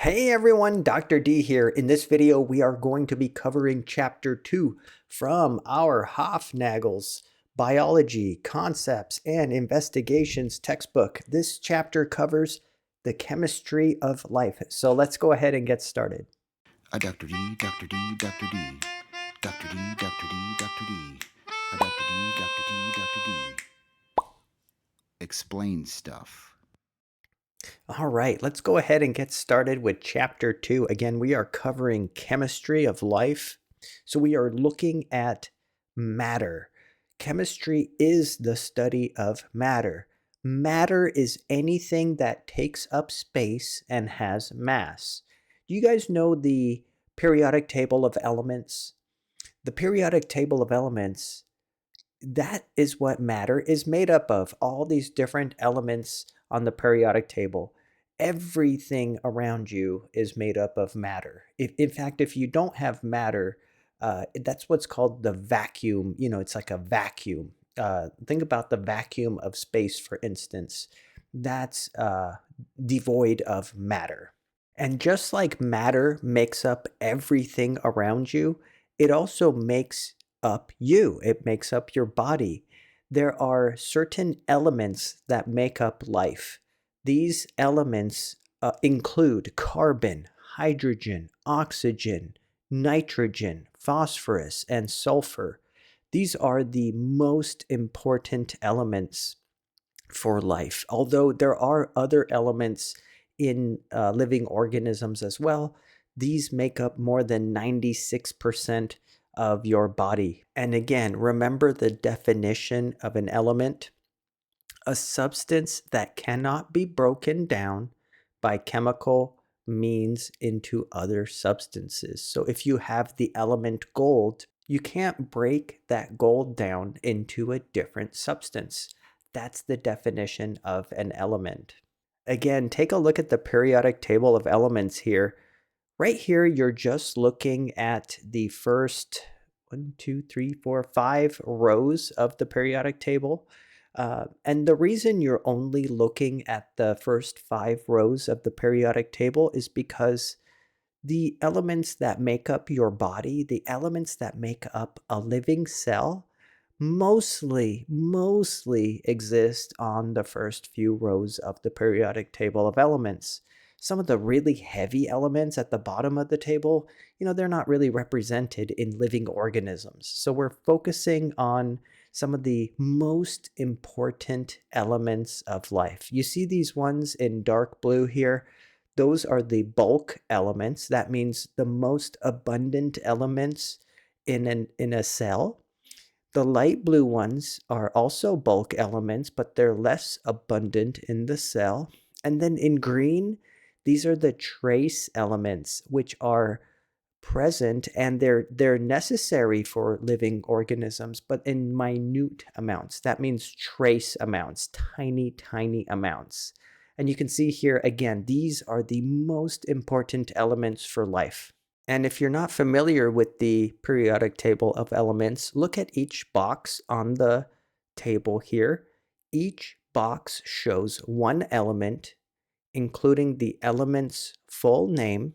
Hey everyone, Dr. D here. In this video, we are going to be covering Chapter 2 from our Hofnagel's Biology, Concepts, and Investigations textbook. This chapter covers the chemistry of life. So let's go ahead and get started. Dr. D, Dr. D, Dr. D. Dr. D, Dr. D, Dr. D. Dr. D, Dr. D, Dr. D. Explain stuff. All right, let's go ahead and get started with Chapter 2. Again, we are covering chemistry of life. So we are looking at matter. Chemistry is the study of matter. Matter is anything that takes up space and has mass. Do you guys know the periodic table of elements? The periodic table of elements, that is what matter is made up of. All these different elements on the periodic table. Everything around you is made up of matter. In fact, if you don't have matter, that's what's called the vacuum. It's like a vacuum. Think about the vacuum of space, for instance. That's devoid of matter. And just like matter makes up everything around you, it also makes up you. It makes up your body. There are certain elements that make up life. These elements include carbon, hydrogen, oxygen, nitrogen, phosphorus, and sulfur. These are the most important elements for life, although there are other elements in living organisms as well. These make up more than 96% of your body. And again, remember the definition of an element: a substance that cannot be broken down by chemical means into other substances. So if you have the element gold, you can't break that gold down into a different substance. That's the definition of an element. Again, take a look at the periodic table of elements here. Right here, you're just looking at the first 5 rows of the periodic table. And the reason you're only looking at the first 5 rows of the periodic table is because the elements that make up your body, the elements that make up a living cell, mostly exist on the first few rows of the periodic table of elements. Some of the really heavy elements at the bottom of the table, they're not really represented in living organisms. So we're focusing on some of the most important elements of life. You see these ones in dark blue here? Those are the bulk elements. That means the most abundant elements in a cell. The light blue ones are also bulk elements, but they're less abundant in the cell. And then in green, these are the trace elements, which are present, and they're necessary for living organisms, but in minute amounts. That means trace amounts, tiny amounts. And you can see here again, these are the most important elements for life. And if you're not familiar with the periodic table of elements, look at each box on the table here. Each box shows one element, including the element's full name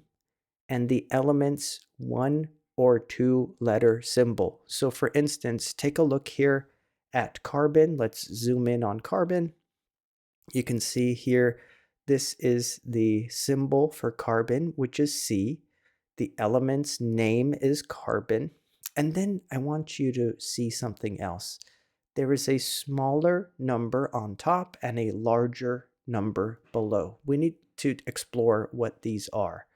and the element's 1 or 2 letter symbol. So for instance, take a look here at carbon. Let's zoom in on carbon. You can see here, this is the symbol for carbon, which is C. The element's name is carbon. And then I want you to see something else. There is a smaller number on top and a larger number below. We need to explore what these are.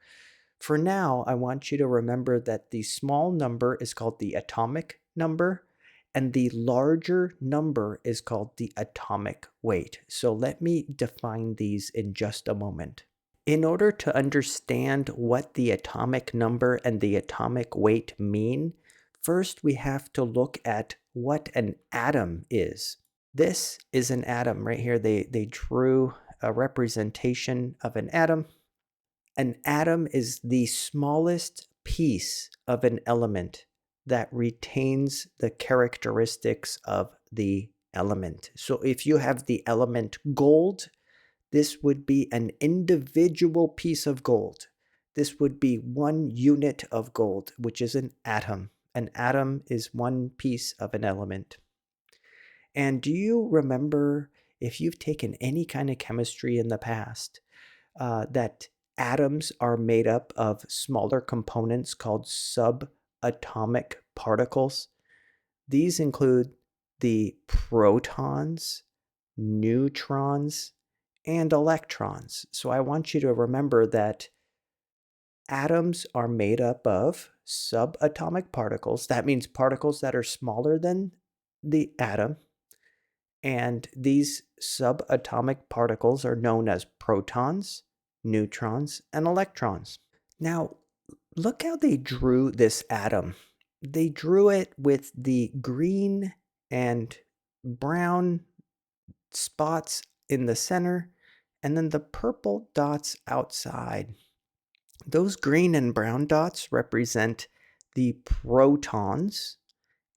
For now, I want you to remember that the small number is called the atomic number, and the larger number is called the atomic weight. So let me define these in just a moment. In order to understand what the atomic number and the atomic weight mean, first we have to look at what an atom is. This is an atom right here. They drew a representation of an atom. An atom is the smallest piece of an element that retains the characteristics of the element. So if you have the element gold, this would be an individual piece of gold. this would be 1 unit of gold, which is an atom. An atom is one piece of an element. And do you remember, if you've taken any kind of chemistry in the past, that atoms are made up of smaller components called subatomic particles? These include the protons, neutrons, and electrons. So I want you to remember that atoms are made up of subatomic particles. That means particles that are smaller than the atom. And these subatomic particles are known as protons, neutrons, and electrons. Now, look how they drew this atom. They drew it with the green and brown spots in the center, and then the purple dots outside. Those green and brown dots represent the protons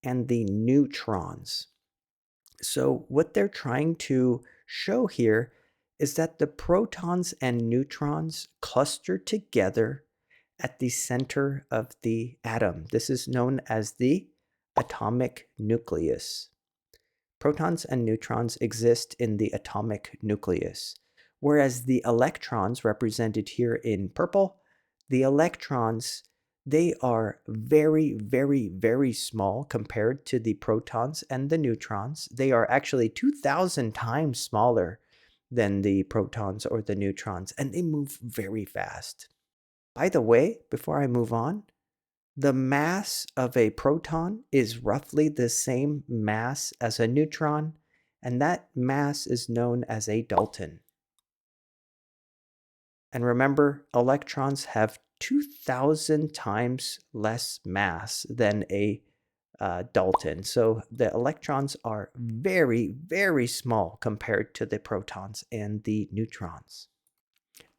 and the neutrons. So what they're trying to show here is that the protons and neutrons cluster together at the center of the atom. This is known as the atomic nucleus. Protons and neutrons exist in the atomic nucleus, whereas the electrons, represented here in purple, the electrons, they are very, very, very small compared to the protons and the neutrons. They are actually 2,000 times smaller than the protons or the neutrons, and they move very fast. By the way, before I move on, the mass of a proton is roughly the same mass as a neutron, and that mass is known as a Dalton. And remember, electrons have 2,000 times less mass than a Dalton. So the electrons are very, very small compared to the protons and the neutrons.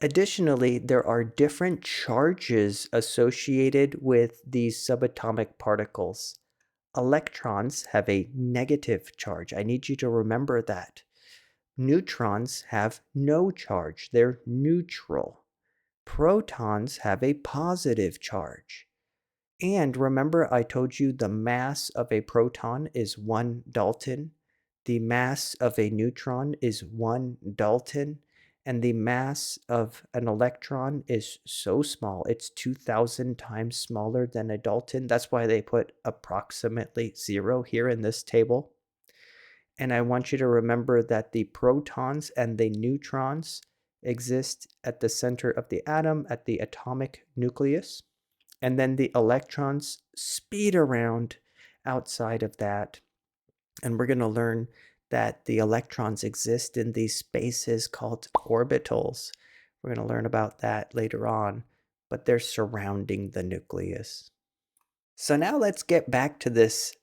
Additionally, there are different charges associated with these subatomic particles. Electrons have a negative charge. I need you to remember that. Neutrons have no charge. They're neutral. Protons have a positive charge. And remember, I told you the mass of a proton is 1 Dalton. The mass of a neutron is 1 Dalton. And the mass of an electron is so small, it's 2,000 times smaller than a Dalton. That's why they put approximately 0 here in this table. And I want you to remember that the protons and the neutrons exist at the center of the atom, at the atomic nucleus. And then the electrons speed around outside of that. And we're going to learn that the electrons exist in these spaces called orbitals. We're going to learn about that later on, but they're surrounding the nucleus. So now let's get back to this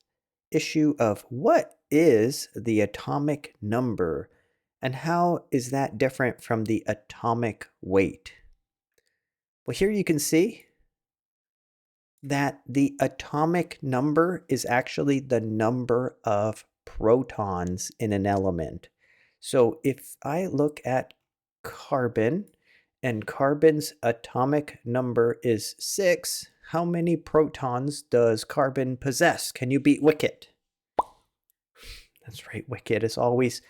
issue of what is the atomic number and how is that different from the atomic weight? Well, here you can see that the atomic number is actually the number of protons in an element. So if I look at carbon and carbon's atomic number is 6, how many protons does carbon possess? Can you beat Wicket? That's right, Wicket is always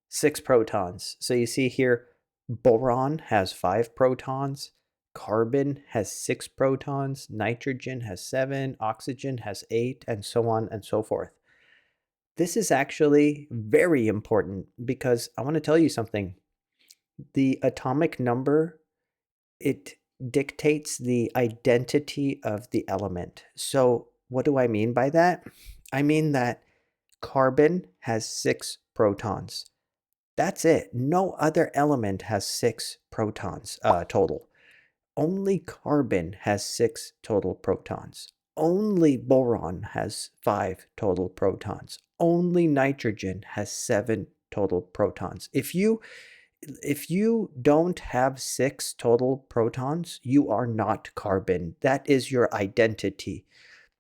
6 protons. So you see here, boron has 5 protons, carbon has 6 protons, nitrogen has 7, oxygen has 8, and so on and so forth. This is actually very important because I want to tell you something. The atomic number, it dictates the identity of the element. So what do I mean by that? I mean that carbon has 6 protons. That's it. No other element has 6 protons total. Only carbon has 6 total protons. Only boron has 5 total protons. Only nitrogen has 7 total protons. If you don't have 6 total protons, you are not carbon. That is your identity.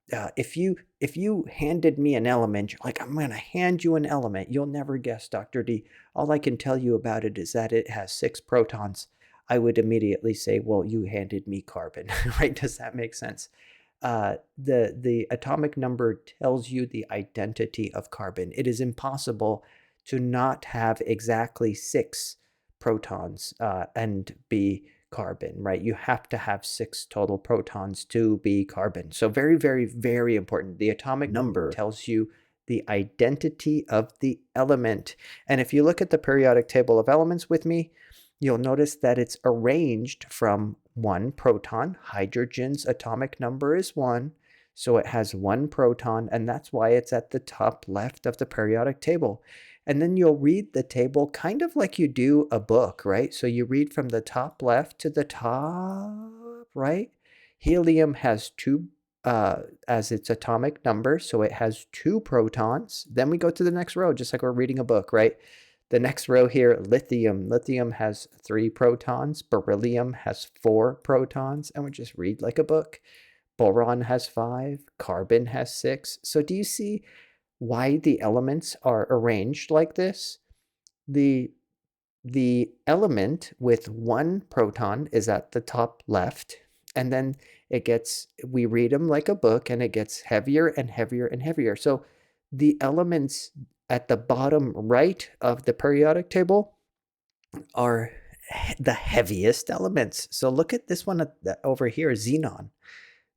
If you handed me an element, you're like, I'm going to hand you an element, you'll never guess, Dr. D. All I can tell you about it is that it has 6 protons. I would immediately say, well, you handed me carbon, right? Does that make sense? The atomic number tells you the identity of carbon. It is impossible to not have exactly 6 protons and be carbon, right? You have to have 6 total protons to be carbon. So very, very, very important. The atomic number tells you the identity of the element. And if you look at the periodic table of elements with me, you'll notice that it's arranged from 1 proton. Hydrogen's atomic number is 1, so it has 1 proton, and that's why it's at the top left of the periodic table. And then you'll read the table kind of like you do a book, right? So you read from the top left to the top right. Helium has 2 as its atomic number, so it has 2 protons. Then we go to the next row, just like we're reading a book, right? The next row here, lithium. Lithium has 3 protons. Beryllium has 4 protons. And we just read like a book. Boron has 5. Carbon has 6. So do you see why the elements are arranged like this? The element with 1 proton is at the top left. And then we read them like a book, and it gets heavier and heavier and heavier. So the elements at the bottom right of the periodic table are the heaviest elements. So look at this one over here, xenon.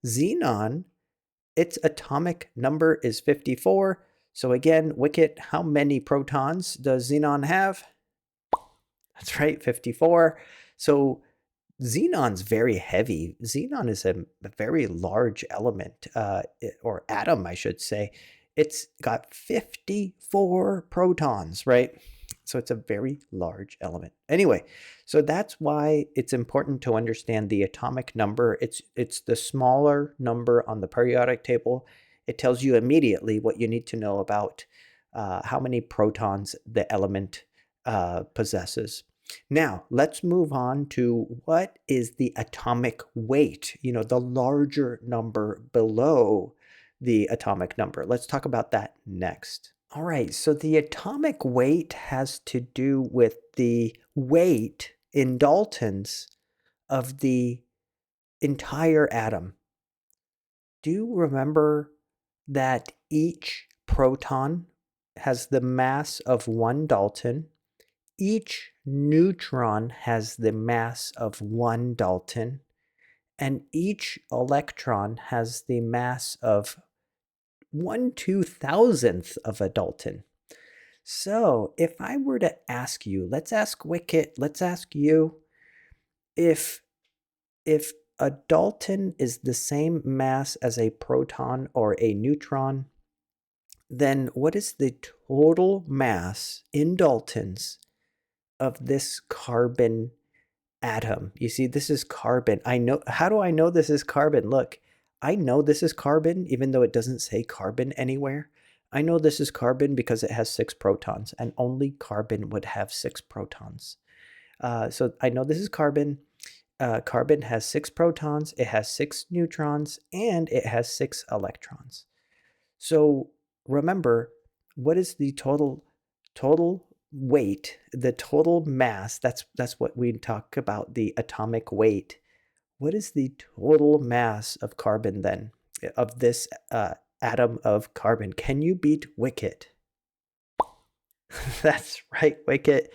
Xenon, its atomic number is 54. So again, Wicket, how many protons does xenon have? That's right, 54. So xenon's very heavy. Xenon is a very large element, or atom, I should say. It's got 54 protons, right? So it's a very large element. Anyway, so that's why it's important to understand the atomic number. It's the smaller number on the periodic table. It tells you immediately what you need to know about how many protons the element possesses. Now, let's move on to what is the atomic weight, the larger number below the atomic number. Let's talk about that next. All right, so the atomic weight has to do with the weight in daltons of the entire atom. Do you remember that each proton has the mass of 1 dalton? Each neutron has the mass of 1 dalton, and each electron has the mass of 1/2000th of a dalton. So if I were to ask you, let's ask Wicket, let's ask you, if a dalton is the same mass as a proton or a neutron, then what is the total mass in daltons of this carbon atom? You see, this is carbon. I know. How do I know this is carbon? Look, I know this is carbon, even though it doesn't say carbon anywhere. I know this is carbon because it has 6 protons, and only carbon would have 6 protons. So I know this is carbon. Carbon has 6 protons, it has 6 neutrons, and it has 6 electrons. So remember, what is the total weight, the total mass? That's what we talk about, the atomic weight. What is the total mass of carbon then, of this atom of carbon? Can you beat Wicket? That's right, Wicket.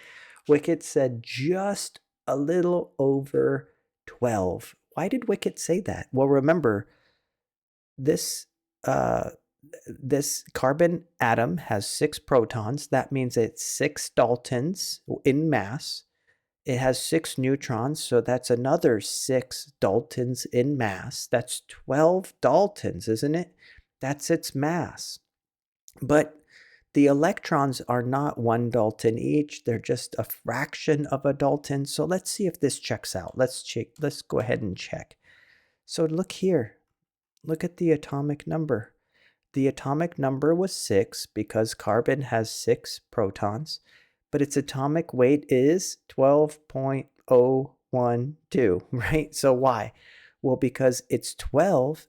Wicket said just a little over 12. Why did Wicket say that? Well, remember, this carbon atom has 6 protons. That means it's 6 daltons in mass. It has 6 neutrons, so that's another 6 daltons in mass. That's 12 daltons, isn't it? That's its mass. But the electrons are not 1 dalton each. They're just a fraction of a dalton. So let's see if this checks out. Let's go ahead and check. So look here. Look at the atomic number. The atomic number was 6 because carbon has 6 protons, but its atomic weight is 12.012, right? So why? Well, because it's 12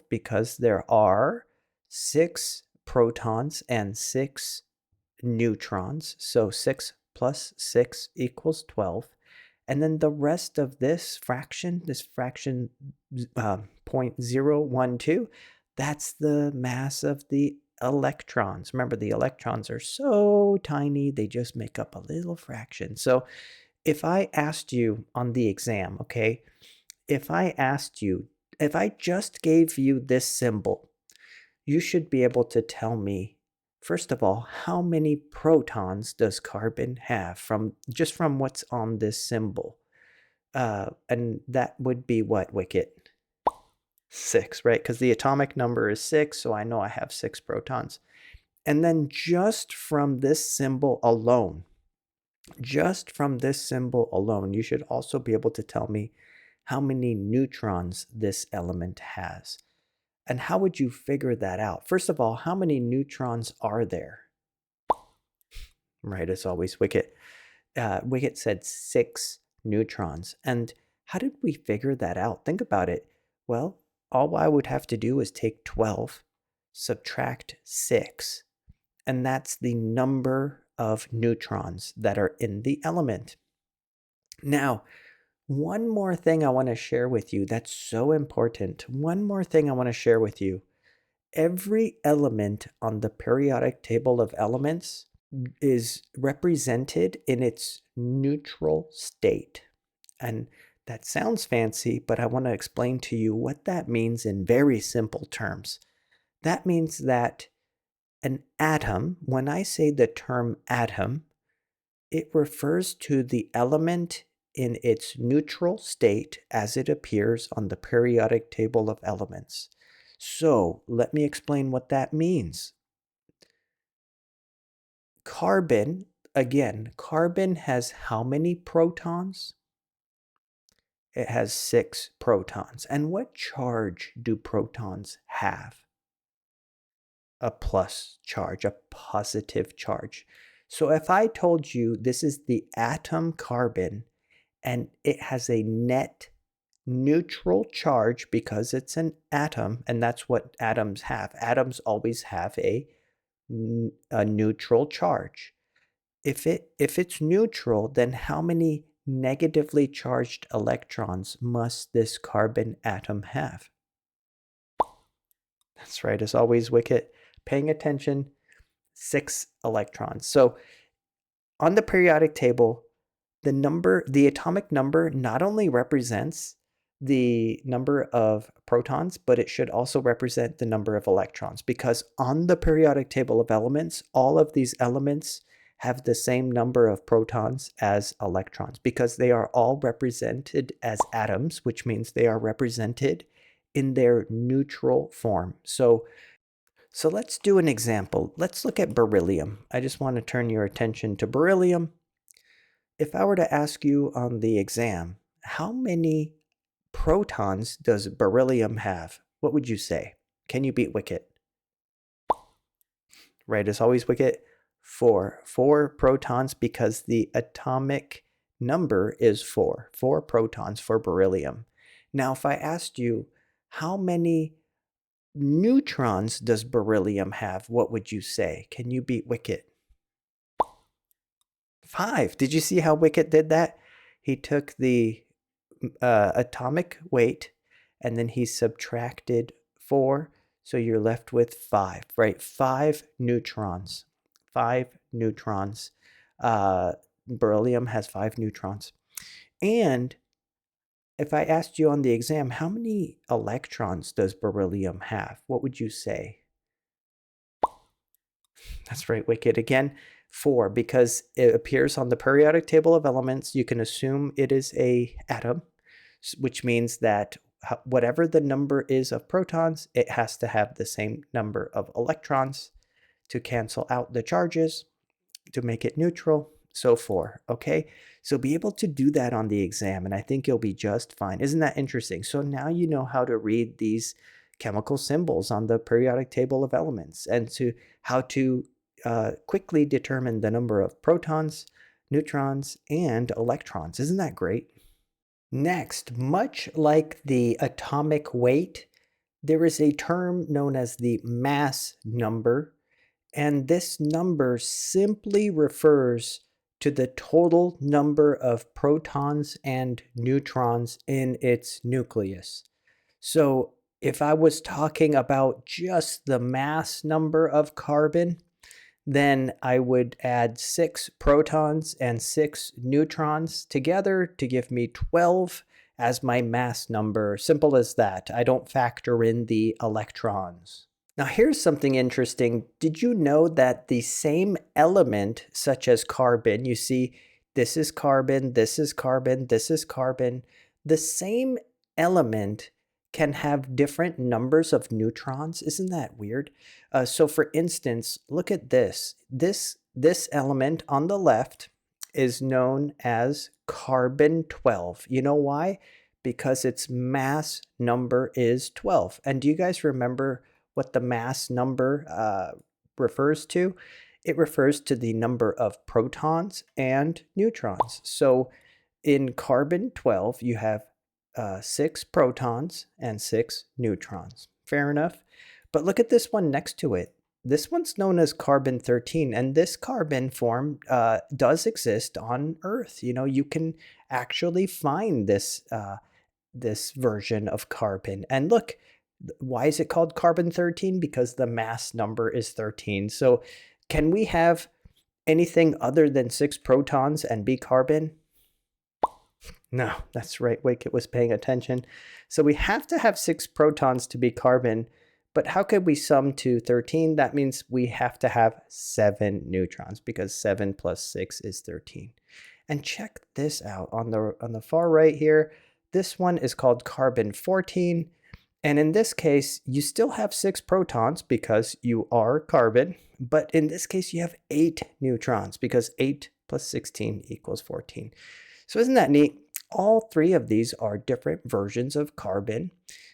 because there are 6 protons and 6 neutrons. So 6 plus 6 equals 12. And then the rest of this fraction 0.012, that's the mass of the electrons. Remember, the electrons are so tiny, they just make up a little fraction. So if I asked you on the exam, okay, if I just gave you this symbol, you should be able to tell me, first of all, how many protons does carbon have just from what's on this symbol? And that would be what, Wicket? 6, right? Because the atomic number is 6, so I know I have 6 protons. And then just from this symbol alone, you should also be able to tell me how many neutrons this element has. And how would you figure that out? First of all, how many neutrons are there? Right, as always, Wicket. Wicket said 6 neutrons. And how did we figure that out? Think about it. Well, all I would have to do is take 12, subtract 6, and that's the number of neutrons that are in the element. Now, one more thing I want to share with you that's so important. One more thing I want to share with you. Every element on the periodic table of elements is represented in its neutral state. And that sounds fancy, but I want to explain to you what that means in very simple terms. That means that an atom, when I say the term atom, it refers to the element in its neutral state as it appears on the periodic table of elements. So let me explain what that means. Carbon, again, carbon has how many protons? It has 6 protons. And what charge do protons have? A plus charge, a positive charge. So if I told you this is the atom carbon and it has a net neutral charge because it's an atom, and that's what atoms have. Atoms always have a neutral charge. If it's neutral, then how many negatively charged electrons must this carbon atom have? That's right, as always, Wicket. Paying attention, 6 electrons. So on the periodic table, the atomic number not only represents the number of protons, but it should also represent the number of electrons, because on the periodic table of elements, all of these elements have the same number of protons as electrons, because they are all represented as atoms, which means they are represented in their neutral form. So let's do an example. Let's look at beryllium. I just want to turn your attention to beryllium. If I were to ask you on the exam, how many protons does beryllium have? What would you say? Can you beat Wicket? Right, as always, Wicket. 4. 4 protons, because the atomic number is 4. 4 protons for beryllium. Now, if I asked you, how many neutrons does beryllium have? What would you say? Can you beat Wicket? 5. Did you see how Wicket did that? He took the atomic weight and then he subtracted 4. So you're left with 5, right? 5 neutrons. 5 neutrons. Beryllium has 5 neutrons. And if I asked you on the exam, how many electrons does beryllium have? What would you say? That's right, Wicket. Again, 4, because it appears on the periodic table of elements. You can assume it is an atom, which means that whatever the number is of protons, it has to have the same number of electrons to cancel out the charges to make it neutral. So 4, okay? So be able to do that on the exam, and I think you'll be just fine. Isn't that interesting? So now you know how to read these chemical symbols on the periodic table of elements, and how to quickly determine the number of protons, neutrons, and electrons. Isn't that great? Next, much like the atomic weight, there is a term known as the mass number, and this number simply refers to the total number of protons and neutrons in its nucleus. So if I was talking about just the mass number of carbon, then I would add 6 protons and 6 neutrons together to give me 12 as my mass number. Simple as that. I don't factor in the electrons. Now here's something interesting. Did you know that the same element, such as carbon, you see this is carbon, this is carbon, this is carbon, the same element can have different numbers of neutrons? Isn't that weird? So for instance, look at this. This element on the left is known as carbon 12. You know why? Because its mass number is 12. And do you guys remember what the mass number refers to? It refers to the number of protons and neutrons. So in carbon 12, you have 6 protons and 6 neutrons. Fair enough. But look at this one next to it. This one's known as carbon 13, and this carbon form does exist on Earth. You know, you can actually find this this version of carbon. And look, why is it called carbon 13? Because the mass number is 13. So can we have anything other than 6 protons and be carbon? No, that's right. Wicket was paying attention. So we have to have 6 protons to be carbon, but how could we sum to 13? That means we have to have 7 neutrons because 7 plus 6 is 13. And check this out on the far right here. This one is called carbon 14. And in this case, you still have 6 protons because you are carbon. But in this case, you have 8 neutrons because 8 plus 16 equals 14. So isn't that neat? All 3 of these are different versions of carbon,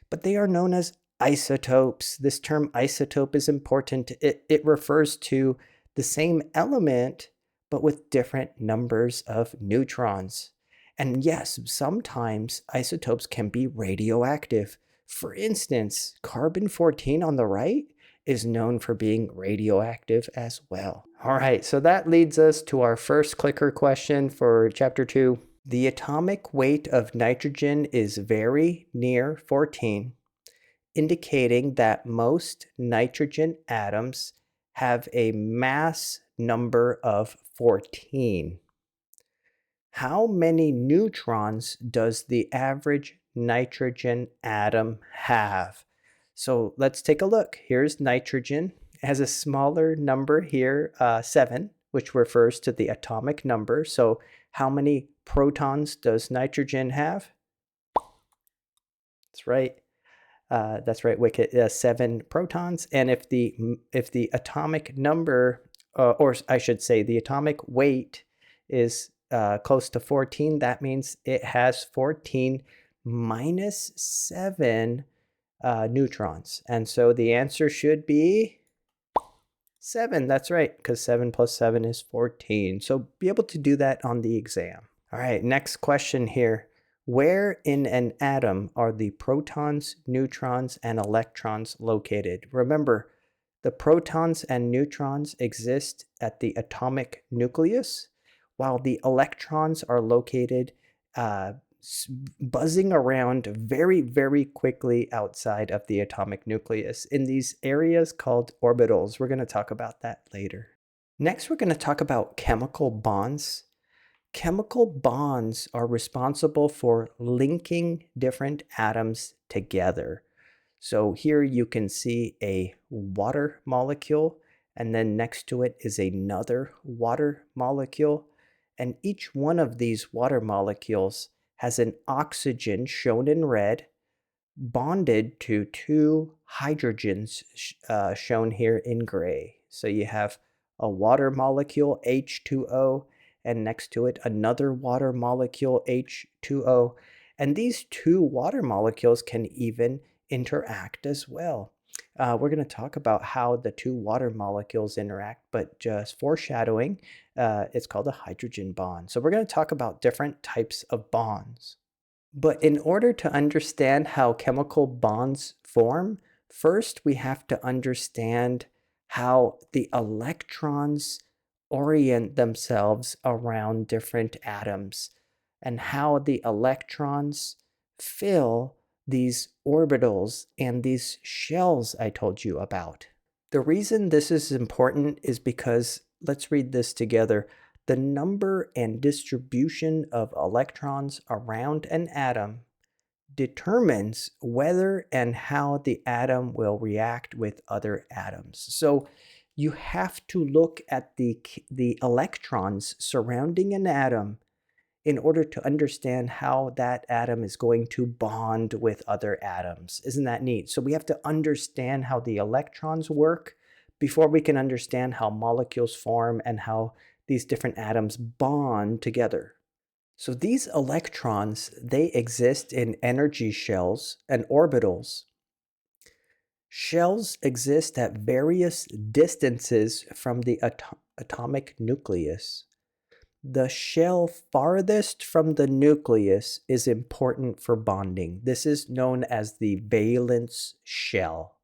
but they are known as isotopes. This term isotope is important. It refers to the same element, but with different numbers of neutrons. And yes, sometimes isotopes can be radioactive. For instance, carbon 14 on the right is known for being radioactive as well. All right, so that leads us to our first clicker question for chapter 2. The atomic weight of nitrogen is very near 14, indicating that most nitrogen atoms have a mass number of 14. How many neutrons does the average nitrogen atom have? So let's take a look. Here's nitrogen. It has a smaller number here, 7, which refers to the atomic number. So how many protons does nitrogen have? That's right. That's right, Wicket. 7 protons. And if the atomic number, or I should say, the atomic weight is close to 14, that means it has 14 minus 7 neutrons. And so the answer should be 7. That's right, because 7 plus 7 is 14. So be able to do that on the exam. All right, next question here. Where in an atom are the protons, neutrons, and electrons located? Remember, the protons and neutrons exist at the atomic nucleus, while the electrons are located buzzing around very, very quickly outside of the atomic nucleus in these areas called orbitals. We're going to talk about that later. Next, we're going to talk about chemical bonds. Chemical bonds are responsible for linking different atoms together. So here you can see a water molecule, and then next to it is another water molecule. And each one of these water molecules has an oxygen, shown in red, bonded to 2 hydrogens, shown here in gray. So you have a water molecule, H2O, and next to it another water molecule, H2O. And these 2 water molecules can even interact as well. We're going to talk about how the 2 water molecules interact, but just foreshadowing, it's called a hydrogen bond. So we're going to talk about different types of bonds. But in order to understand how chemical bonds form, first we have to understand how the electrons orient themselves around different atoms and how the electrons fill these orbitals and these shells I told you about. The reason this is important is because, let's read this together. The number and distribution of electrons around an atom determines whether and how the atom will react with other atoms. So you have to look at the electrons surrounding an atom in order to understand how that atom is going to bond with other atoms. Isn't that neat? So we have to understand how the electrons work before we can understand how molecules form and how these different atoms bond together. So these electrons, they exist in energy shells and orbitals. Shells exist at various distances from the atomic nucleus. The shell farthest from the nucleus is important for bonding. This is known as the valence shell.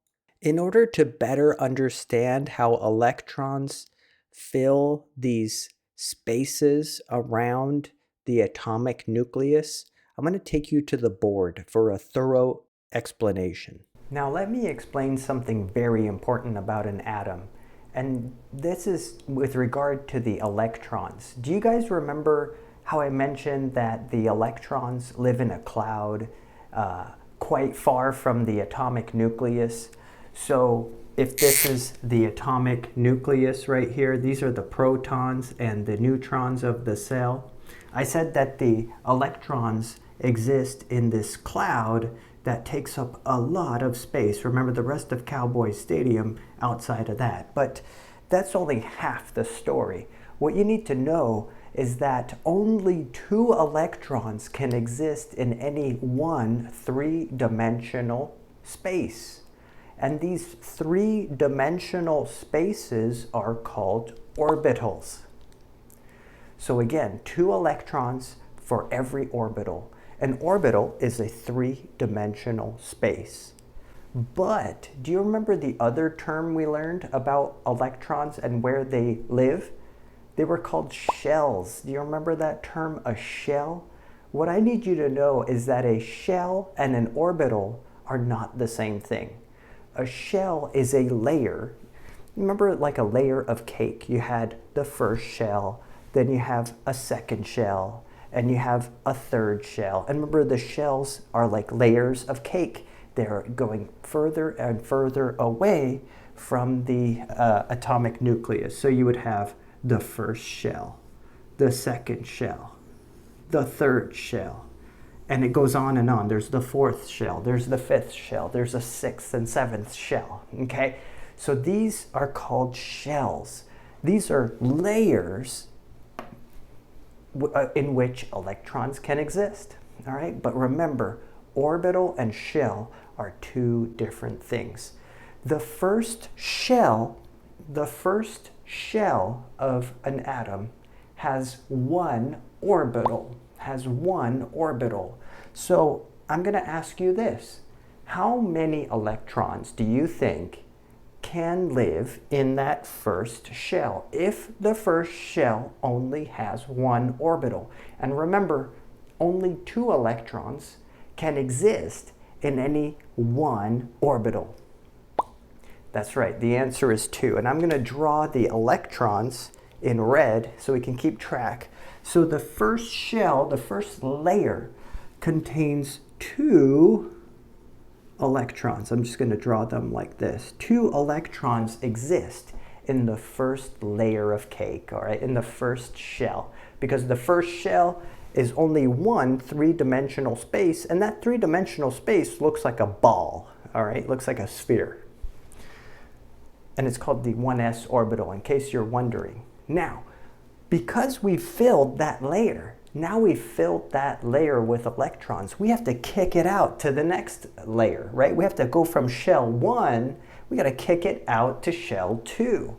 In order to better understand how electrons fill these spaces around the atomic nucleus, I'm going to take you to the board for a thorough explanation. Now let me explain something very important about an atom. And this is with regard to the electrons. Do you guys remember how I mentioned that the electrons live in a cloud quite far from the atomic nucleus? So if this is the atomic nucleus right here, these are the protons and the neutrons of the cell. I said that the electrons exist in this cloud that takes up a lot of space. Remember the rest of Cowboy Stadium outside of that. But that's only half the story. What you need to know is that only 2 electrons can exist in any one 3-dimensional space. And these 3-dimensional spaces are called orbitals. So again, 2 electrons for every orbital. An orbital is a 3-dimensional space. But do you remember the other term we learned about electrons and where they live? They were called shells. Do you remember that term, a shell? What I need you to know is that a shell and an orbital are not the same thing. A shell is a layer. Remember, like a layer of cake. You had the first shell, then you have a second shell, and you have a third shell. And remember, the shells are like layers of cake. They're going further and further away from the atomic nucleus. So you would have the first shell, the second shell, the third shell, and it goes on and on. There's the 4th shell, there's the 5th shell, there's a 6th and 7th shell, okay? So these are called shells. These are layers in which electrons can exist, all right? But remember, orbital and shell are 2 different things. The first shell of an atom has 1 orbital, So I'm going to ask you this. How many electrons do you think can live in that first shell if the first shell only has 1 orbital? And remember, only 2 electrons can exist in any 1 orbital. That's right, the answer is 2. And I'm going to draw the electrons in red so we can keep track. So the first shell, the first layer, contains 2 electrons. I'm just going to draw them like this. 2 electrons exist in the first layer of cake, all right, in the first shell. Because the first shell is only 1 3-dimensional space, and that 3-dimensional space looks like a ball, all right, looks like a sphere. And it's called the 1s orbital, in case you're wondering. Now, because we've filled that layer, now we've filled that layer with electrons, we have to kick it out to the next layer, right? We have to go from shell 1, we got to kick it out to shell 2.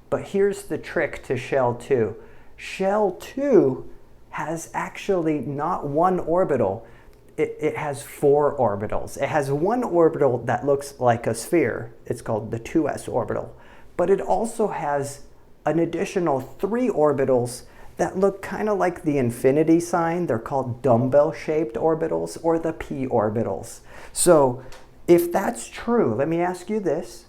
But here's the trick to shell 2. Shell 2 has actually not 1 orbital, it has 4 orbitals. It has 1 orbital that looks like a sphere. It's called the 2s orbital. But it also has an additional 3 orbitals that look kind of like the infinity sign. They're called dumbbell-shaped orbitals, or the p orbitals. So if that's true, let me ask you this.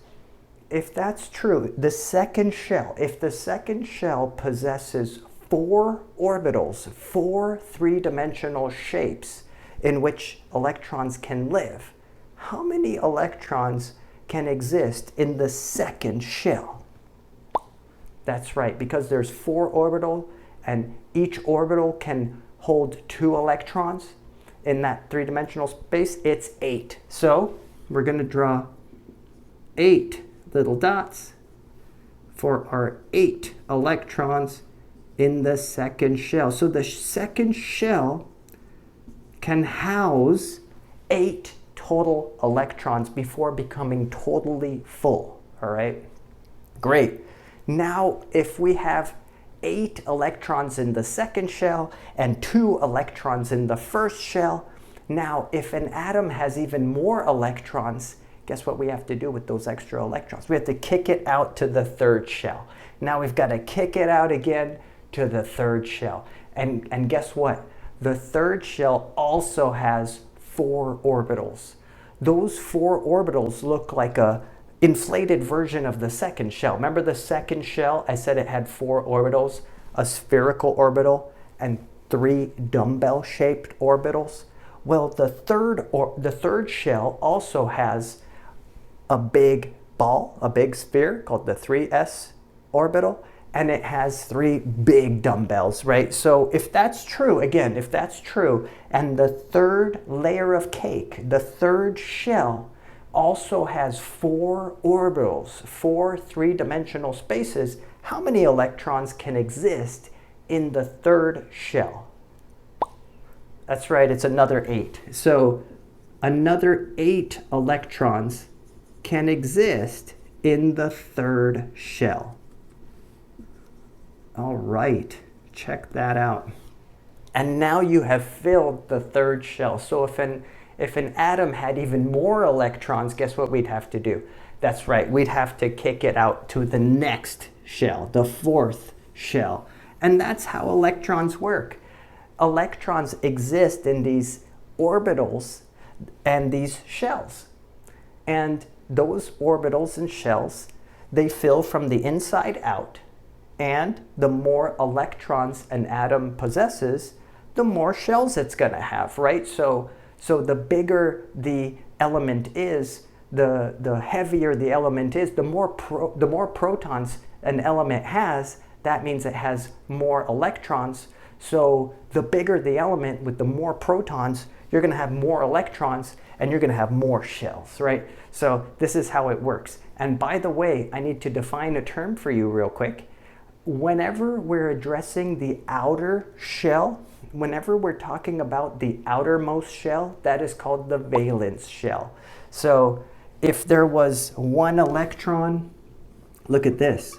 If that's true, the second shell, if the second shell possesses 4 orbitals, 4 three-dimensional shapes in which electrons can live, how many electrons can exist in the second shell? That's right, because there's 4 orbital, and each orbital can hold 2 electrons in that three-dimensional space. It's 8. So we're going to draw 8 little dots for our 8 electrons in the second shell. So the second shell can house 8 total electrons before becoming totally full. All right, great. Now, if we have 8 electrons in the second shell and 2 electrons in the first shell, now if an atom has even more electrons, guess what we have to do with those extra electrons? We have to kick it out to the third shell. Now we've got to kick it out again to the third shell. And guess what? The third shell also has 4 orbitals. Those 4 orbitals look like a inflated version of the second shell. Remember the second shell? I said it had 4 orbitals, a spherical orbital and 3 dumbbell-shaped orbitals. Well, the third shell also has a big ball, a big sphere called the 3s orbital, and it has 3 big dumbbells, right? So if that's true, again, if that's true, and the third layer of cake, the third shell, also has 4 orbitals, 4 three-dimensional spaces, how many electrons can exist in the third shell? That's right, it's another 8. So another 8 electrons can exist in the third shell. All right, check that out. And now you have filled the third shell. So if an atom had even more electrons, guess what we'd have to do? That's right, we'd have to kick it out to the next shell, the fourth shell. And that's how electrons work. Electrons exist in these orbitals and these shells. And those orbitals and shells, they fill from the inside out. And the more electrons an atom possesses, the more shells it's going to have, right? So the bigger the element is, the heavier the element is, the more protons an element has, that means it has more electrons. So the bigger the element with the more protons, you're going to have more electrons and you're going to have more shells, right? So this is how it works. And by the way, I need to define a term for you real quick. Whenever we're addressing the outer shell, whenever we're talking about the outermost shell, that is called the valence shell. So if there was 1 electron, look at this.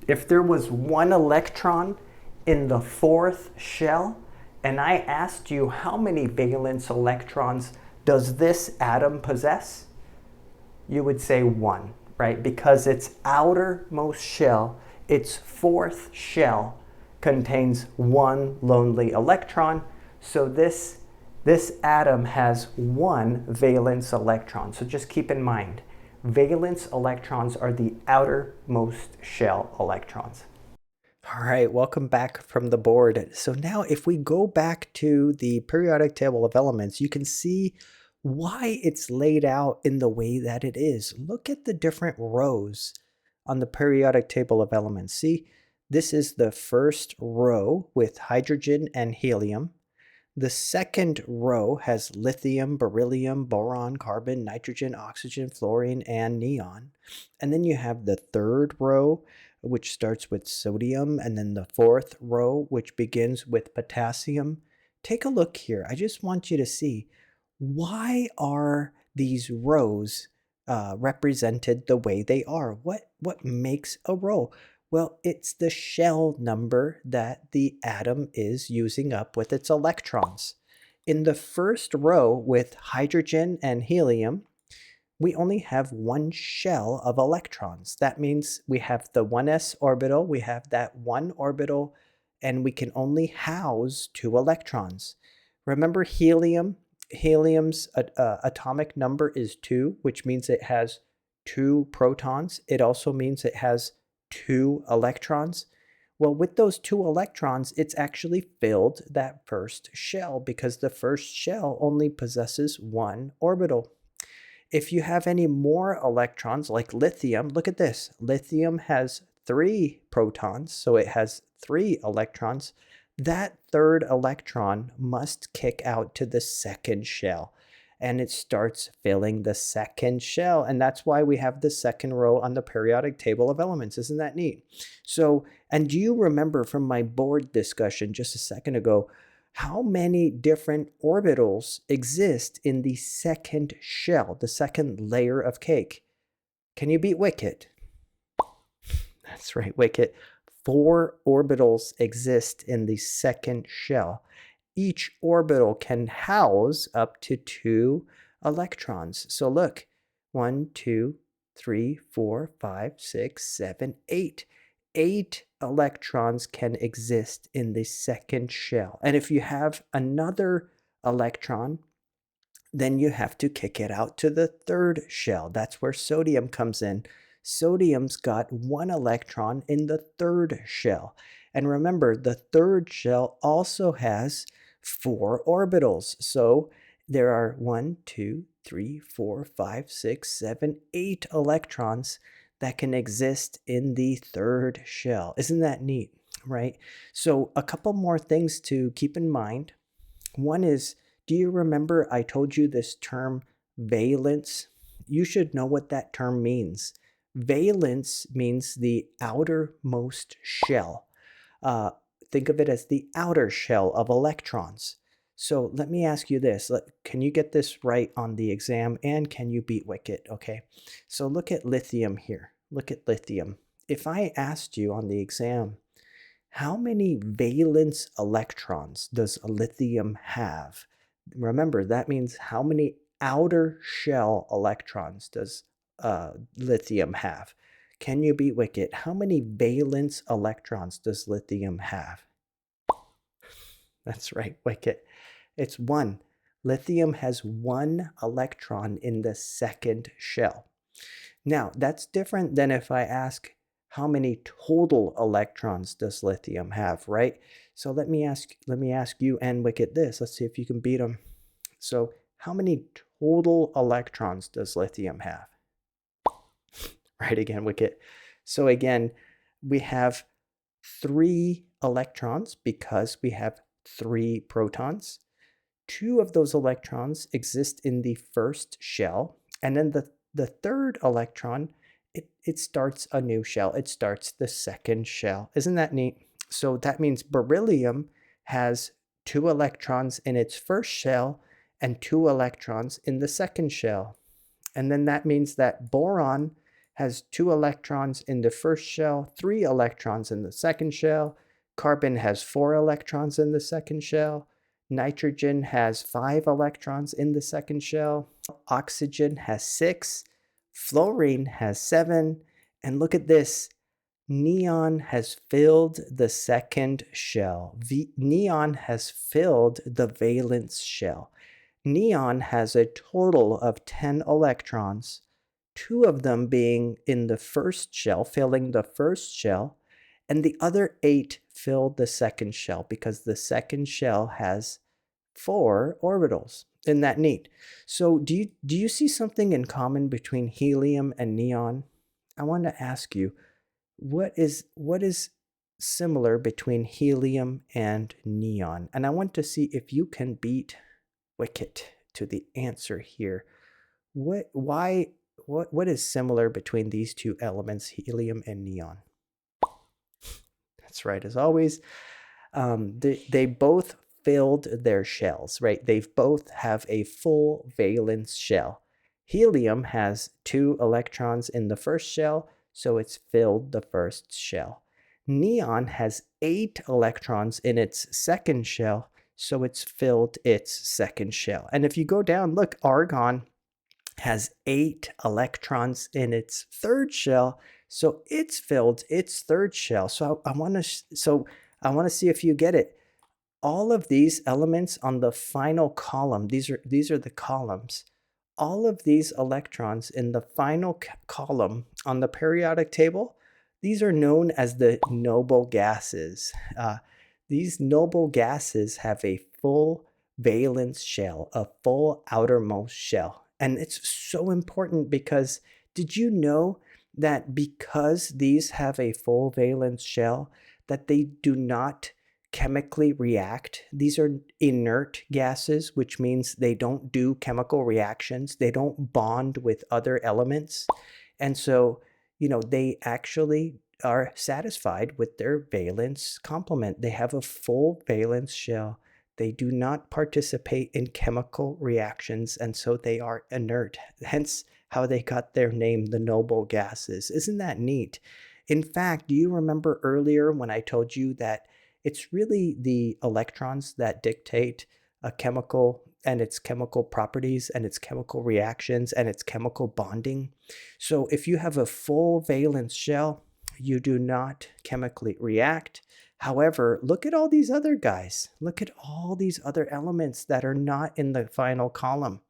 If there was 1 electron in the 4th shell, and I asked you how many valence electrons does this atom possess, you would say 1, right? Because its outermost shell, its 4th shell, contains 1 lonely electron. So this atom has 1 valence electron. So just keep in mind, valence electrons are the outermost shell electrons. All right, welcome back from the board. So now if we go back to the periodic table of elements, you can see why it's laid out in the way that it is. Look at the different rows on the periodic table of elements. See, this is the first row with hydrogen and helium. The second row has lithium, beryllium, boron, carbon, nitrogen, oxygen, fluorine, and neon. And then you have the third row, which starts with sodium, and then the 4th row, which begins with potassium. Take a look here. I just want you to see, why are these rows represented the way they are? What makes a row? Well, it's the shell number that the atom is using up with its electrons. In the first row with hydrogen and helium, we only have one shell of electrons. That means we have the 1s orbital, we have that one orbital, and we can only house 2 electrons. Remember helium? Helium's atomic number is 2, which means it has 2 protons. It also means it has 2 electrons. Well, with those 2 electrons, it's actually filled that first shell because the first shell only possesses 1 orbital. If you have any more electrons like lithium, look at this. Lithium has 3 protons, so it has 3 electrons. That third electron must kick out to the second shell, and it starts filling the second shell. And that's why we have the second row on the periodic table of elements. Isn't that neat? So, and do you remember from my board discussion just a second ago, how many different orbitals exist in the second shell, the second layer of cake? Can you beat Wicket? That's right, Wicket. 4 orbitals exist in the second shell. Each orbital can house up to 2 electrons. So look, 1, 2, 3, 4, 5, 6, 7, 8. 8 electrons can exist in the second shell. And if you have another electron, then you have to kick it out to the third shell. That's where sodium comes in. Sodium's got 1 electron in the third shell. And remember, the third shell also has 4 orbitals. So there are 1, 2, 3, 4, 5, 6, 7, 8 electrons that can exist in the third shell. Isn't that neat, right? So a couple more things to keep in mind. One is, do you remember I told you this term valence? You should know what that term means. Valence means the outermost shell. Think of it as the outer shell of electrons. So let me ask you this. Can you get this right on the exam, and can you beat Wicket? Okay, so look at lithium here. Look at lithium. If I asked you on the exam, how many valence electrons does lithium have? Remember, that means how many outer shell electrons does lithium have? Can you beat Wicket? How many valence electrons does lithium have? That's right, Wicket. It's 1. Lithium has 1 electron in the second shell. Now, that's different than if I ask how many total electrons does lithium have, right? So let me ask you and Wicket this. Let's see if you can beat them. So how many total electrons does lithium have? Right again, Wicket. So again, we have 3 electrons because we have 3 protons. 2 of those electrons exist in the first shell, and then the third electron, it starts a new shell. It starts the second shell. Isn't that neat? So that means beryllium has 2 electrons in its first shell and 2 electrons in the second shell. And then that means that boron has 2 electrons in the first shell, 3 electrons in the second shell. Carbon has 4 electrons in the second shell. Nitrogen has 5 electrons in the second shell. Oxygen has 6. Fluorine has 7. And look at this. Neon has filled the second shell. Neon has filled the valence shell. Neon has a total of 10 electrons, 2 of them being in the first shell, filling the first shell, and the other 8 fill the second shell because the second shell has 4 orbitals. Isn't that neat? So do you see something in common between helium and neon? I want to ask you, what is similar between helium and neon? And I want to see if you can beat Wicket to the answer here. What is similar between these 2 elements, helium and neon? That's right, as always. They both filled their shells, right? They both have a full valence shell. Helium has 2 electrons in the first shell, so it's filled the first shell. Neon has 8 electrons in its second shell, so it's filled its second shell. And if you go down, look, argon has 8 electrons in its third shell, so it's filled its third shell. So I want to see if you get it. All of these elements on the final column, these are the columns. All of these electrons in the final column on the periodic table, these are known as the noble gases. These noble gases have a full valence shell, a full outermost shell. And it's so important because did you know that because these have a full valence shell, that they do not chemically react? These are inert gases, which means they don't do chemical reactions. They don't bond with other elements. And so, they actually are satisfied with their valence complement. They have a full valence shell. They do not participate in chemical reactions, and so they are inert. Hence how they got their name, the noble gases. Isn't that neat? In fact, do you remember earlier when I told you that it's really the electrons that dictate a chemical and its chemical properties and its chemical reactions and its chemical bonding? So if you have a full valence shell, you do not chemically react. However, look at all these other guys. Look at all these other elements that are not in the final column.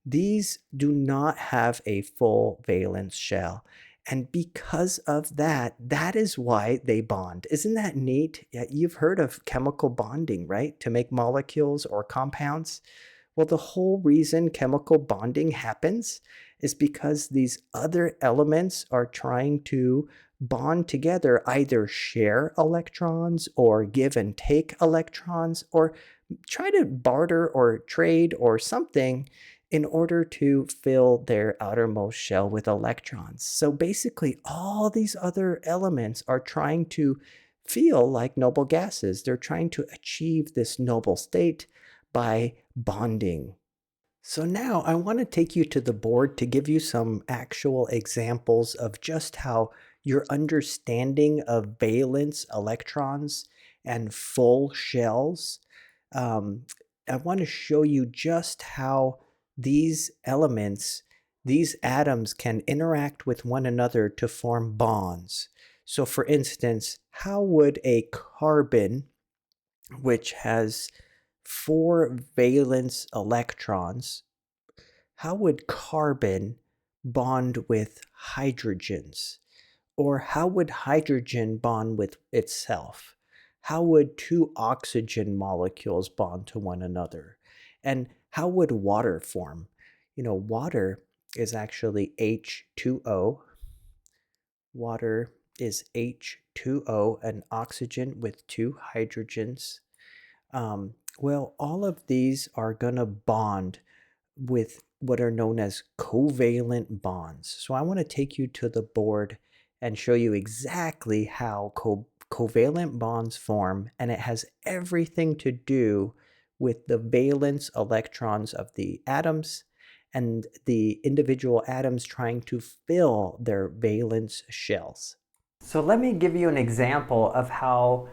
These do not have a full valence shell. And because of that, that is why they bond. Isn't that neat? Yeah, you've heard of chemical bonding, right? To make molecules or compounds. Well, the whole reason chemical bonding happens is because these other elements are trying to bond together, either share electrons or give and take electrons, or try to barter or trade or something in order to fill their outermost shell with electrons. So basically, all these other elements are trying to feel like noble gases. They're trying to achieve this noble state by bonding. So now I want to take you to the board to give you some actual examples of just how your understanding of valence electrons and full shells. I want to show you just how these elements, these atoms can interact with one another to form bonds. So for instance, how would a carbon, which has 4 valence electrons, how would carbon bond with hydrogens? Or how would hydrogen bond with itself? How would 2 oxygen molecules bond to one another? And how would water form? Water is actually H2O. Water is H2O, an oxygen with 2 hydrogens. Well, all of these are going to bond with what are known as covalent bonds. So I want to take you to the board and show you exactly how covalent bonds form, and it has everything to do with the valence electrons of the atoms and the individual atoms trying to fill their valence shells. So let me give you an example of how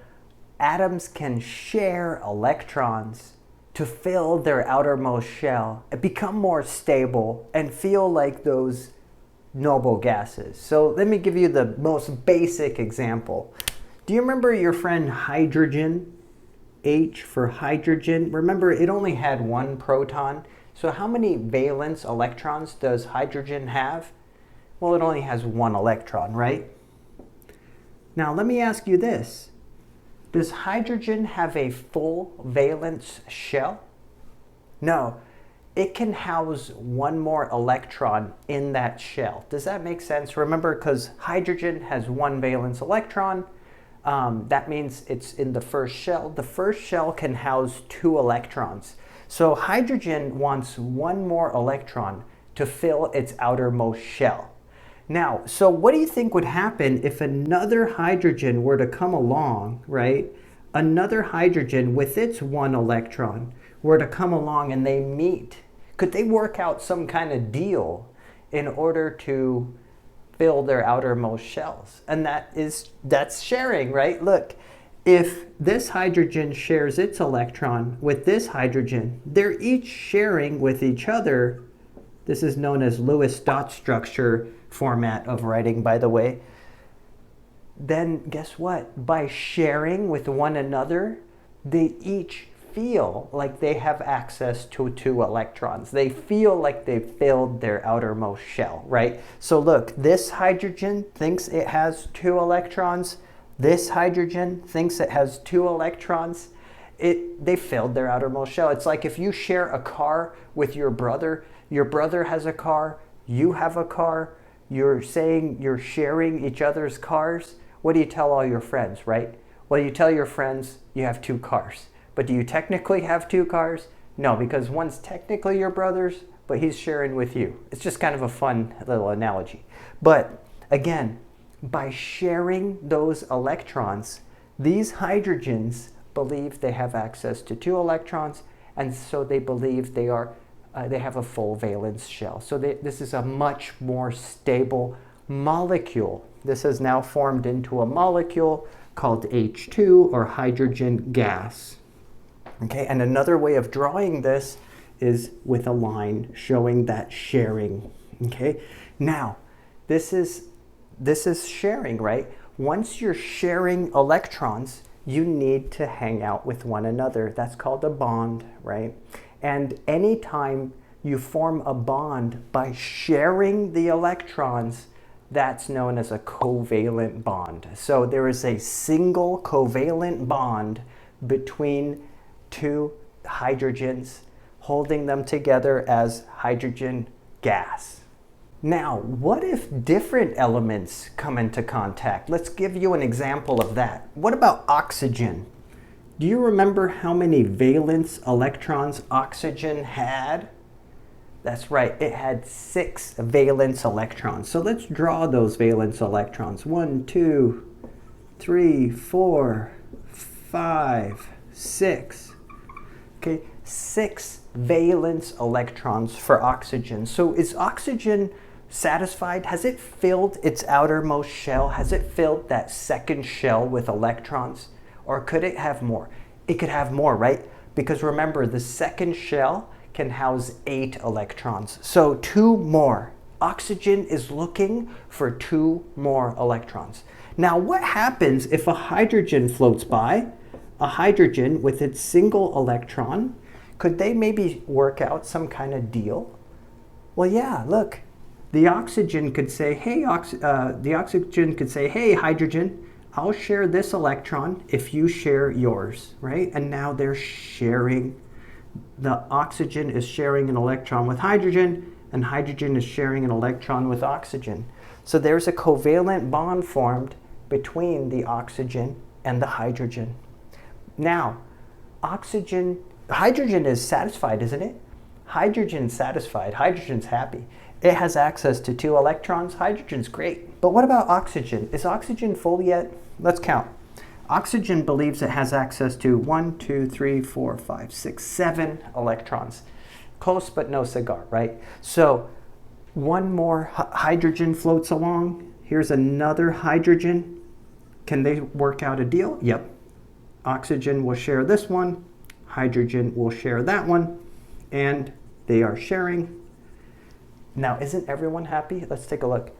atoms can share electrons to fill their outermost shell and become more stable and feel like those noble gases. So let me give you the most basic example. Do you remember your friend hydrogen? H for hydrogen. Remember, it only had 1 proton. So how many valence electrons does hydrogen have? Well, it only has 1 electron, right? Now let me ask you this. Does hydrogen have a full valence shell? No. It can house 1 more electron in that shell. Does that make sense? Remember, because hydrogen has 1 valence electron, that means it's in the first shell. The first shell can house 2 electrons. So hydrogen wants 1 more electron to fill its outermost shell. Now, so what do you think would happen if another hydrogen were to come along, right? Another hydrogen with its 1 electron were to come along and they meet. Could they work out some kind of deal in order to fill their outermost shells? And that's sharing, right? Look, if this hydrogen shares its electron with this hydrogen, they're each sharing with each other This is known as Lewis dot structure format of writing, by the way. Then guess what? By sharing with one another, they each feel like they have access to 2 electrons. They feel like they've filled their outermost shell, right? So look, this hydrogen thinks it has 2 electrons. This hydrogen thinks it has 2 electrons. They filled their outermost shell. It's like if you share a car with your brother has a car, you have a car, you're saying you're sharing each other's cars. What do you tell all your friends, right? Well, you tell your friends you have 2 cars. But do you technically have 2 cars? No, because one's technically your brother's, but he's sharing with you. It's just kind of a fun little analogy. But again, by sharing those electrons, these hydrogens believe they have access to 2 electrons, and so they believe they have a full valence shell. So this is a much more stable molecule. This has now formed into a molecule called H2, or hydrogen gas. Okay, and another way of drawing this is with a line showing that sharing. Okay, now this is sharing, right? Once you're sharing electrons, you need to hang out with one another. That's called a bond, right? And anytime you form a bond by sharing the electrons, that's known as a covalent bond. So there is a single covalent bond between 2 hydrogens, holding them together as hydrogen gas. Now, what if different elements come into contact? Let's give you an example of that. What about oxygen? Do you remember how many valence electrons oxygen had? That's right, it had 6 valence electrons. So let's draw those valence electrons. 1, 2, 3, 4, 5, 6. Okay, 6 valence electrons for oxygen. So is oxygen satisfied? Has it filled its outermost shell? Has it filled that second shell with electrons? Or could it have more? It could have more, right? Because remember, the second shell can house 8 electrons. So 2 more. Oxygen is looking for 2 more electrons. Now, what happens if a hydrogen floats by? A hydrogen with its single electron, could they maybe work out some kind of deal? Well, yeah, look. The oxygen could say, hey, hey, hydrogen, I'll share this electron if you share yours, right? And now they're sharing. The oxygen is sharing an electron with hydrogen, and hydrogen is sharing an electron with oxygen. So there's a covalent bond formed between the oxygen and the hydrogen. Now, hydrogen is satisfied, isn't it? Hydrogen's satisfied. Hydrogen's happy. It has access to 2 electrons. Hydrogen's great. But what about oxygen? Is oxygen full yet? Let's count. Oxygen believes it has access to 1, 2, 3, 4, 5, 6, 7 electrons. Close but no cigar, right? So one more hydrogen floats along. Here's another hydrogen. Can they work out a deal? Yep. Oxygen will share this one. Hydrogen will share that one. And they are sharing. Now, isn't everyone happy? Let's take a look.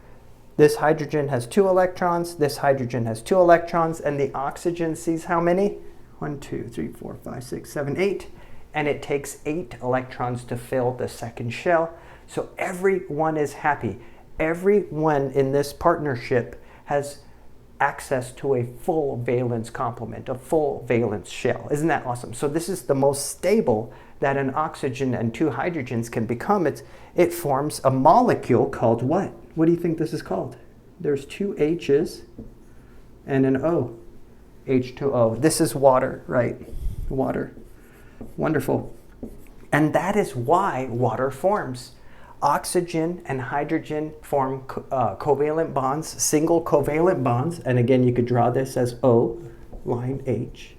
This hydrogen has 2 electrons. This hydrogen has 2 electrons. And the oxygen sees how many? 1, 2, 3, 4, 5, 6, 7, 8. And it takes 8 electrons to fill the second shell. So everyone is happy. Everyone in this partnership has access to a full valence complement, a full valence shell. Isn't that awesome? So this is the most stable that an oxygen and 2 hydrogens can become. It forms a molecule called what? What do you think this is called? There's 2 H's and an O. H2O. This is water, right? Water. Wonderful. And that is why water forms. Oxygen and hydrogen form covalent bonds, single covalent bonds. And again, you could draw this as O, line H,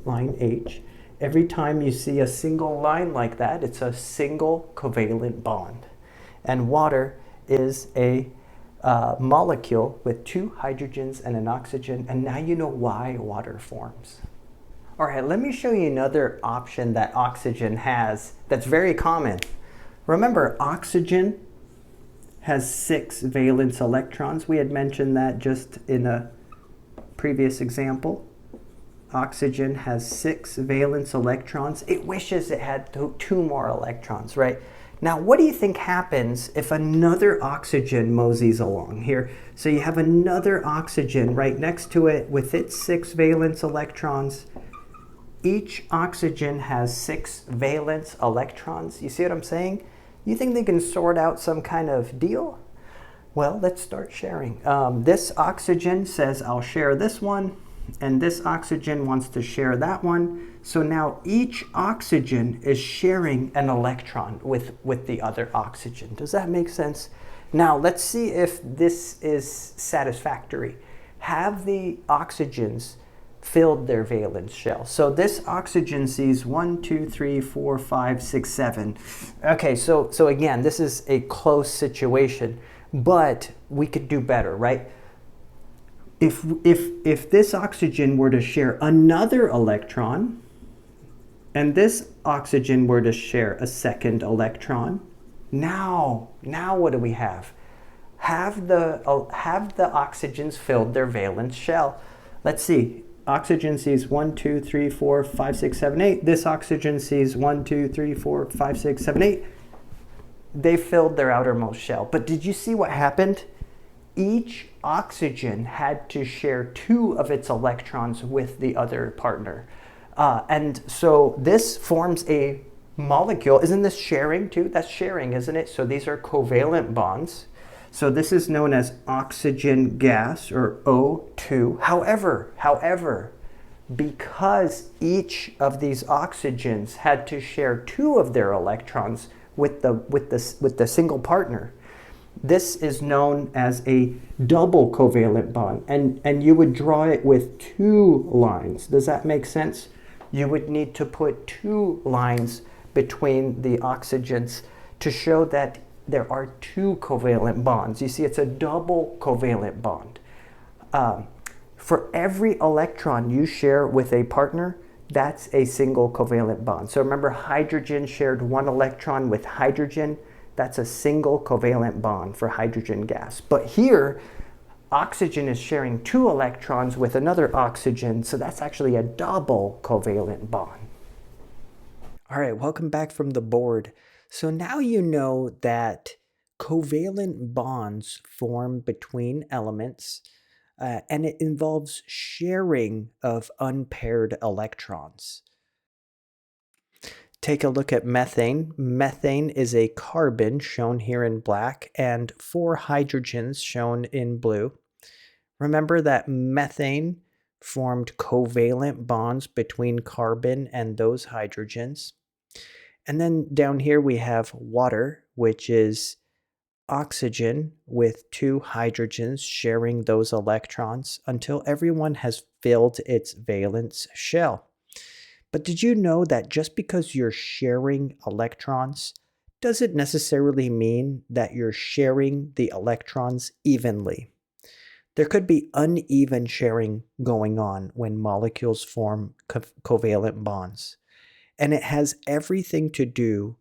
line H. Every time you see a single line like that, it's a single covalent bond. And water is a molecule with 2 hydrogens and an oxygen. And now you know why water forms. All right, let me show you another option that oxygen has that's very common. Remember, oxygen has 6 valence electrons. We had mentioned that just in a previous example. Oxygen has 6 valence electrons. It wishes it had 2 more electrons, right? Now, what do you think happens if another oxygen moseys along here? So you have another oxygen right next to it with its 6 valence electrons. Each oxygen has 6 valence electrons. You see what I'm saying? You think they can sort out some kind of deal? Well, let's start sharing. This oxygen says, I'll share this one, and this oxygen wants to share that one. So now each oxygen is sharing an electron with the other oxygen. Does that make sense? Now, let's see if this is satisfactory. Have the oxygens filled their valence shell? So this oxygen sees 1, 2, 3, 4, 5, 6, 7. Okay, so again, this is a close situation, but we could do better, right? If this oxygen were to share another electron, and this oxygen were to share a second electron, now what do we have? Have the oxygens filled their valence shell? Let's see. Oxygen sees 1, 2, 3, 4, 5, 6, 7, 8. This oxygen sees 1, 2, 3, 4, 5, 6, 7, 8. They filled their outermost shell. But did you see what happened? Each oxygen had to share 2 of its electrons with the other partner. And so this forms a molecule. Isn't this sharing too? That's sharing, isn't it? So these are covalent bonds. So this is known as oxygen gas, or O2. However, because each of these oxygens had to share 2 of their electrons with the single partner, this is known as a double covalent bond. And you would draw it with 2 lines. Does that make sense? You would need to put 2 lines between the oxygens to show that there are 2 covalent bonds. You see, it's a double covalent bond. For every electron you share with a partner, that's a single covalent bond. So remember, hydrogen shared 1 electron with hydrogen. That's a single covalent bond for hydrogen gas. But here, oxygen is sharing 2 electrons with another oxygen, so that's actually a double covalent bond. All right, welcome back from the board. So now you know that covalent bonds form between elements, and it involves sharing of unpaired electrons. Take a look at methane. Methane is a carbon shown here in black and 4 hydrogens shown in blue. Remember that methane formed covalent bonds between carbon and those hydrogens. And then down here we have water, which is oxygen with 2 hydrogens sharing those electrons until everyone has filled its valence shell. But did you know that just because you're sharing electrons doesn't necessarily mean that you're sharing the electrons evenly? There could be uneven sharing going on when molecules form covalent bonds. And it has everything to do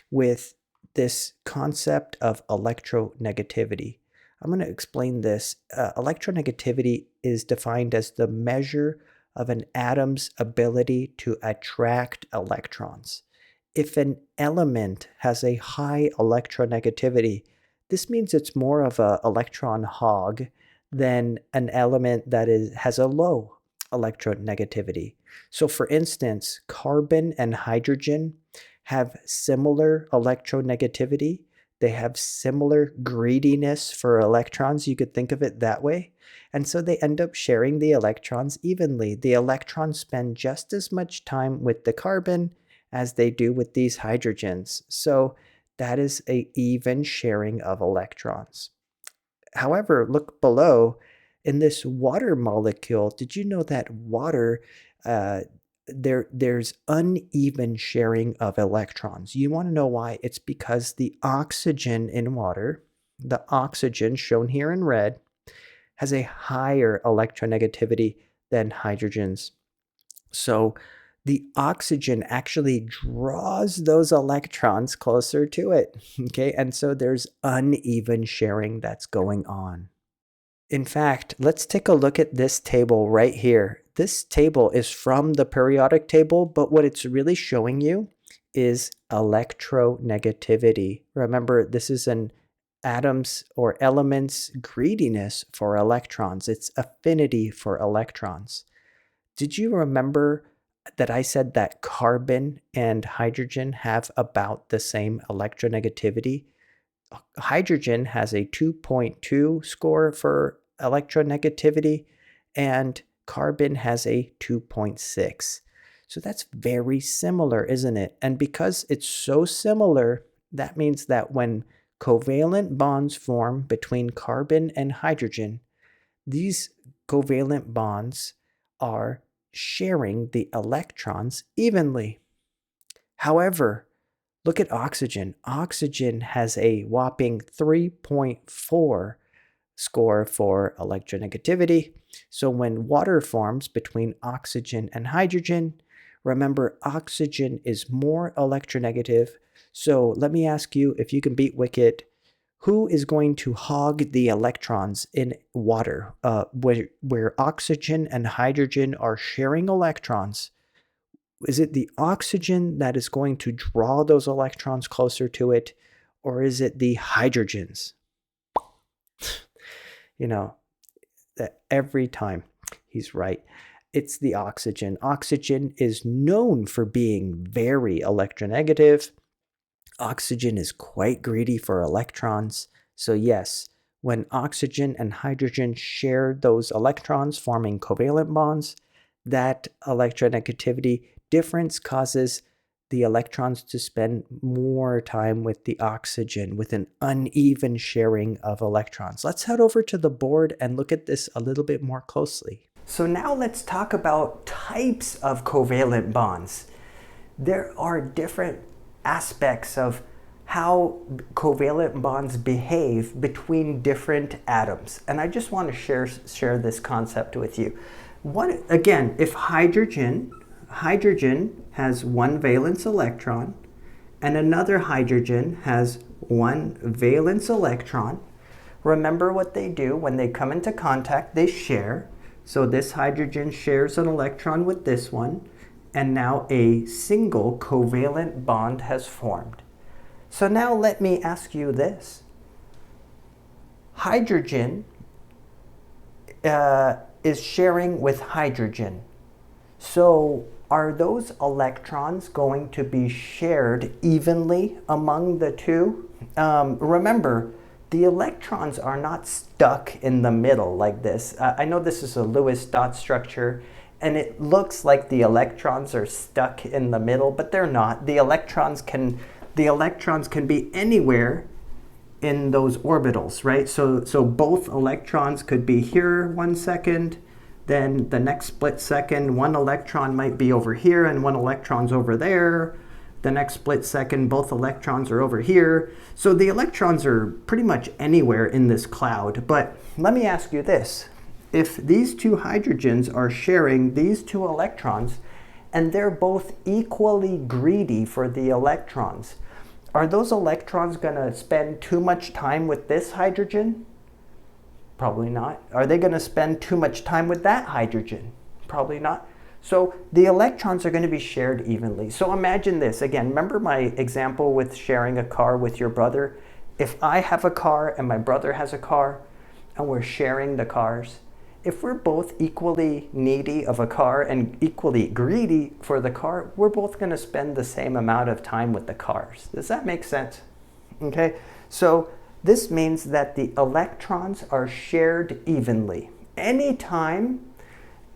with this concept of electronegativity. I'm going to explain this. Electronegativity is defined as the measure of an atom's ability to attract electrons. If an element has a high electronegativity, this means it's more of an electron hog than an element that has a low electronegativity. So for instance, carbon and hydrogen have similar electronegativity. They have similar greediness for electrons. You could think of it that way. And so they end up sharing the electrons evenly. The electrons spend just as much time with the carbon as they do with these hydrogens. So that is an even sharing of electrons. However, look below. In this water molecule, did you know that water, there's uneven sharing of electrons? You want to know why? It's because the oxygen in water, the oxygen shown here in red, has a higher electronegativity than hydrogens. So the oxygen actually draws those electrons closer to it, okay? And so there's uneven sharing that's going on. In fact, let's take a look at this table right here. This table is from the periodic table, but what it's really showing you is electronegativity. Remember, this is an atoms or elements greediness for electrons. It's affinity for electrons. Did you remember that I said that carbon and hydrogen have about the same electronegativity? Hydrogen has a 2.2 score for electronegativity, and carbon has a 2.6. So that's very similar, isn't it? And because it's so similar, that means that when covalent bonds form between carbon and hydrogen, these covalent bonds are sharing the electrons evenly. However, look at oxygen. Oxygen has a whopping 3.4 score for electronegativity. So when water forms between oxygen and hydrogen, remember oxygen is more electronegative. So let me ask you, if you can beat Wicket, who is going to hog the electrons in water where oxygen and hydrogen are sharing electrons? Is it the oxygen that is going to draw those electrons closer to it, or is it the hydrogens? You know, that every time he's right. It's the oxygen. Oxygen is known for being very electronegative. Oxygen is quite greedy for electrons. So yes, when oxygen and hydrogen share those electrons forming covalent bonds, that electronegativity difference causes the electrons to spend more time with the oxygen, with an uneven sharing of electrons. Let's head over to the board and look at this a little bit more closely. So now let's talk about types of covalent bonds. There are different aspects of how covalent bonds behave between different atoms. And I just want to share this concept with you. Again, if hydrogen has one valence electron and another hydrogen has one valence electron, remember what they do when they come into contact, they share. So this hydrogen shares an electron with this one, and now a single covalent bond has formed. So now let me ask you this. Hydrogen is sharing with hydrogen. So are those electrons going to be shared evenly among the two? Remember, the electrons are not stuck in the middle like this. I know this is a Lewis dot structure, and it looks like the electrons are stuck in the middle, but they're not. The electrons can be anywhere in those orbitals, right? So both electrons could be here 1 second, then the next split second, one electron might be over here and one electron's over there. The next split second, both electrons are over here. So the electrons are pretty much anywhere in this cloud. But let me ask you this. If these two hydrogens are sharing these two electrons, and they're both equally greedy for the electrons, are those electrons going to spend too much time with this hydrogen? Probably not. Are they going to spend too much time with that hydrogen? Probably not. So the electrons are going to be shared evenly. So imagine this. Again, remember my example with sharing a car with your brother? If I have a car and my brother has a car, and we're sharing the cars, if we're both equally needy of a car and equally greedy for the car, we're both going to spend the same amount of time with the cars. Does that make sense? Okay, so this means that the electrons are shared evenly. Anytime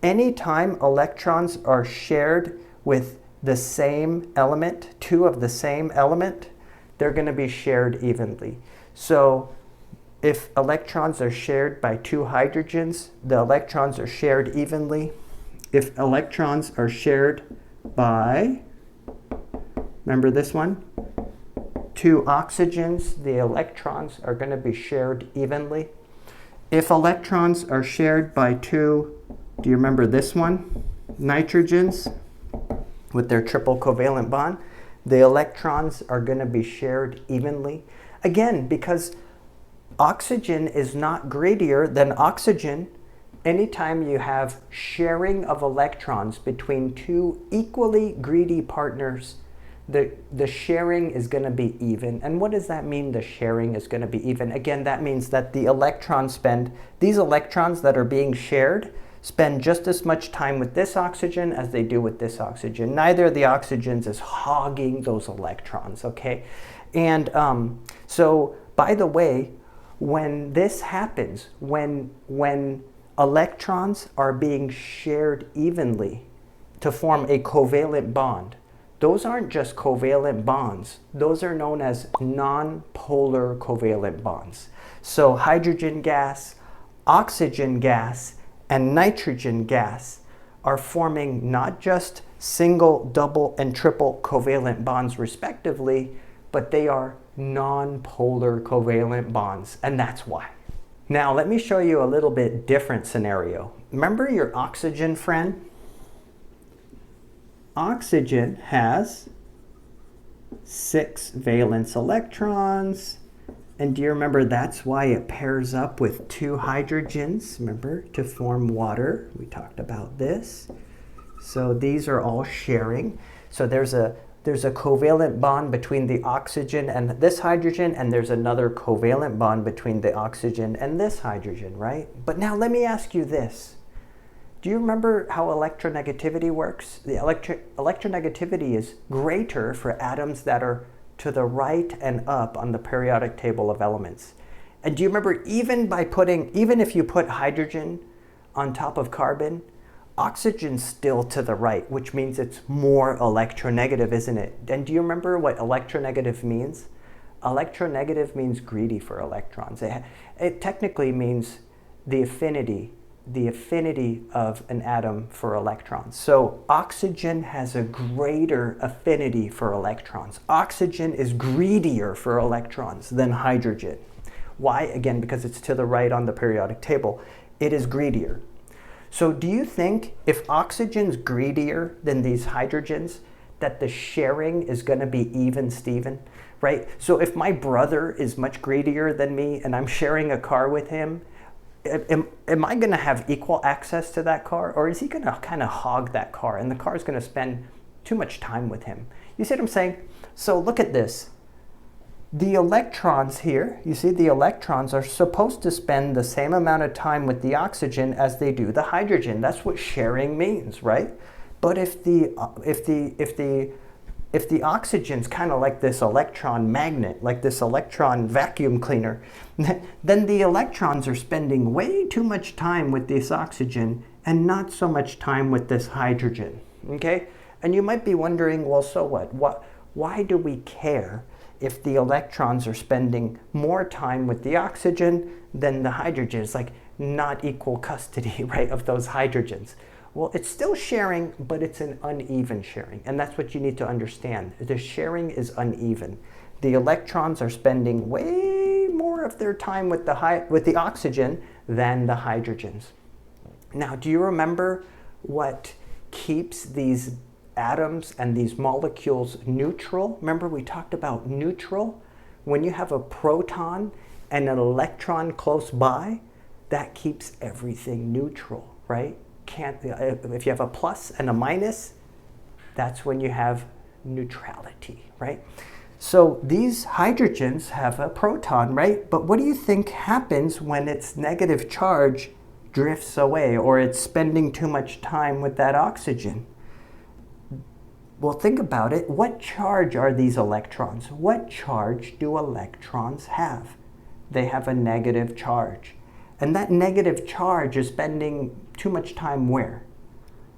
electrons are shared with the same element, two of the same element, they're going to be shared evenly. So if electrons are shared by two hydrogens, the electrons are shared evenly. If electrons are shared by, remember this one, two oxygens, the electrons are going to be shared evenly. If electrons are shared by two, do you remember this one, nitrogens? with their triple covalent bond, the electrons are going to be shared evenly. Again, because oxygen is not greedier than oxygen. Anytime you have sharing of electrons between two equally greedy partners, the sharing is going to be even. And what does that mean, the sharing is going to be even? Again, that means that the electrons these electrons that are being shared spend just as much time with this oxygen as they do with this oxygen. Neither of the oxygens is hogging those electrons, okay? And so, by the way, when this happens, when electrons are being shared evenly to form a covalent bond, those aren't just covalent bonds. Those are known as non-polar covalent bonds. So hydrogen gas, oxygen gas, and nitrogen gas are forming not just single, double, and triple covalent bonds respectively, but they are non-polar covalent bonds, and that's why. Now let me show you a little bit different scenario. Remember your oxygen friend? Oxygen has 6 valence electrons. And do you remember that's why it pairs up with 2 hydrogens, remember, to form water? We talked about this. So these are all sharing. So there's a covalent bond between the oxygen and this hydrogen, and there's another covalent bond between the oxygen and this hydrogen, right? But now let me ask you this. Do you remember how electronegativity works? The electronegativity is greater for atoms that are to the right and up on the periodic table of elements. And do you remember even if you put hydrogen on top of carbon, oxygen's still to the right, which means it's more electronegative, isn't it? And do you remember what electronegative means? Electronegative means greedy for electrons. It technically means the affinity of an atom for electrons. So oxygen has a greater affinity for electrons. Oxygen is greedier for electrons than hydrogen. Why? Again, because it's to the right on the periodic table. It is greedier. So do you think if oxygen's greedier than these hydrogens, that the sharing is going to be even, Steven? Right? So if my brother is much greedier than me and I'm sharing a car with him, am I going to have equal access to that car, or is he going to kind of hog that car and the car is going to spend too much time with him? You see what I'm saying? So look at this. The electrons here, you see the electrons are supposed to spend the same amount of time with the oxygen as they do the hydrogen. That's what sharing means, right? But if the oxygen's kind of like this electron magnet, like this electron vacuum cleaner, then the electrons are spending way too much time with this oxygen and not so much time with this hydrogen, okay? And you might be wondering, well, so what? Why do we care if the electrons are spending more time with the oxygen than the hydrogen? It's like not equal custody, right, of those hydrogens. Well, it's still sharing, but it's an uneven sharing. And that's what you need to understand. The sharing is uneven. The electrons are spending way more of their time with the oxygen than the hydrogens. Now, do you remember what keeps these atoms and these molecules neutral? Remember we talked about neutral? When you have a proton and an electron close by, that keeps everything neutral, right? If you have a plus and a minus, that's when you have neutrality, right? So these hydrogens have a proton, right? But what do you think happens when its negative charge drifts away, or it's spending too much time with that oxygen? Well, think about it. What charge are these electrons? What charge do electrons have? They have a negative charge. And that negative charge is spending too much time where?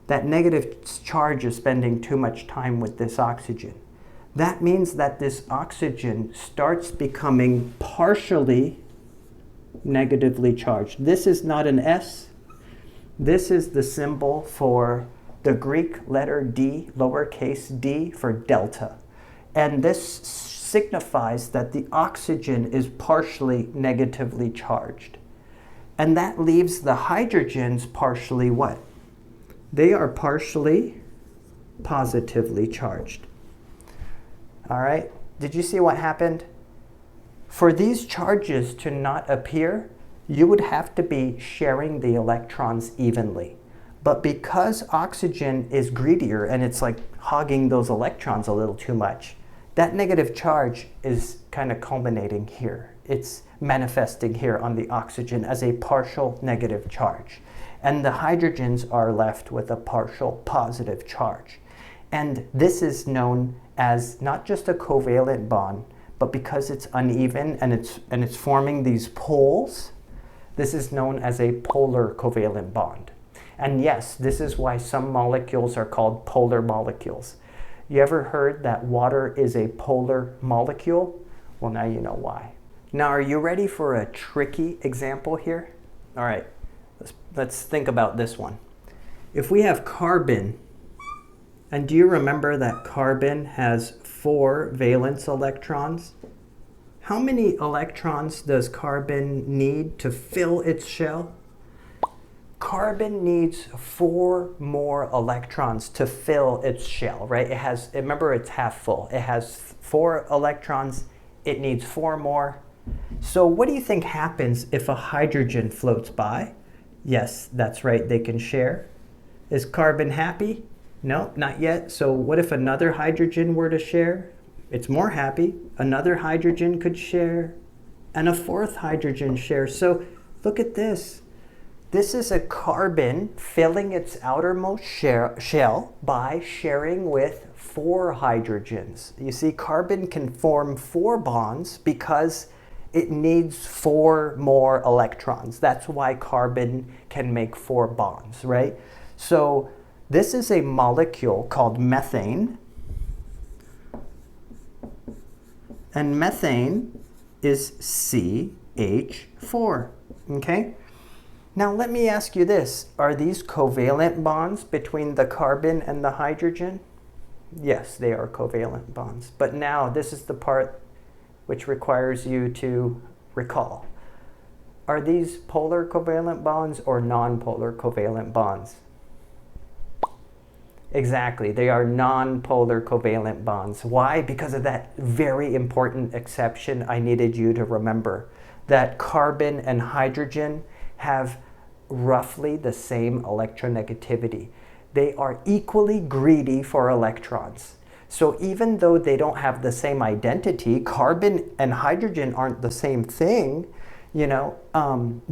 That negative charge is spending too much time with this oxygen. That means that this oxygen starts becoming partially negatively charged. This is not an S. This is the symbol for the Greek letter D, lowercase d, for delta. And this signifies that the oxygen is partially negatively charged. And that leaves the hydrogens partially what? They are partially positively charged. All right, did you see what happened? For these charges to not appear, you would have to be sharing the electrons evenly. But because oxygen is greedier and it's like hogging those electrons a little too much, that negative charge is kind of culminating here. It's manifesting here on the oxygen as a partial negative charge. And the hydrogens are left with a partial positive charge. And this is known as not just a covalent bond, but because it's uneven and it's forming these poles, this is known as a polar covalent bond. And yes, this is why some molecules are called polar molecules. You ever heard that water is a polar molecule? Well, now you know why. Now, are you ready for a tricky example here? All right, let's think about this one. If we have carbon, and do you remember that carbon has 4 valence electrons? How many electrons does carbon need to fill its shell? Carbon needs 4 more electrons to fill its shell, right? Remember, it's half full. It has 4 electrons. It needs 4 more. So what do you think happens if a hydrogen floats by? Yes, that's right, they can share. Is carbon happy? No, not yet. So what if another hydrogen were to share? It's more happy. Another hydrogen could share, and a 4th hydrogen shares. So look at this. This is a carbon filling its outermost shell by sharing with 4 hydrogens. You see, carbon can form 4 bonds because it needs 4 more electrons. That's why carbon can make 4 bonds, right? So this is a molecule called methane. And methane is CH4, okay? Now let me ask you this. Are these covalent bonds between the carbon and the hydrogen? Yes, they are covalent bonds. But now this is the part which requires you to recall. Are these polar covalent bonds or non-polar covalent bonds? Exactly, they are non-polar covalent bonds. Why? Because of that very important exception I needed you to remember, that carbon and hydrogen have roughly the same electronegativity. They are equally greedy for electrons. So even though they don't have the same identity, carbon and hydrogen aren't the same thing, you know,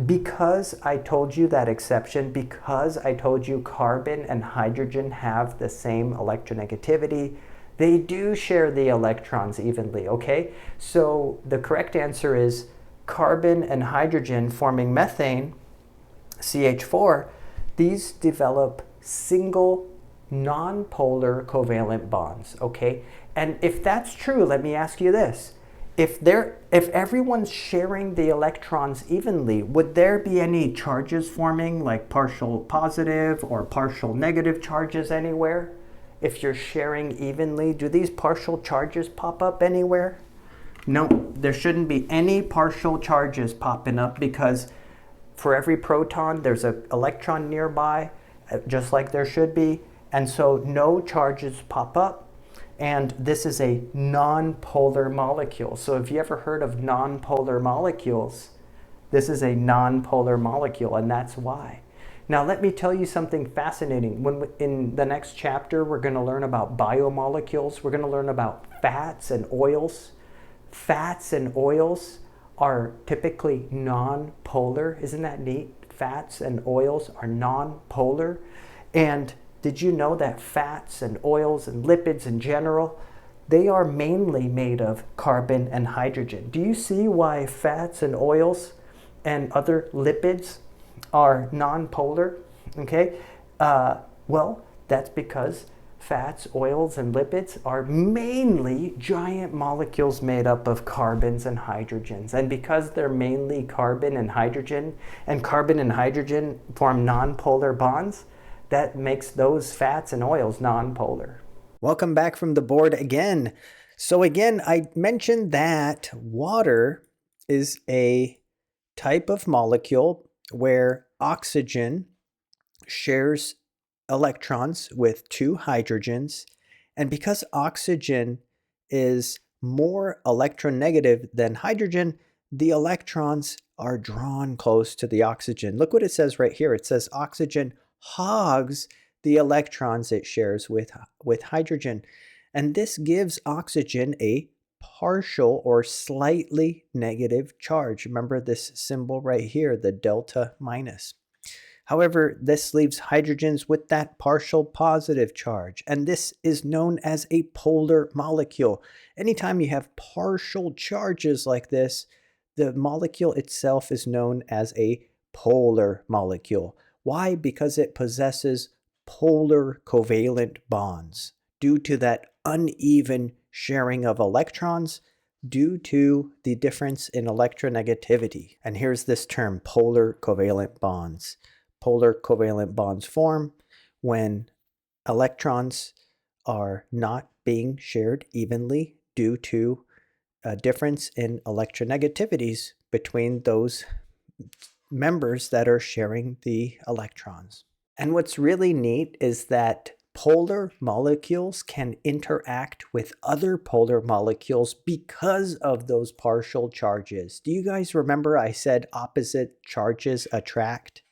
because I told you that exception, because I told you carbon and hydrogen have the same electronegativity, they do share the electrons evenly, okay? So the correct answer is carbon and hydrogen forming methane, CH4, these develop single non-polar covalent bonds, okay? And if that's true, let me ask you this. If everyone's sharing the electrons evenly, would there be any charges forming, like partial positive or partial negative charges anywhere? If you're sharing evenly, do these partial charges pop up anywhere? No, there shouldn't be any partial charges popping up because for every proton, there's an electron nearby, just like there should be. And so no charges pop up. And this is a non-polar molecule. So if you ever heard of non-polar molecules, this is a non-polar molecule, and that's why. Now let me tell you something fascinating. In the next chapter, we're going to learn about biomolecules. We're going to learn about fats and oils. Fats and oils are typically non-polar. Isn't that neat? Fats and oils are non-polar. And did you know that fats and oils and lipids in general, they are mainly made of carbon and hydrogen? Do you see why fats and oils and other lipids are non-polar? Okay, well, that's because fats, oils, and lipids are mainly giant molecules made up of carbons and hydrogens. And because they're mainly carbon and hydrogen form non-polar bonds, that makes those fats and oils non-polar. Welcome back from the board again. So again, I mentioned that water is a type of molecule where oxygen shares electrons with 2 hydrogens, and because oxygen is more electronegative than hydrogen, the electrons are drawn close to the oxygen. Look what it says right here. It says oxygen hogs the electrons it shares with hydrogen. And this gives oxygen a partial or slightly negative charge. Remember this symbol right here, the delta minus. However, this leaves hydrogens with that partial positive charge, and this is known as a polar molecule. Anytime you have partial charges like this, the molecule itself is known as a polar molecule. Why? Because it possesses polar covalent bonds due to that uneven sharing of electrons due to the difference in electronegativity. And here's this term, polar covalent bonds. Polar covalent bonds form when electrons are not being shared evenly due to a difference in electronegativities between those members that are sharing the electrons. And what's really neat is that polar molecules can interact with other polar molecules because of those partial charges. Do you guys remember I said opposite charges attract?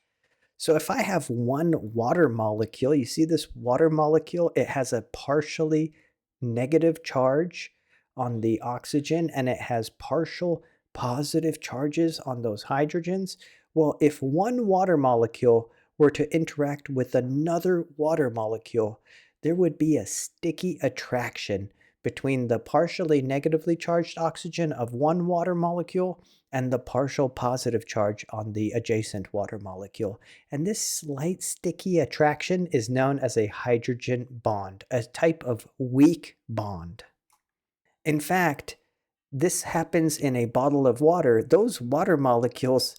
So if I have one water molecule, you see this water molecule, it has a partially negative charge on the oxygen and it has partial positive charges on those hydrogens. Well, if one water molecule were to interact with another water molecule, there would be a sticky attraction between the partially negatively charged oxygen of one water molecule and the partial positive charge on the adjacent water molecule. And this slight sticky attraction is known as a hydrogen bond, a type of weak bond. In fact, this happens in a bottle of water. Those water molecules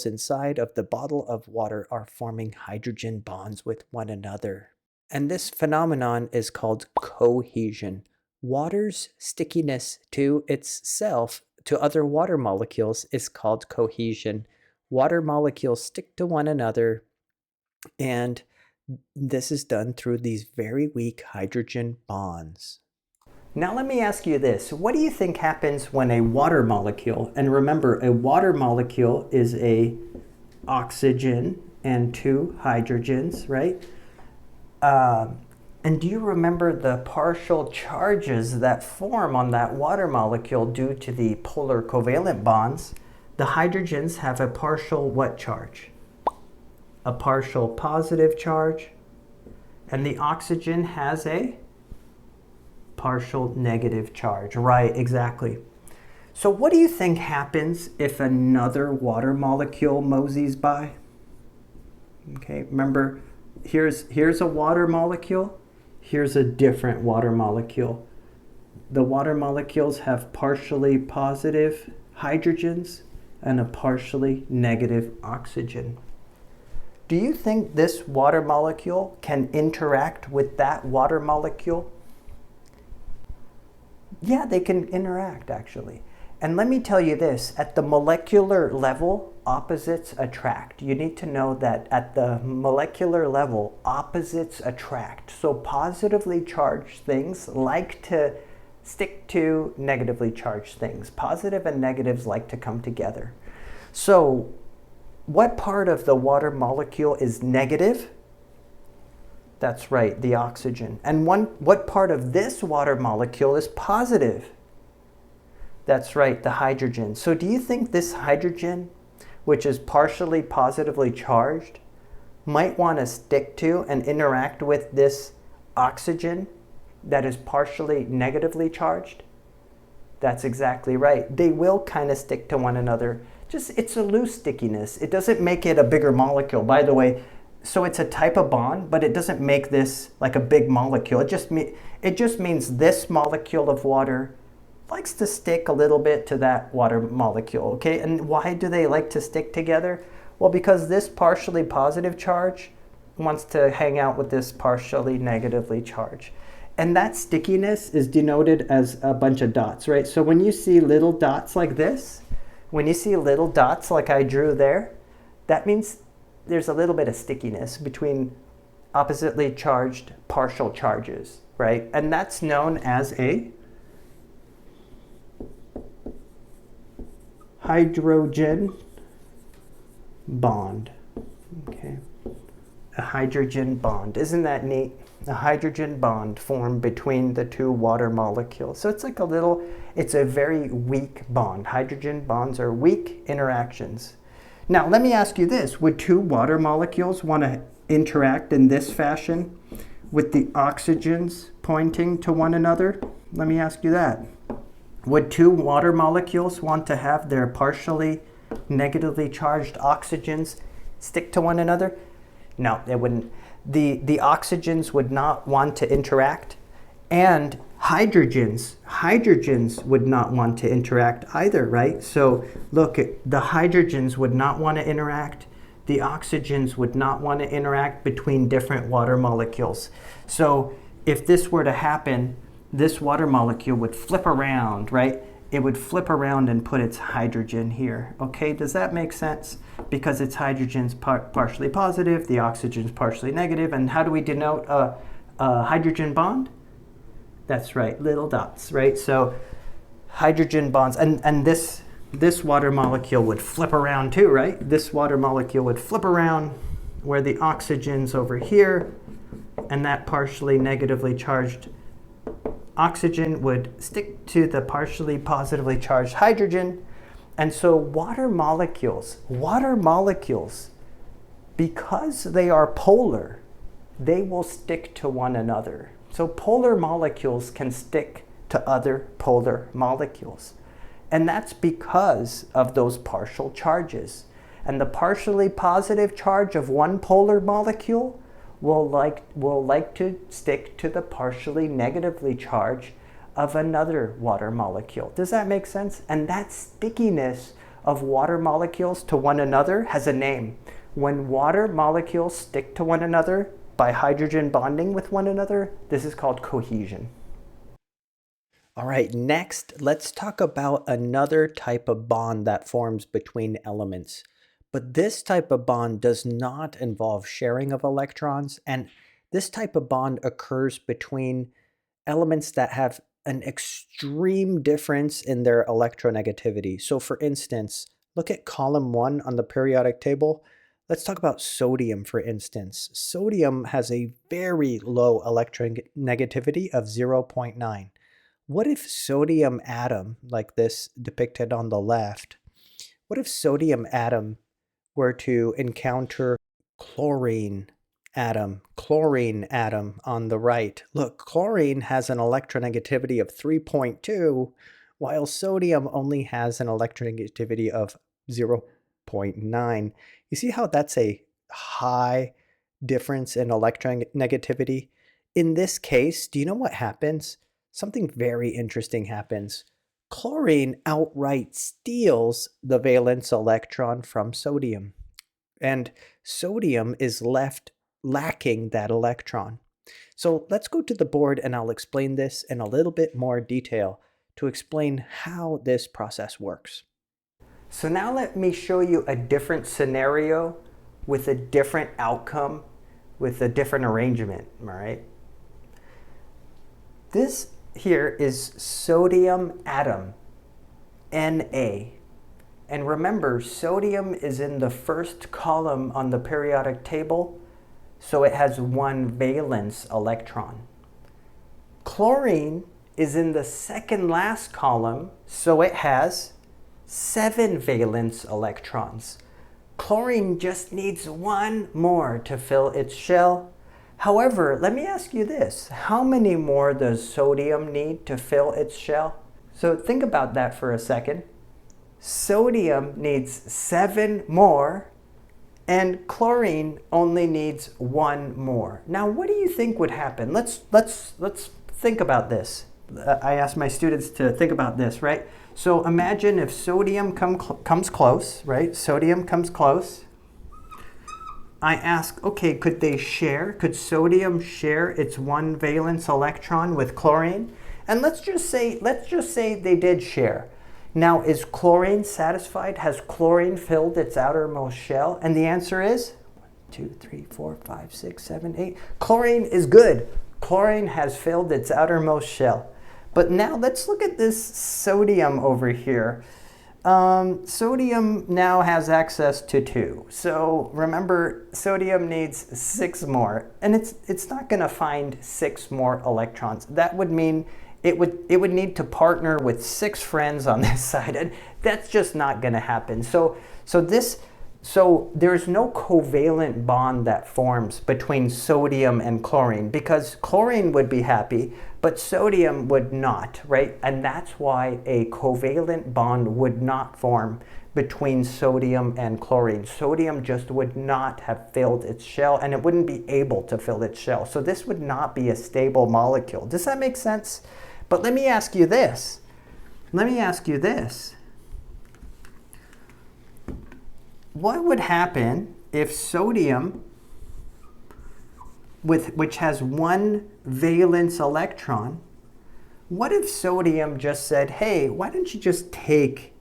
inside of the bottle of water are forming hydrogen bonds with one another. And this phenomenon is called cohesion. Water's stickiness to itself, to other water molecules, is called cohesion. Water molecules stick to one another, and this is done through these very weak hydrogen bonds. Now let me ask you this. What do you think happens when a water molecule, and remember a water molecule is a oxygen and 2 hydrogens, right? And do you remember the partial charges that form on that water molecule due to the polar covalent bonds? The hydrogens have a partial what charge? A partial positive charge. And the oxygen has a partial negative charge. Right, exactly. So what do you think happens if another water molecule moseys by? Okay, remember, here's a water molecule. Here's a different water molecule. The water molecules have partially positive hydrogens and a partially negative oxygen. Do you think this water molecule can interact with that water molecule? Yeah, they can interact actually. And let me tell you this, at the molecular level, opposites attract. You need to know that at the molecular level, opposites attract. So positively charged things like to stick to negatively charged things. Positive and negatives like to come together. So what part of the water molecule is negative? That's right, the oxygen. And what part of this water molecule is positive? That's right, the hydrogen. So do you think this hydrogen, which is partially positively charged, might want to stick to and interact with this oxygen that is partially negatively charged? That's exactly right. They will kind of stick to one another. It's a loose stickiness. It doesn't make it a bigger molecule. By the way, so it's a type of bond, but it doesn't make this like a big molecule. It just means this molecule of water likes to stick a little bit to that water molecule, okay? And why do they like to stick together? Well, because this partially positive charge wants to hang out with this partially negatively charged. And that stickiness is denoted as a bunch of dots, right? So when you see little dots like this, when you see little dots like I drew there, that means there's a little bit of stickiness between oppositely charged partial charges, right? And that's known as a hydrogen bond. Okay. A hydrogen bond. Isn't that neat? A hydrogen bond formed between the two water molecules. So it's like it's a very weak bond. Hydrogen bonds are weak interactions. Now, let me ask you this. Would two water molecules want to interact in this fashion with the oxygens pointing to one another? Let me ask you that. Would two water molecules want to have their partially negatively charged oxygens stick to one another? No, they wouldn't. The oxygens would not want to interact, and hydrogens would not want to interact either, right? So look, the hydrogens would not want to interact. The oxygens would not want to interact between different water molecules. So if this were to happen, this water molecule would flip around, right? It would flip around and put its hydrogen here. Okay, does that make sense? Because its hydrogen's partially positive, the oxygen's partially negative, and how do we denote a hydrogen bond? That's right, little dots, right? So hydrogen bonds, and this water molecule would flip around too, right? This water molecule would flip around where the oxygen's over here, and that partially negatively charged oxygen would stick to the partially positively charged hydrogen. And so water molecules, because they are polar, they will stick to one another. So polar molecules can stick to other polar molecules. And that's because of those partial charges. And the partially positive charge of one polar molecule will like to stick to the partially negatively charged of another water molecule. Does that make sense? And that stickiness of water molecules to one another has a name. When water molecules stick to one another by hydrogen bonding with one another, this is called cohesion. All right, next, let's talk about another type of bond that forms between elements. But this type of bond does not involve sharing of electrons, and this type of bond occurs between elements that have an extreme difference in their electronegativity. So for instance, look at column 1 on the periodic table. Let's talk about sodium, for instance. Sodium has a very low electronegativity of 0.9. What if sodium atom, like this depicted on the left, what if sodium atom were to encounter chlorine atom on the right? Look, chlorine has an electronegativity of 3.2, while sodium only has an electronegativity of 0.9. You see how that's a high difference in electronegativity? In this case, do you know what happens? Something very interesting happens. Chlorine outright steals the valence electron from sodium, and sodium is left lacking that electron. So let's go to the board and I'll explain this in a little bit more detail to explain how this process works. So now let me show you a different scenario with a different outcome, with a different arrangement, all right? This here is sodium atom, Na. And remember, sodium is in the first column on the periodic table, so it has one valence electron. Chlorine is in the second last column, so it has 7 valence electrons. Chlorine just needs one more to fill its shell. However, let me ask you this. How many more does sodium need to fill its shell? So think about that for a second. Sodium needs 7 more, and chlorine only needs 1 more. Now, what do you think would happen? Let's think about this. I asked my students to think about this, right? So imagine if sodium comes close, right? Sodium comes close. I ask, okay, could they share? Could sodium share its 1 valence electron with chlorine? And let's just say they did share. Now, is chlorine satisfied? Has chlorine filled its outermost shell? And the answer is, 2, 3, 4, 5, 6, 7, 8. Chlorine is good. Chlorine has filled its outermost shell. But now let's look at this sodium over here. Sodium now has access to 2. So remember, sodium needs 6 more. And it's not going to find 6 more electrons. That would mean it would need to partner with 6 friends on this side. And that's just not going to happen. So there's no covalent bond that forms between sodium and chlorine, because chlorine would be happy, but sodium would not, right? And that's why a covalent bond would not form between sodium and chlorine. Sodium just would not have filled its shell, and it wouldn't be able to fill its shell. So this would not be a stable molecule. Does that make sense? But let me ask you this. What would happen if sodium, which has 1 valence electron, what if sodium just said, hey, why don't you just take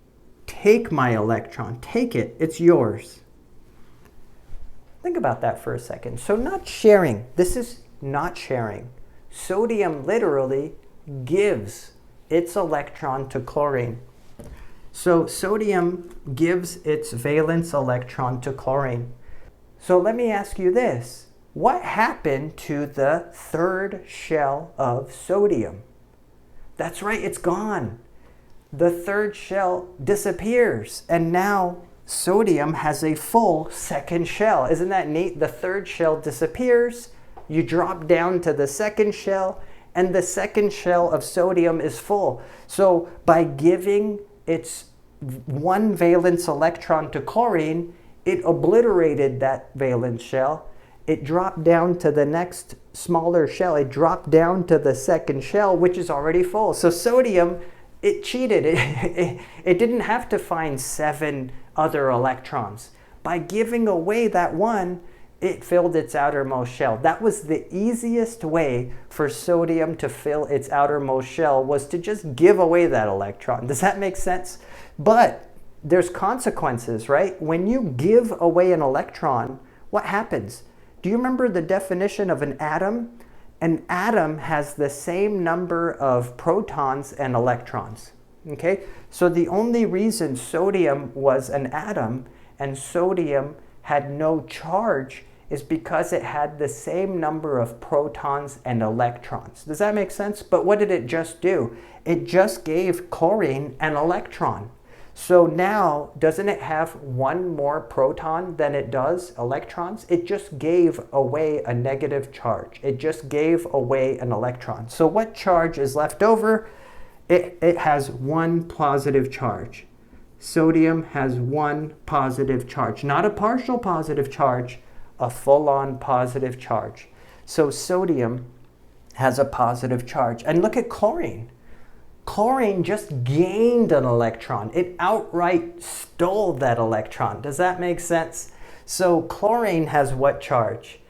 my electron, take it, it's yours. Think about that for a second. So not sharing, this is not sharing. Sodium literally gives its electron to chlorine. So sodium gives its valence electron to chlorine. So let me ask you this. What happened to the 3rd shell of sodium? That's right, it's gone. The 3rd shell disappears, and now sodium has a full 2nd shell. Isn't that neat? The 3rd shell disappears, you drop down to the 2nd shell, and the 2nd shell of sodium is full. So by giving its 1 valence electron to chlorine, it obliterated that valence shell. It dropped down to the next smaller shell. It dropped down to the 2nd shell, which is already full. So sodium, it cheated. It didn't have to find 7 other electrons. By giving away that 1, it filled its outermost shell. That was the easiest way for sodium to fill its outermost shell, was to just give away that electron. Does that make sense? But there's consequences, right? When you give away an electron, what happens? Do you remember the definition of an atom? An atom has the same number of protons and electrons. Okay? So the only reason sodium was an atom and sodium had no charge is because it had the same number of protons and electrons. Does that make sense? But what did it just do? It just gave chlorine an electron. So now, doesn't it have 1 more proton than it does electrons? It just gave away a negative charge. It just gave away an electron. So what charge is left over? It has 1 positive charge. Sodium has 1 positive charge. Not a partial positive charge, a full-on positive charge. So sodium has a positive charge. And look at chlorine. Chlorine just gained an electron. It outright stole that electron. Does that make sense? So chlorine has what charge?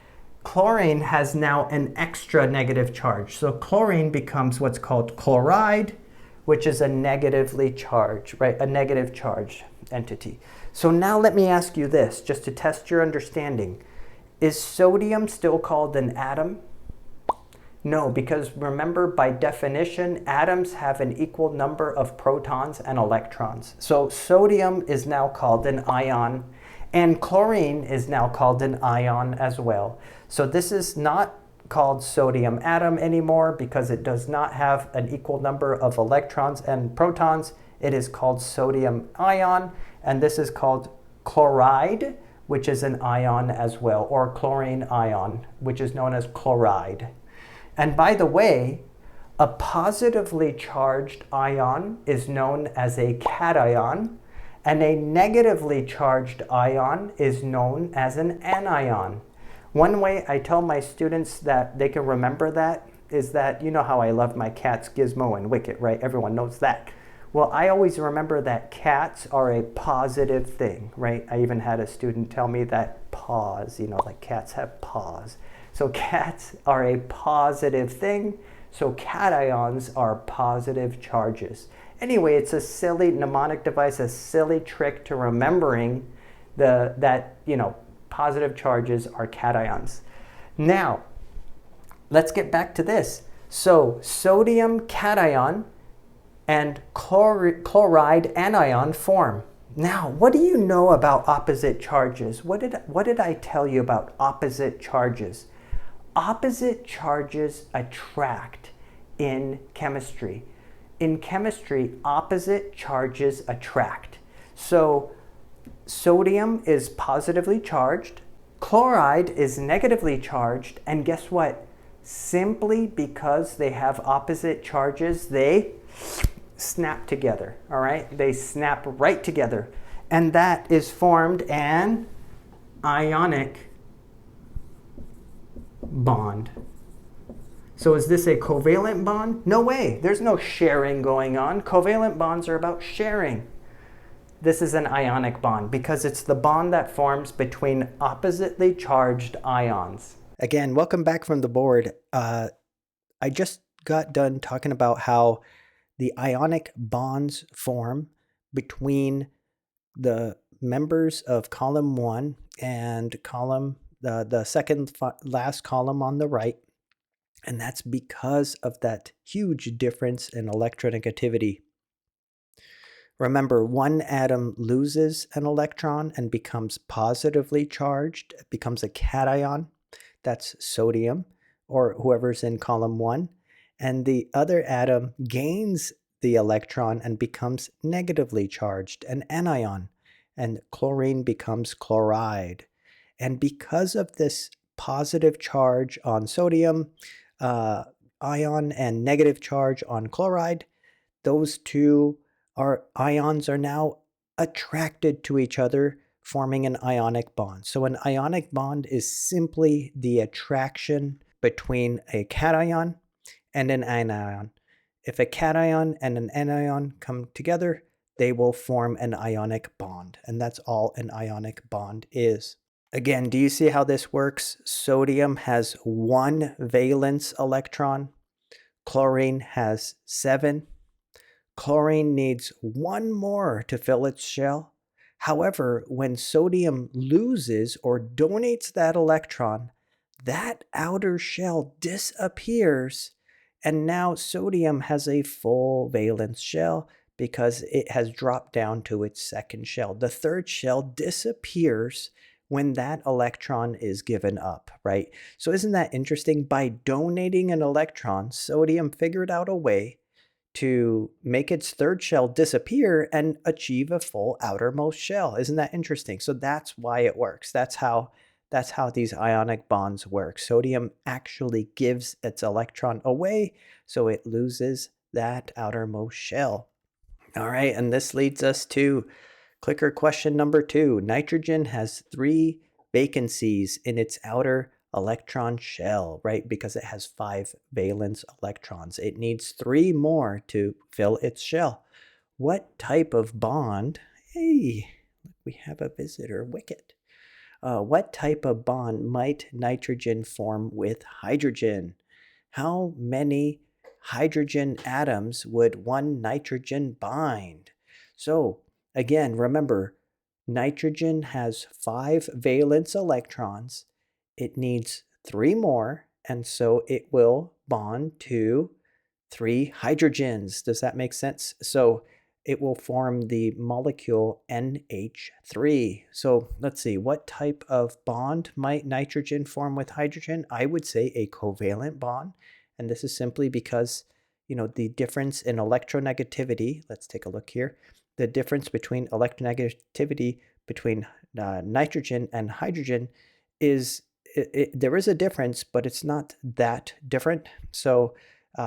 Chlorine has now an extra negative charge. So chlorine becomes what's called chloride, which is a negatively charged, right? A negative charge entity. So now let me ask you this, just to test your understanding. Is sodium still called an atom? No, because remember, by definition, atoms have an equal number of protons and electrons. So sodium is now called an ion, and chlorine is now called an ion as well. So this is not called sodium atom anymore because it does not have an equal number of electrons and protons. It is called sodium ion, and this is called chloride, which is an ion as well, or chlorine ion, which is known as chloride. And by the way, a positively charged ion is known as a cation, and a negatively charged ion is known as an anion. One way I tell my students that they can remember that is that, you know how I love my cats Gizmo and Wicket, right? Everyone knows that. Well, I always remember that cats are a positive thing, right? I even had a student tell me that paws, you know, like cats have paws. So cats are a positive thing. So cations are positive charges. Anyway, it's a silly mnemonic device, a silly trick to remembering that, you know, positive charges are cations. Now, let's get back to this. So sodium cation and chloride anion form. Now, what do you know about opposite charges? What did I tell you about opposite charges? Opposite charges attract in chemistry. In chemistry, opposite charges attract. So sodium is positively charged, chloride is negatively charged, and guess what? Simply because they have opposite charges, they snap together, all right? They snap right together. And that is formed an ionic bond. So is this a covalent bond? No way. There's no sharing going on. Covalent bonds are about sharing. This is an ionic bond because it's the bond that forms between oppositely charged ions. Again, welcome back from the board. I just got done talking about how the ionic bonds form between the members of column 1 and column the second last column on the right. And that's because of that huge difference in electronegativity. Remember, one atom loses an electron and becomes positively charged. It becomes a cation. That's sodium, or whoever's in column 1. And the other atom gains the electron and becomes negatively charged, an anion. And chlorine becomes chloride. And because of this positive charge on sodium, ion, and negative charge on chloride, those two ions are now attracted to each other, forming an ionic bond. So an ionic bond is simply the attraction between a cation and an anion. If a cation and an anion come together, they will form an ionic bond, and that's all an ionic bond is. Again, do you see how this works? Sodium has 1 valence electron. Chlorine has 7. Chlorine needs 1 more to fill its shell. However, when sodium loses or donates that electron, that outer shell disappears, and now sodium has a full valence shell because it has dropped down to its second shell. The third shell disappears when that electron is given up, right? So isn't that interesting? By donating an electron, sodium figured out a way to make its third shell disappear and achieve a full outermost shell. Isn't that interesting? So that's why it works. That's how these ionic bonds work. Sodium actually gives its electron away, so it loses that outermost shell. All right, and this leads us to clicker question number 2. Nitrogen has 3 vacancies in its outer electron shell, right? Because it has 5 valence electrons. It needs 3 more to fill its shell. What type of bond? Hey, we have a visitor, Wicket. What type of bond might nitrogen form with hydrogen? How many hydrogen atoms would 1 nitrogen bind? So again, remember, nitrogen has 5 valence electrons. It needs 3 more, and so it will bond to 3 hydrogens. Does that make sense? So it will form the molecule NH3. So let's see, what type of bond might nitrogen form with hydrogen? I would say a covalent bond, and this is simply because, the difference in electronegativity, let's take a look here, the difference between electronegativity between nitrogen and hydrogen is, there is a difference, but it's not that different. So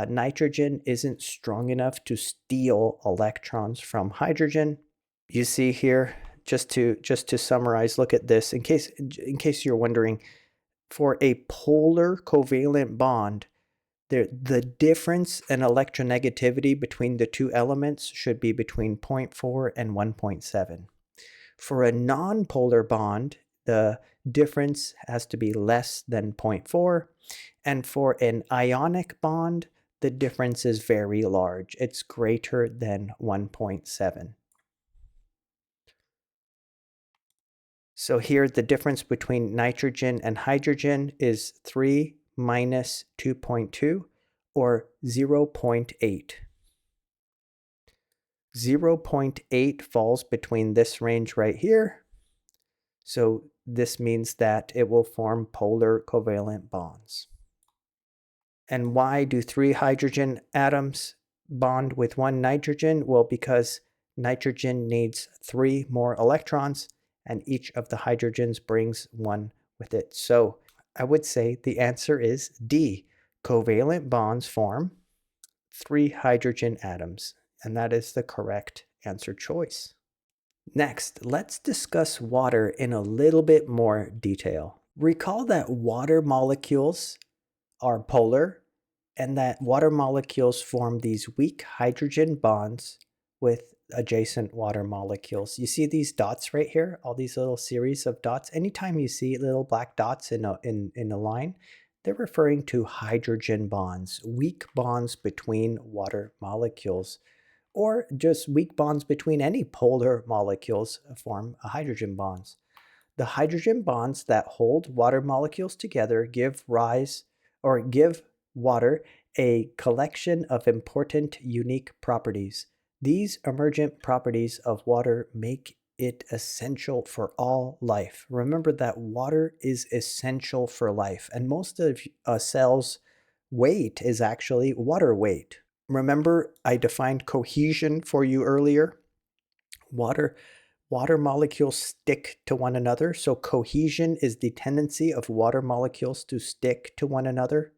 nitrogen isn't strong enough to steal electrons from hydrogen. You see here, just to summarize, look at this in case you're wondering, for a polar covalent bond, the difference in electronegativity between the 2 elements should be between 0.4 and 1.7. For a nonpolar bond, the difference has to be less than 0.4. And for an ionic bond, the difference is very large. It's greater than 1.7. So here the difference between nitrogen and hydrogen is 3 minus 2.2, or 0.8. 0.8 falls between this range right here. So this means that it will form polar covalent bonds. And why do 3 hydrogen atoms bond with 1 nitrogen? Well, because nitrogen needs 3 more electrons, and each of the hydrogens brings 1 with it. So I would say the answer is D. Covalent bonds form 3 hydrogen atoms, and that is the correct answer choice. Next, let's discuss water in a little bit more detail. Recall that water molecules are polar, and that water molecules form these weak hydrogen bonds with adjacent water molecules. You see these dots right here, all these little series of dots. Anytime you see little black dots in a line, they're referring to hydrogen bonds, weak bonds between water molecules, or just weak bonds between any polar molecules form hydrogen bonds. The hydrogen bonds that hold water molecules together give water a collection of important unique properties. These emergent properties of water make it essential for all life. Remember that water is essential for life, and most of a cell's weight is actually water weight. Remember, I defined cohesion for you earlier? Water molecules stick to one another. So cohesion is the tendency of water molecules to stick to one another.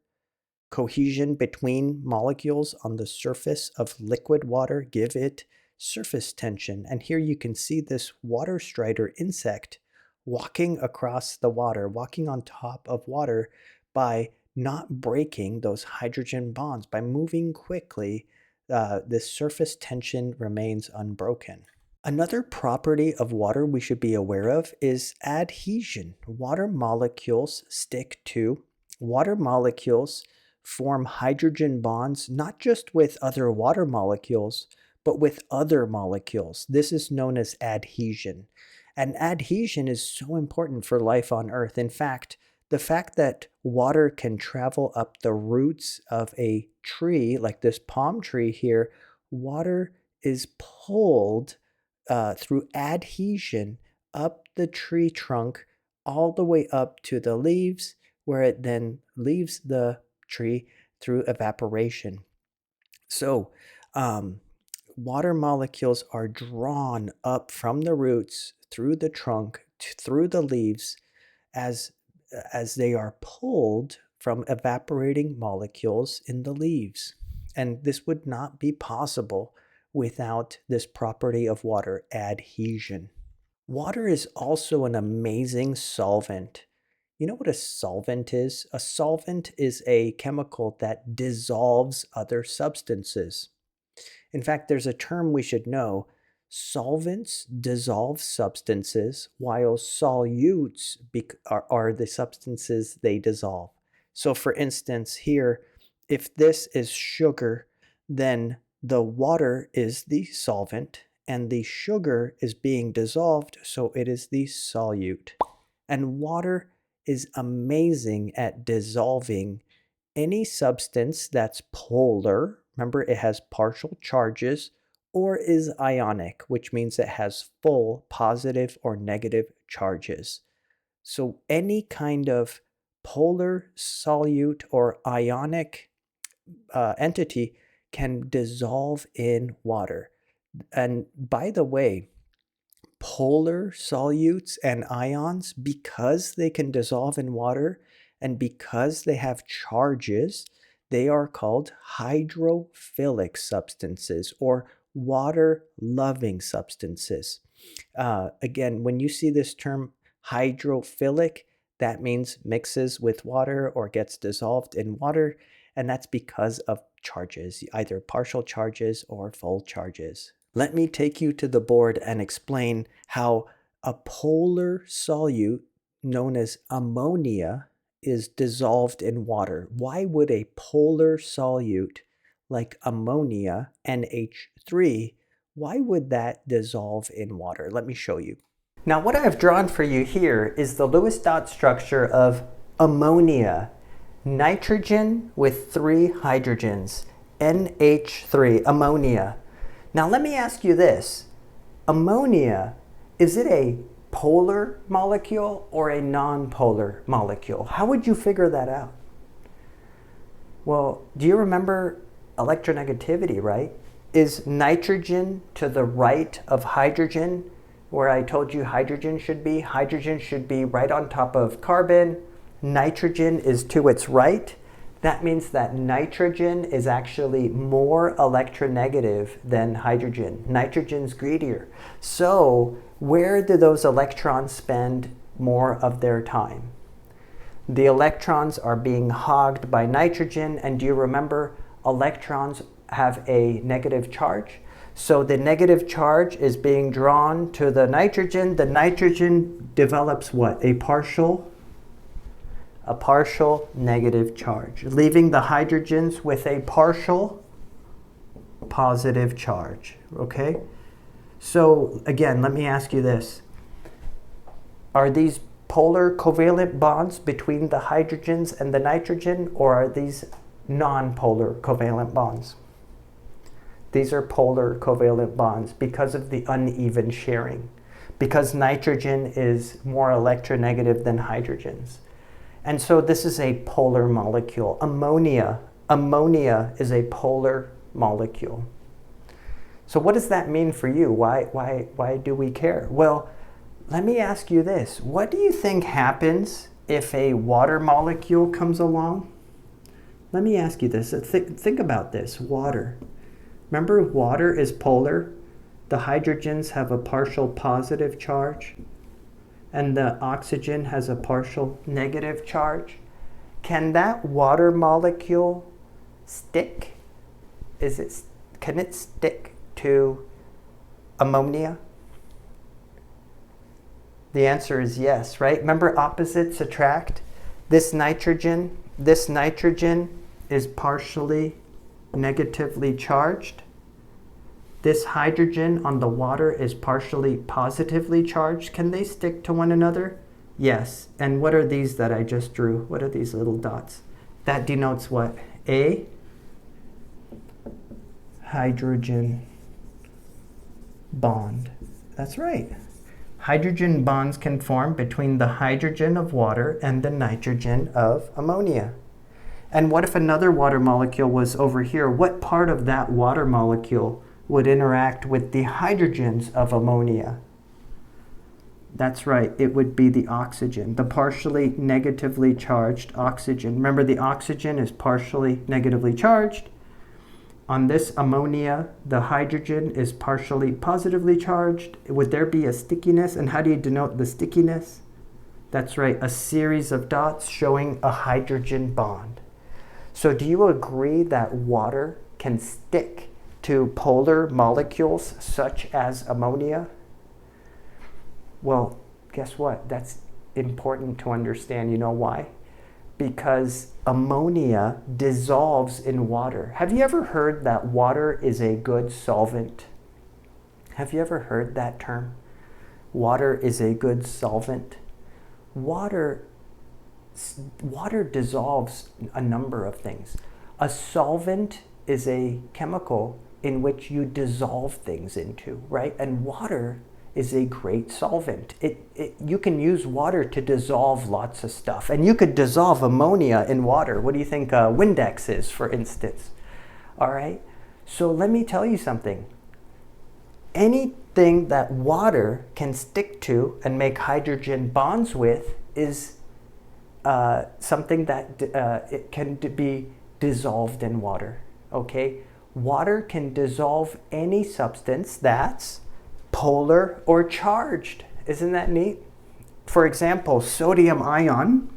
Cohesion between molecules on the surface of liquid water give it surface tension. And here you can see this water strider insect walking across the water, walking on top of water by not breaking those hydrogen bonds. By moving quickly, this surface tension remains unbroken. Another property of water we should be aware of is adhesion. Water molecules form hydrogen bonds not just with other water molecules, but with other molecules. This is known as adhesion. And adhesion is so important for life on Earth. In fact, the fact that water can travel up the roots of a tree, like this palm tree here, water is pulled through adhesion up the tree trunk all the way up to the leaves, where it then leaves the tree through evaporation. So, water molecules are drawn up from the roots through the trunk through the leaves as they are pulled from evaporating molecules in the leaves. And this would not be possible without this property of water, adhesion. Water is also an amazing solvent. You know what a solvent is? A solvent is a chemical that dissolves other substances. In fact, there's a term we should know. Solvents dissolve substances, while solutes are the substances they dissolve. So for instance, here, if this is sugar, then the water is the solvent, and the sugar is being dissolved, so it is the solute. And water is amazing at dissolving any substance that's polar. Remember, it has partial charges, or is ionic, which means it has full positive or negative charges. So any kind of polar, solute, or ionic entity can dissolve in water. And by the way, polar solutes and ions, because they can dissolve in water and because they have charges, they are called hydrophilic substances or water-loving substances. Again, when you see this term hydrophilic, that means mixes with water or gets dissolved in water, and that's because of charges, either partial charges or full charges. Let me take you to the board and explain how a polar solute known as ammonia is dissolved in water. Why would a polar solute like ammonia, NH3, why would that dissolve in water? Let me show you. Now what I've drawn for you here is the Lewis dot structure of ammonia, nitrogen with 3 hydrogens, NH3, ammonia. Now let me ask you this, ammonia, is it a polar molecule or a non-polar molecule? How would you figure that out? Well, do you remember electronegativity, right? Is nitrogen to the right of hydrogen, where I told you hydrogen should be? Hydrogen should be right on top of carbon. Nitrogen is to its right. That means that nitrogen is actually more electronegative than hydrogen. Nitrogen's greedier. So where do those electrons spend more of their time? The electrons are being hogged by nitrogen, and do you remember electrons have a negative charge? So the negative charge is being drawn to the nitrogen. The nitrogen develops what? A partial negative charge, leaving the hydrogens with a partial positive charge, okay? So again, let me ask you this. Are these polar covalent bonds between the hydrogens and the nitrogen, or are these non-polar covalent bonds? These are polar covalent bonds because of the uneven sharing, because nitrogen is more electronegative than hydrogens. And so this is a polar molecule. Ammonia is a polar molecule. So what does that mean for you? Why do we care? Well, let me ask you this. What do you think happens if a water molecule comes along? Let me ask you this. Think about this. Water. Remember, water is polar. The hydrogens have a partial positive charge, and the oxygen has a partial negative charge. Can that water molecule stick? Can it stick to ammonia? The answer is yes, right? Remember, opposites attract. This nitrogen is partially negatively charged. This hydrogen on the water is partially positively charged. Can they stick to one another? Yes. And what are these that I just drew? What are these little dots? That denotes what? A hydrogen bond. That's right. Hydrogen bonds can form between the hydrogen of water and the nitrogen of ammonia. And what if another water molecule was over here? What part of that water molecule would interact with the hydrogens of ammonia? That's right, it would be the oxygen, the partially negatively charged oxygen. Remember, the oxygen is partially negatively charged. On this ammonia, the hydrogen is partially positively charged. Would there be a stickiness? And how do you denote the stickiness? That's right, a series of dots showing a hydrogen bond. So do you agree that water can stick to polar molecules such as ammonia? Well, guess what? That's important to understand. You know why? Because ammonia dissolves in water. Have you ever heard that water is a good solvent? Have you ever heard that term? Water is a good solvent. Water dissolves a number of things. A solvent is a chemical in which you dissolve things into, right? And water is a great solvent. You can use water to dissolve lots of stuff. And you could dissolve ammonia in water. What do you think Windex is, for instance? All right? So let me tell you something. Anything that water can stick to and make hydrogen bonds with is something that it can be dissolved in water, okay? Water can dissolve any substance that's polar or charged. Isn't that neat? For example, sodium ion,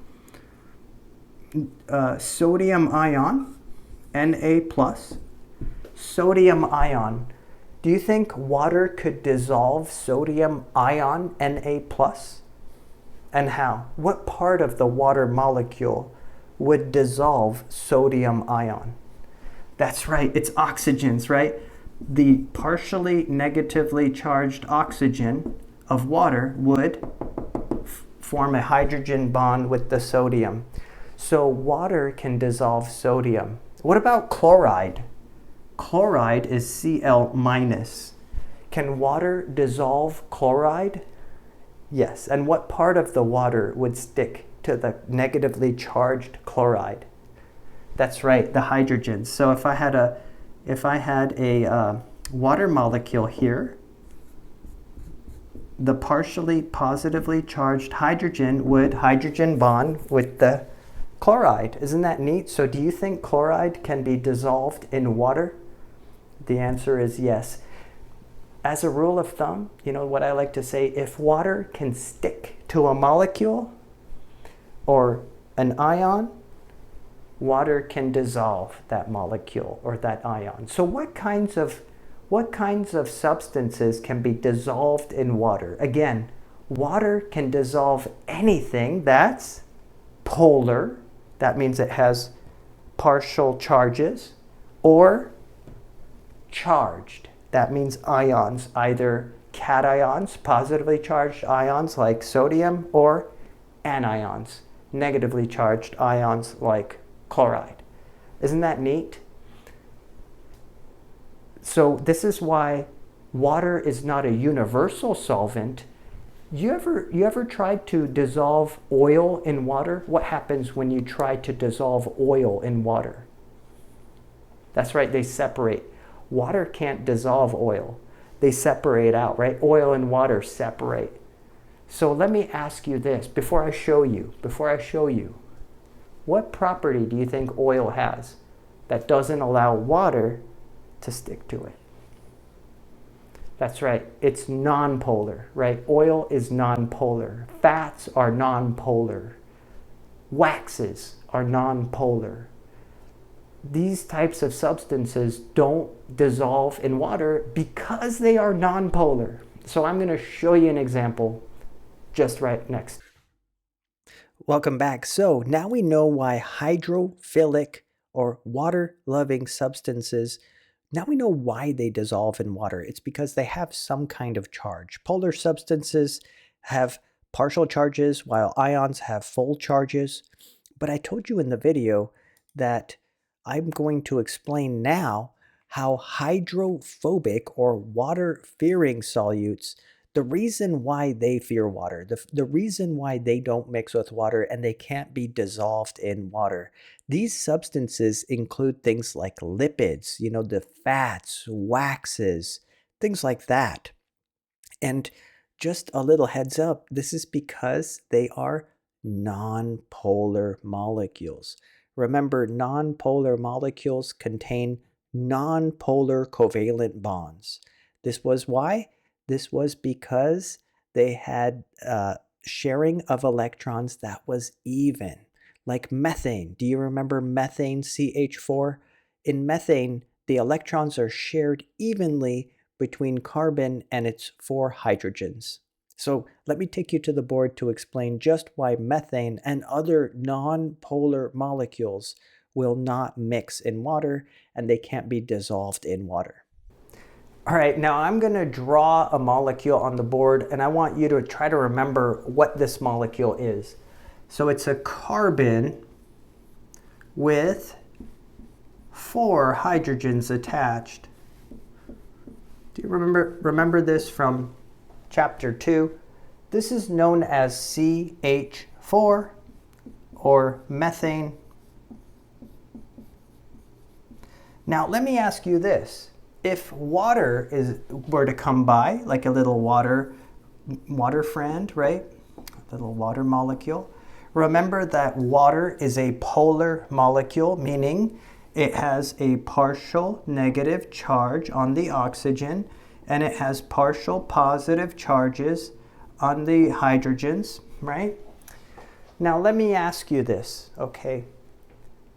Na+, sodium ion. Do you think water could dissolve sodium ion, Na+? And how? What part of the water molecule would dissolve sodium ion? That's right, it's oxygens, right? The partially negatively charged oxygen of water would form a hydrogen bond with the sodium. So water can dissolve sodium. What about chloride? Chloride is Cl-. Can water dissolve chloride? Yes. And what part of the water would stick to the negatively charged chloride? That's right, the hydrogens. So if I had a water molecule here, the partially positively charged hydrogen would hydrogen bond with the chloride. Isn't that neat? So do you think chloride can be dissolved in water? The answer is yes. As a rule of thumb, you know what I like to say, if water can stick to a molecule or an ion, water can dissolve that molecule or that ion. So what kinds of substances can be dissolved in water? Again, water can dissolve anything that's polar, that means it has partial charges, or charged, that means ions, either cations, positively charged ions like sodium, or anions, negatively charged ions like chloride. Isn't that neat? So this is why water is not a universal solvent. You ever tried to dissolve oil in water? What happens when you try to dissolve oil in water? That's right, they separate. Water can't dissolve oil. They separate out, right? Oil and water separate. So let me ask you this before I show you. What property do you think oil has that doesn't allow water to stick to it? That's right, it's nonpolar, right? Oil is nonpolar. Fats are nonpolar. Waxes are nonpolar. These types of substances don't dissolve in water because they are nonpolar. So I'm going to show you an example just right next. Welcome back. So now we know why hydrophilic or water-loving substances, now we know why they dissolve in water. It's because they have some kind of charge. Polar substances have partial charges while ions have full charges. But I told you in the video that I'm going to explain now how hydrophobic or water-fearing solutes, the reason why they fear water, the reason why they don't mix with water and they can't be dissolved in water. These substances include things like lipids, you know, the fats, waxes, things like that. And just a little heads up, this is because they are nonpolar molecules. Remember, nonpolar molecules contain nonpolar covalent bonds. This was why? This was because they had sharing of electrons that was even. Like methane. Do you remember methane, CH4? In methane, the electrons are shared evenly between carbon and its 4 hydrogens. So let me take you to the board to explain just why methane and other non-polar molecules will not mix in water and they can't be dissolved in water. All right, now I'm going to draw a molecule on the board and I want you to try to remember what this molecule is. So it's a carbon with 4 hydrogens attached. Do you remember this from Chapter 2? This is known as CH4 or methane. Now let me ask you this. If water were to come by, like a little water friend, right? A little water molecule. Remember that water is a polar molecule, meaning it has a partial negative charge on the oxygen and it has partial positive charges on the hydrogens, right? Now let me ask you this, okay?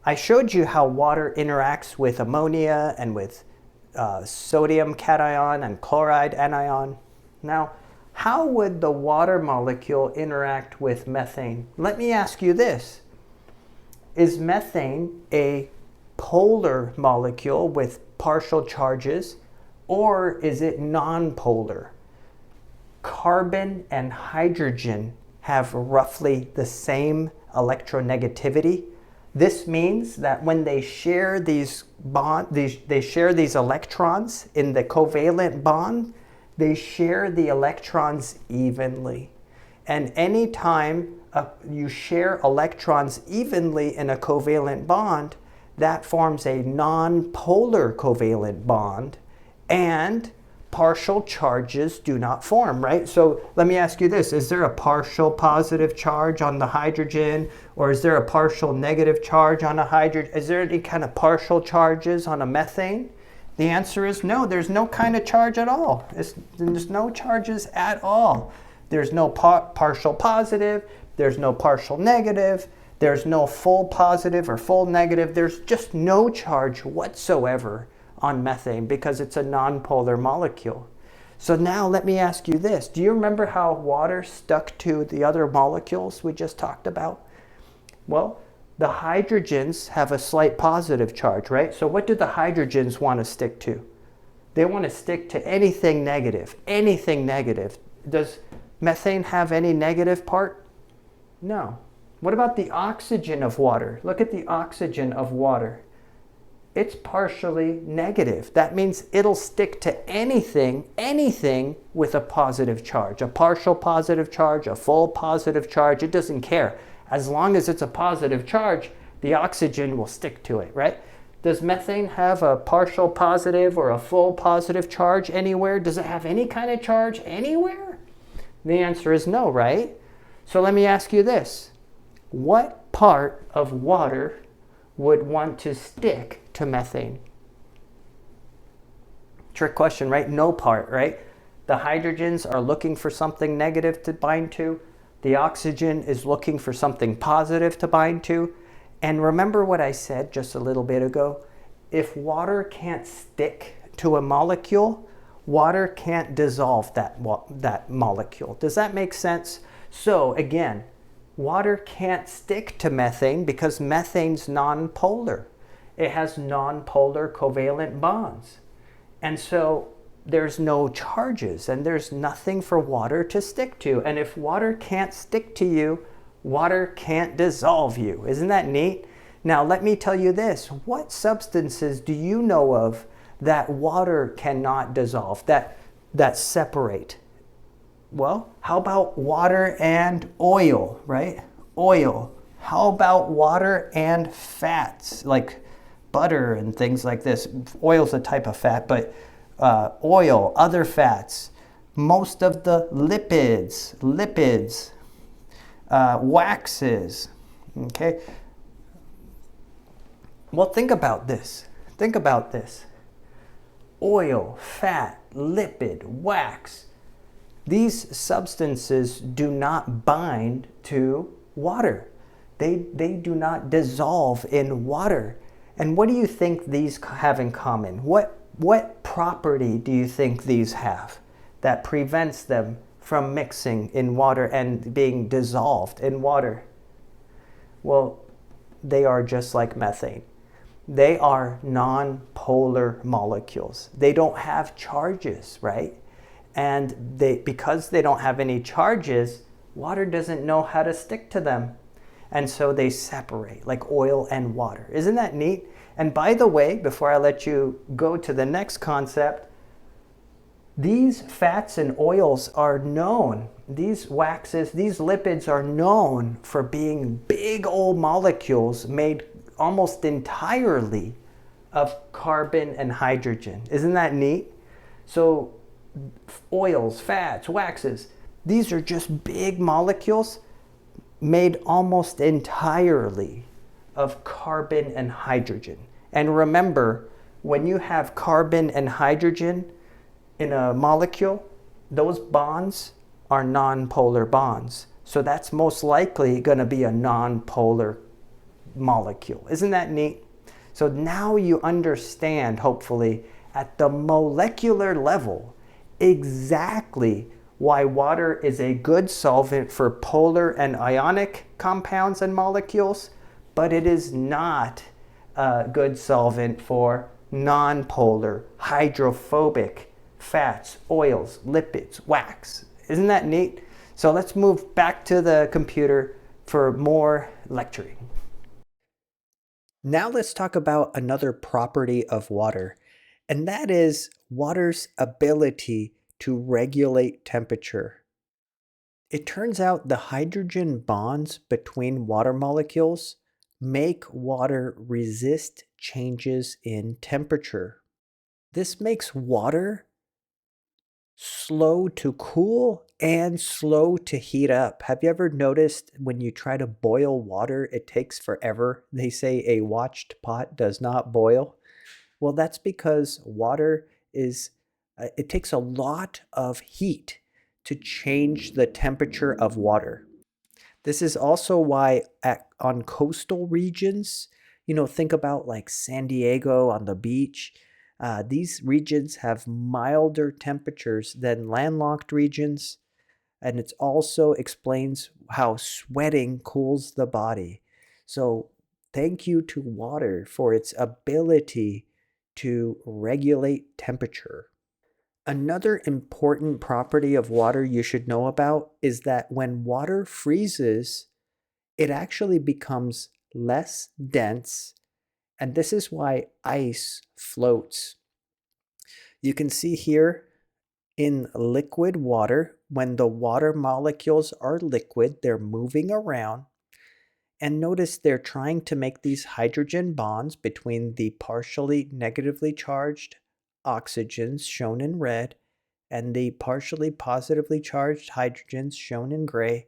I showed you how water interacts with ammonia and with sodium cation and chloride anion. Now, how would the water molecule interact with methane? Let me ask you this. Is methane a polar molecule with partial charges, or is it nonpolar? carbon and hydrogen have roughly the same electronegativity. This means that when they share these electrons in the covalent bond, they share the electrons evenly. And anytime you share electrons evenly in a covalent bond, that forms a non-polar covalent bond, and partial charges do not form, right? So let me ask you this. Is there a partial positive charge on the hydrogen, or is there a partial negative charge on a hydrogen? Is there any kind of partial charges on a methane? The answer is no. There's no kind of charge at all. There's no charges at all. There's no partial positive. There's no partial negative. There's no full positive or full negative. There's just no charge whatsoever on methane because it's a nonpolar molecule. So now let me ask you this. Do you remember how water stuck to the other molecules we just talked about? Well, the hydrogens have a slight positive charge, right? So what do the hydrogens want to stick to? They want to stick to anything negative, anything negative. Does methane have any negative part? No. What about the oxygen of water? Look at the oxygen of water. It's partially negative. That means it'll stick to anything with a positive charge. A partial positive charge, a full positive charge, it doesn't care. As long as it's a positive charge, the oxygen will stick to it, right? Does methane have a partial positive or a full positive charge anywhere? Does it have any kind of charge anywhere? The answer is no, right? So let me ask you this. What part of water would want to stick to methane? Trick question, right? No part, right? The hydrogens are looking for something negative to bind to. The oxygen is looking for something positive to bind to. And remember what I said just a little bit ago? If water can't stick to a molecule, water can't dissolve that molecule. Does that make sense? So again, water can't stick to methane because methane's nonpolar. It has nonpolar covalent bonds. And so there's no charges and there's nothing for water to stick to. And if water can't stick to you, water can't dissolve you. Isn't that neat? Now let me tell you this. What substances do you know of that water cannot dissolve, that separate? Well, how about water and oil, right? Oil. How about water and fats, like butter and things like this? Oil's a type of fat, but oil, other fats, most of the lipids, waxes, okay? Well, think about this. Think about this. Oil, fat, lipid, wax. These substances do not bind to water. They do not dissolve in water. And what do you think these have in common? What property do you think these have that prevents them from mixing in water and being dissolved in water? Well, they are just like methane. They are non-polar molecules. They don't have charges, right? And because they don't have any charges, water doesn't know how to stick to them. And so they separate like oil and water. Isn't that neat? And by the way, before I let you go to the next concept, these fats and oils are known, these waxes, these lipids are known for being big old molecules made almost entirely of carbon and hydrogen. Isn't that neat? So oils, fats, waxes, these are just big molecules made almost entirely of carbon and hydrogen. And remember, when you have carbon and hydrogen in a molecule, those bonds are non-polar bonds. So that's most likely going to be a non-polar molecule. Isn't that neat? So now you understand, hopefully, at the molecular level, exactly why water is a good solvent for polar and ionic compounds and molecules, but it is not a good solvent for non-polar, hydrophobic fats, oils, lipids, wax, Isn't that neat? So let's move back to the computer for more lecturing. Now let's talk about another property of water, and that is water's ability to regulate temperature. It turns out the hydrogen bonds between water molecules make water resist changes in temperature. This makes water slow to cool and slow to heat up. Have you ever noticed when you try to boil water, it takes forever? They say a watched pot does not boil. Well, that's because water is, it takes a lot of heat to change the temperature of water. This is also why on coastal regions, think about like San Diego on the beach. These regions have milder temperatures than landlocked regions, and it also explains how sweating cools the body. So, thank you to water for its ability to regulate temperature. Another important property of water you should know about is that when water freezes, it actually becomes less dense, and this is why ice floats. You can see here in liquid water, when the water molecules are liquid, they're moving around. And notice they're trying to make these hydrogen bonds between the partially negatively charged oxygens, shown in red, and the partially positively charged hydrogens, shown in gray.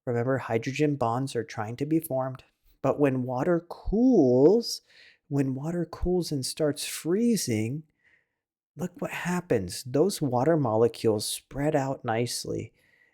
Remember, hydrogen bonds are trying to be formed. But when water cools and starts freezing, look what happens. Those water molecules spread out nicely.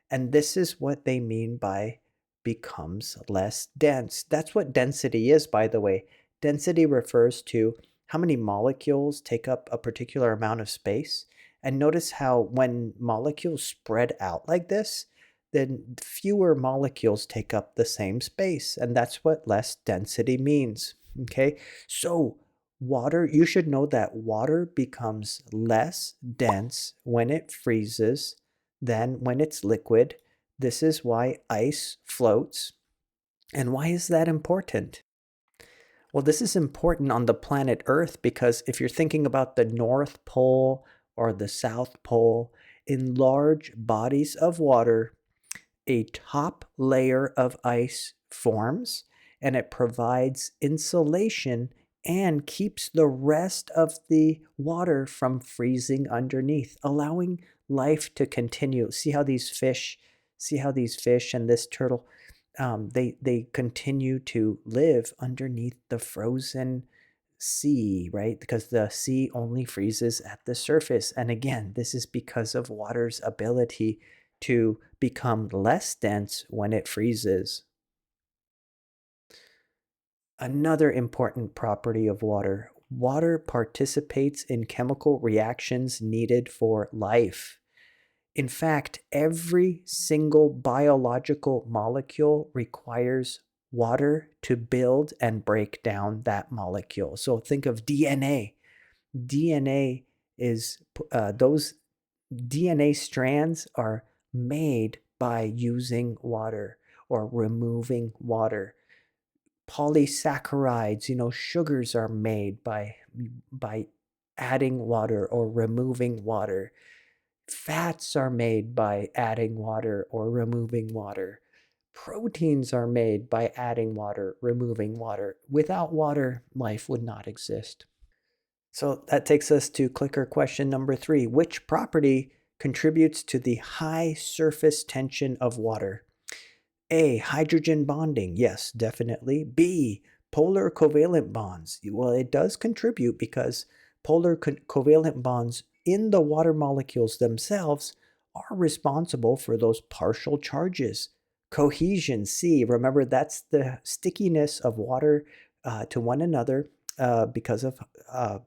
And this is what they mean by becomes less dense. That's what density is, by the way. Density refers to how many molecules take up a particular amount of space. And notice how when molecules spread out like this, then fewer molecules take up the same space. And that's what less density means. Okay, so water, you should know that water becomes less dense when it freezes than when it's liquid. This is why ice floats. And why is that important? Well, this is important on the planet Earth because if you're thinking about the North Pole or the South Pole, in large bodies of water, a top layer of ice forms and it provides insulation and keeps the rest of the water from freezing underneath, allowing life to continue. See how these fish and this turtle, they continue to live underneath the frozen sea, right? Because the sea only freezes at the surface. And again, this is because of water's ability to become less dense when it freezes. Another important property of water. Water participates in chemical reactions needed for life. In fact, every single biological molecule requires water to build and break down that molecule. So think of DNA. DNA is those DNA strands are made by using water or removing water. Polysaccharides, sugars are made by adding water or removing water. Fats are made by adding water or removing water. Proteins are made by adding water, removing water. Without water, life would not exist. So that takes us to clicker question number 3. Which property contributes to the high surface tension of water? A, hydrogen bonding. Yes, definitely. B, polar covalent bonds. Well, it does contribute because polar covalent bonds in the water molecules themselves are responsible for those partial charges. Cohesion, C, remember that's the stickiness of water to one another because of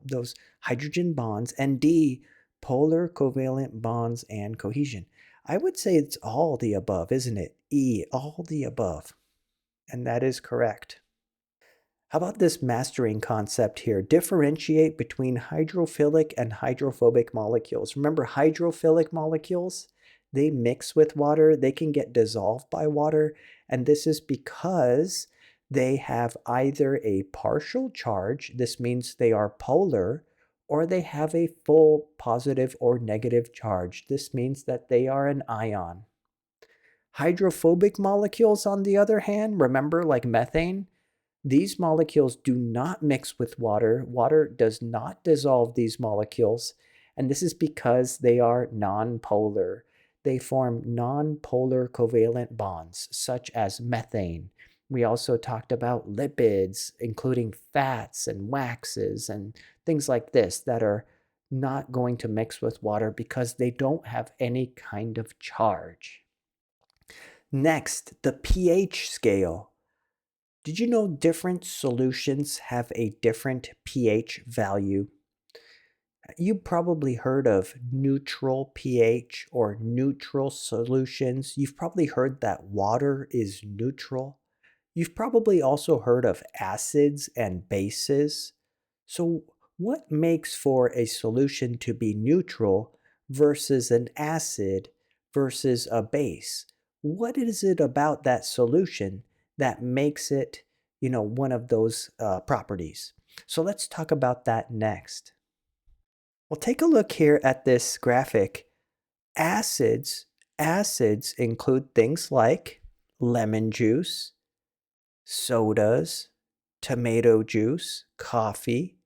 those hydrogen bonds. And D, polar covalent bonds and cohesion. I would say it's all the above, isn't it? E, all the above. And that is correct. How about this mastering concept here? Differentiate between hydrophilic and hydrophobic molecules. Remember hydrophilic molecules? they mix with water, they can get dissolved by water, and this is because they have either a partial charge, this means they are polar, or they have a full positive or negative charge. This means that they are an ion. Hydrophobic molecules, on the other hand, remember like methane, these molecules do not mix with water. Water does not dissolve these molecules, and this is because they are nonpolar. They form nonpolar covalent bonds, such as methane. We also talked about lipids, including fats and waxes and things like this that are not going to mix with water because they don't have any kind of charge. Next, the pH scale. Did you know different solutions have a different pH value? You probably heard of neutral pH or neutral solutions. You've probably heard that water is neutral. You've probably also heard of acids and bases. So, what makes for a solution to be neutral versus an acid versus a base? What is it about that solution that makes it, one of those properties? So, let's talk about that next. Well, take a look here at this graphic. Acids, acids include things like lemon juice, sodas, tomato juice, coffee.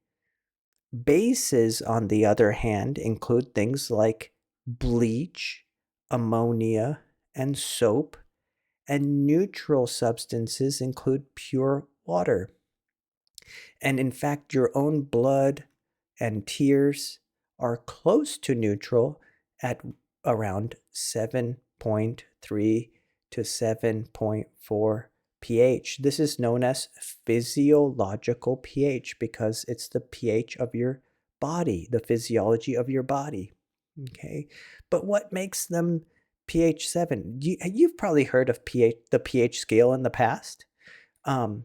Bases, on the other hand, include things like bleach, ammonia, and soap. And neutral substances include pure water. And in fact, your own blood and tears are close to neutral at around 7.3 to 7.4 pH. This is known as physiological pH because it's the pH of your body, the physiology of your body. Okay, but what makes them pH 7? You've probably heard of the pH scale in the past. Um,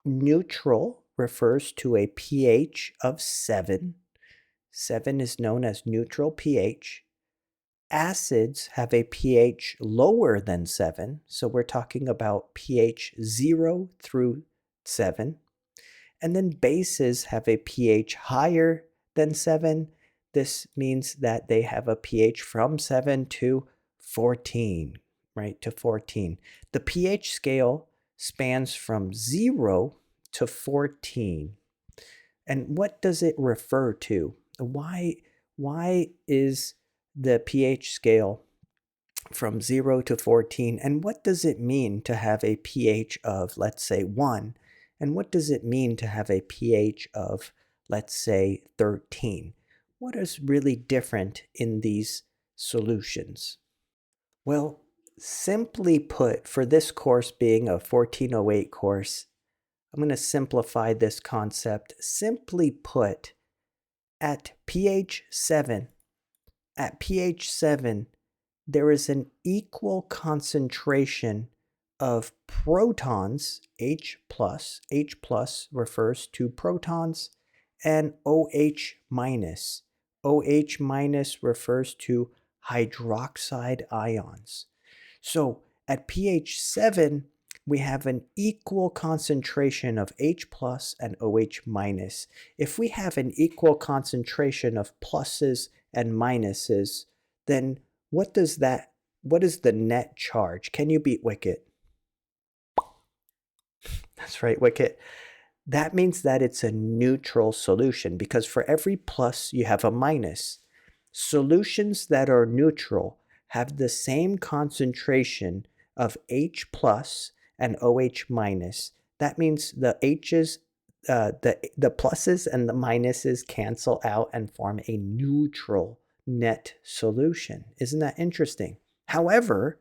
Neutral refers to a pH of 7. 7 is known as neutral pH. Acids have a pH lower than 7, so we're talking about pH 0 through 7. And then bases have a pH higher than 7. This means that they have a pH from 7 to 14, right? To 14. The pH scale spans from 0 to 14. And what does it refer to? Why is the pH scale from 0 to 14? And what does it mean to have a pH of, let's say, 1? And what does it mean to have a pH of, let's say, 13? What is really different in these solutions? Well, simply put, for this course being a 1408 course, I'm going to simplify this concept. Simply put, at pH 7, there is an equal concentration of protons, H plus. H plus refers to protons, and OH minus. OH minus refers to hydroxide ions. So at pH 7, we have an equal concentration of H plus and OH minus. If we have an equal concentration of pluses and minuses, then what is the net charge? Can you beat Wicket? That's right, Wicket. That means that it's a neutral solution because for every plus you have a minus. Solutions that are neutral have the same concentration of H plus and OH minus. That means the H's, the pluses and the minuses cancel out and form a neutral net solution. Isn't that interesting? However,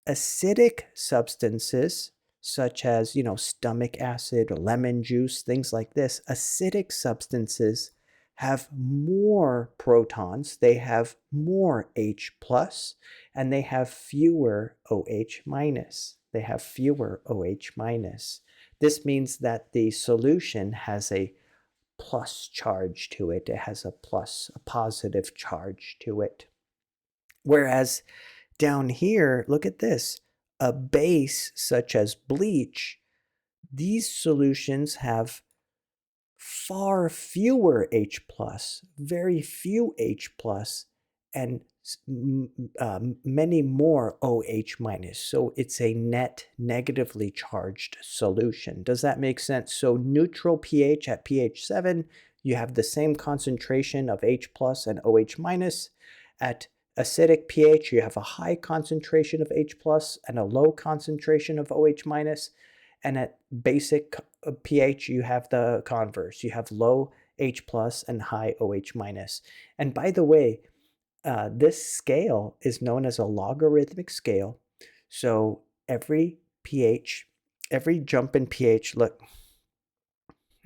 acidic substances such as, stomach acid, lemon juice, things like this, acidic substances have more protons, they have more H plus, and they have fewer OH minus. They have fewer OH minus. This means that the solution has a plus charge to it. It has a positive charge to it. Whereas down here, look at this, a base such as bleach, these solutions have far fewer H+, very few H+, and many more OH-. So it's a net negatively charged solution. Does that make sense? So neutral pH at pH 7, you have the same concentration of H+ and OH-. At acidic pH, you have a high concentration of H+ and a low concentration of OH-. And at basic pH, you have the converse. You have low H+ and high OH-. And by the way, this scale is known as a logarithmic scale. So every pH, every jump in pH, look,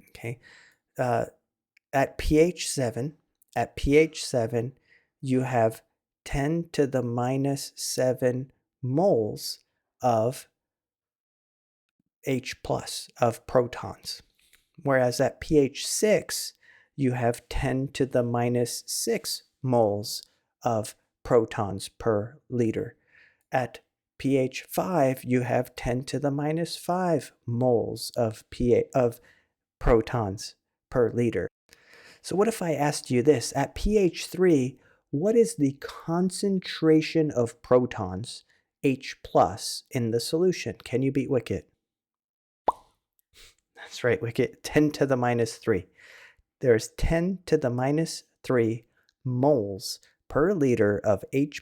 okay, at pH 7, you have 10 to the minus 7 moles of H+, of protons. Whereas at pH 6, you have 10 to the minus 6 moles of protons per liter. At pH 5, you have 10 to the minus 5 moles of protons per liter. So what if I asked you this? At pH 3, what is the concentration of protons, H+, in the solution? Can you beat Wicket? That's right, Wicket, 10 to the minus 3. There's 10 to the minus 3 moles per liter of H+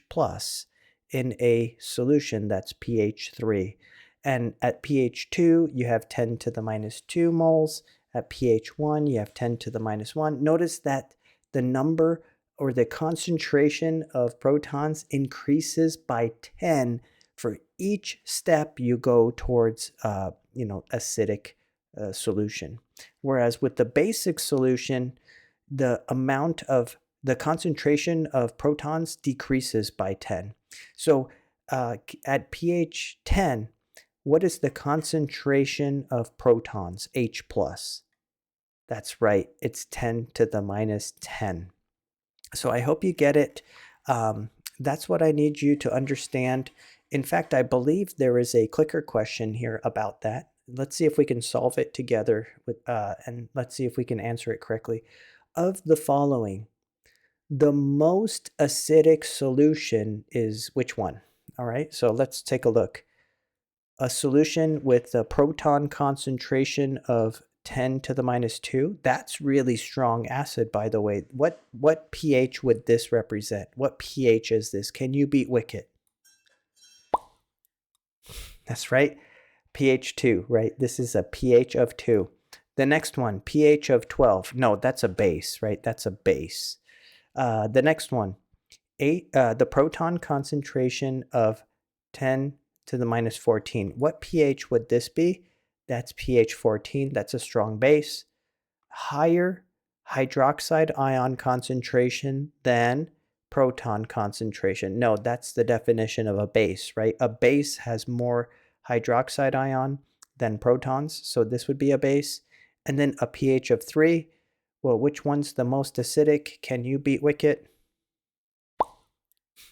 in a solution that's pH 3. And at pH 2, you have 10 to the minus 2 moles. At pH 1, you have 10 to the minus 1. Notice that the number or the concentration of protons increases by 10 for each step you go towards, acidic solution. Whereas with the basic solution, the concentration of protons decreases by 10. So at pH 10, what is the concentration of protons, H+? That's right, it's 10 to the minus 10. So I hope you get it. That's what I need you to understand. In fact, I believe there is a clicker question here about that. Let's see if we can solve it together, and let's see if we can answer it correctly. Of the following, the most acidic solution is which one? All right, so let's take a look. A solution with a proton concentration of 10 to the minus 2, that's really strong acid, by the way. What pH would this represent? What pH is this? Can you beat Wicket? That's right, pH 2, right? This is a pH of 2. The next one, pH of 12. No, that's a base, right? That's a base. The next one, the proton concentration of 10 to the minus 14. What pH would this be? That's pH 14. That's a strong base. Higher hydroxide ion concentration than proton concentration. No, that's the definition of a base, right? A base has more hydroxide ion than protons, so this would be a base. And then a pH of 3. Well, which one's the most acidic? Can you beat Wicket?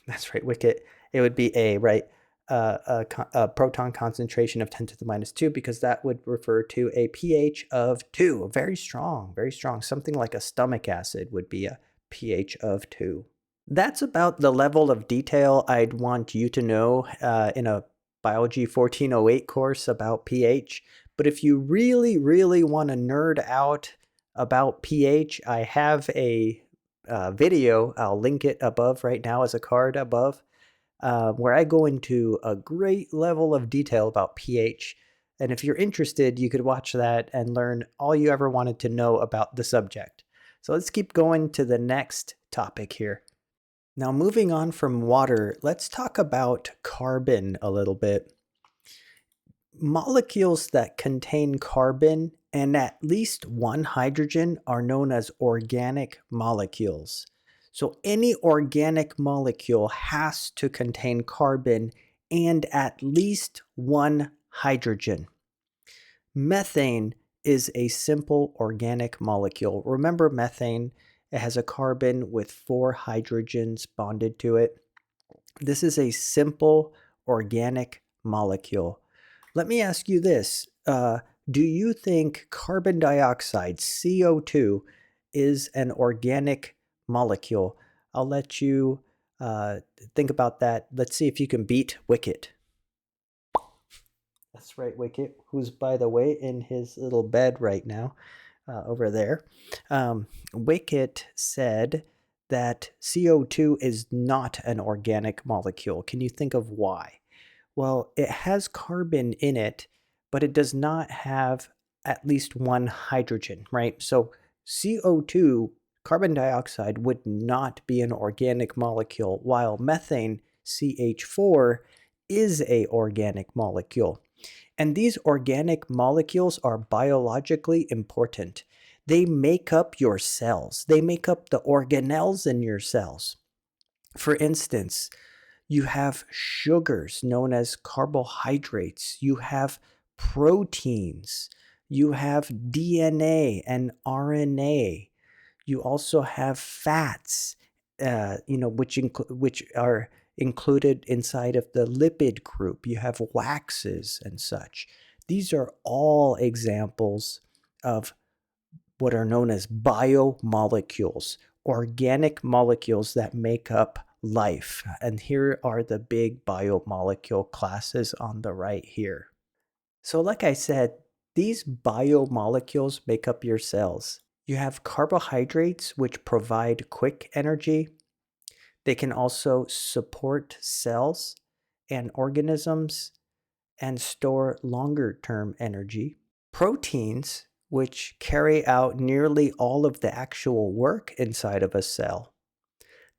That's right, Wicket. It would be A, right? A proton concentration of 10 to the minus 2, because that would refer to a pH of 2. Very strong, very strong. Something like a stomach acid would be a pH of 2. That's about the level of detail I'd want you to know in a Biology 1408 course about pH. But if you really, really want to nerd out about pH, I have a video. I'll link it above right now as a card above, where I go into a great level of detail about pH. And if you're interested, you could watch that and learn all you ever wanted to know about the subject. So let's keep going to the next topic here. Now, moving on from water, let's talk about carbon a little bit. Molecules that contain carbon and at least one hydrogen are known as organic molecules. So any organic molecule has to contain carbon and at least one hydrogen. Methane is a simple organic molecule. Remember methane? It has a carbon with 4 hydrogens bonded to it. This is a simple organic molecule. Let me ask you this. Do you think carbon dioxide, CO2, is an organic molecule? I'll let you think about that. Let's see if you can beat Wicket. That's right, Wicket, who's, by the way, in his little bed right now over there. Wicket said that CO2 is not an organic molecule. Can you think of why? Well, it has carbon in it, but it does not have at least one hydrogen, right? So CO2, carbon dioxide, would not be an organic molecule, while methane, CH4, is a organic molecule. And these organic molecules are biologically important. They make up your cells. They make up the organelles in your cells. For instance, you have sugars known as carbohydrates. You have proteins. You have DNA and RNA. You also have fats, which are included inside of the lipid group. You have waxes and such. These are all examples of what are known as biomolecules, organic molecules that make up life. And here are the big biomolecule classes on the right here. So like I said, these biomolecules make up your cells. You have carbohydrates, which provide quick energy. They can also support cells and organisms and store longer-term energy. Proteins, which carry out nearly all of the actual work inside of a cell.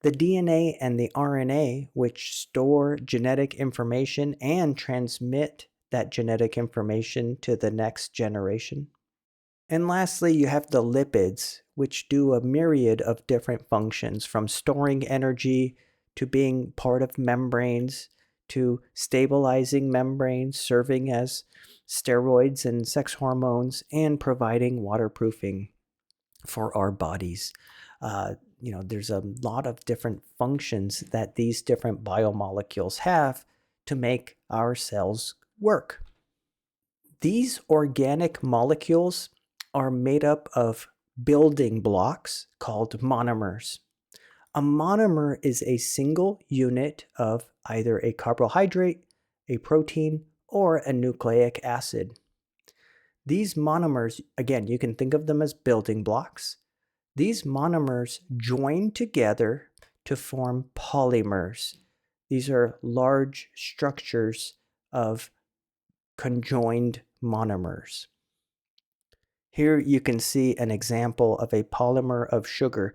The DNA and the RNA, which store genetic information and transmit that genetic information to the next generation. And lastly, you have the lipids, which do a myriad of different functions, from storing energy to being part of membranes to stabilizing membranes, serving as steroids and sex hormones, and providing waterproofing for our bodies. There's a lot of different functions that these different biomolecules have to make our cells work. These organic molecules are made up of building blocks called monomers. A monomer is a single unit of either a carbohydrate, a protein, or a nucleic acid. These monomers, again, you can think of them as building blocks. These monomers join together to form polymers. These are large structures of conjoined monomers. Here you can see an example of a polymer of sugar.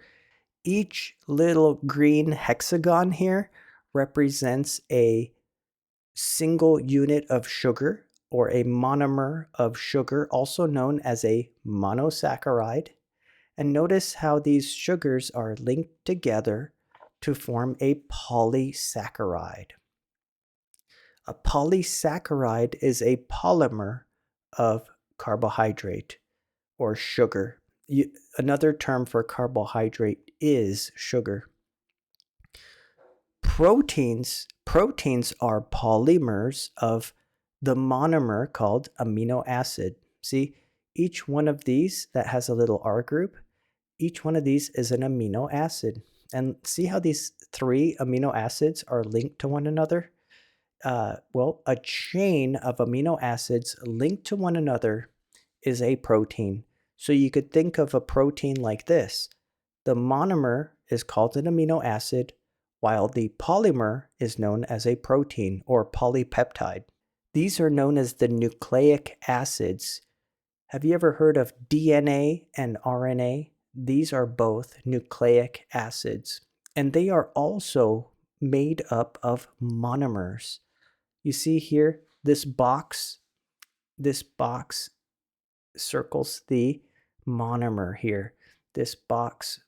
Each little green hexagon here represents a single unit of sugar, or a monomer of sugar, also known as a monosaccharide. And notice how these sugars are linked together to form a polysaccharide. A polysaccharide is a polymer of carbohydrate or sugar. Another term for carbohydrate is sugar. Proteins are polymers of the monomer called amino acid. See, each one of these that has a little R group, each one of these is an amino acid. And see how these three amino acids are linked to one another? A chain of amino acids linked to one another is a protein. So you could think of a protein like this. The monomer is called an amino acid, while the polymer is known as a protein or polypeptide. These are known as the nucleic acids. Have you ever heard of DNA and RNA? These are both nucleic acids, and they are also made up of monomers. You see here, this box circles the monomer here. This box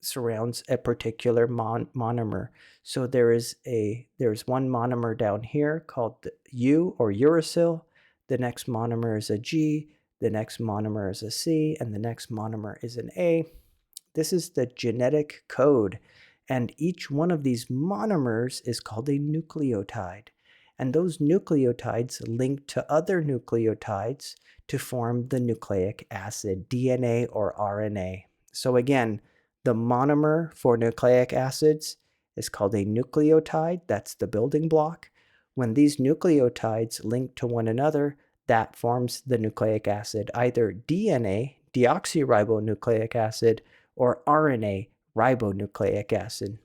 surrounds a particular monomer. So there's one monomer down here called the U or uracil. The next monomer is a G. The next monomer is a C, and the next monomer is an A. This is the genetic code. And each one of these monomers is called a nucleotide. And those nucleotides link to other nucleotides to form the nucleic acid, DNA or RNA. So again, the monomer for nucleic acids is called a nucleotide. That's the building block. When these nucleotides link to one another, that forms the nucleic acid, either DNA, deoxyribonucleic acid, or RNA, ribonucleic acid.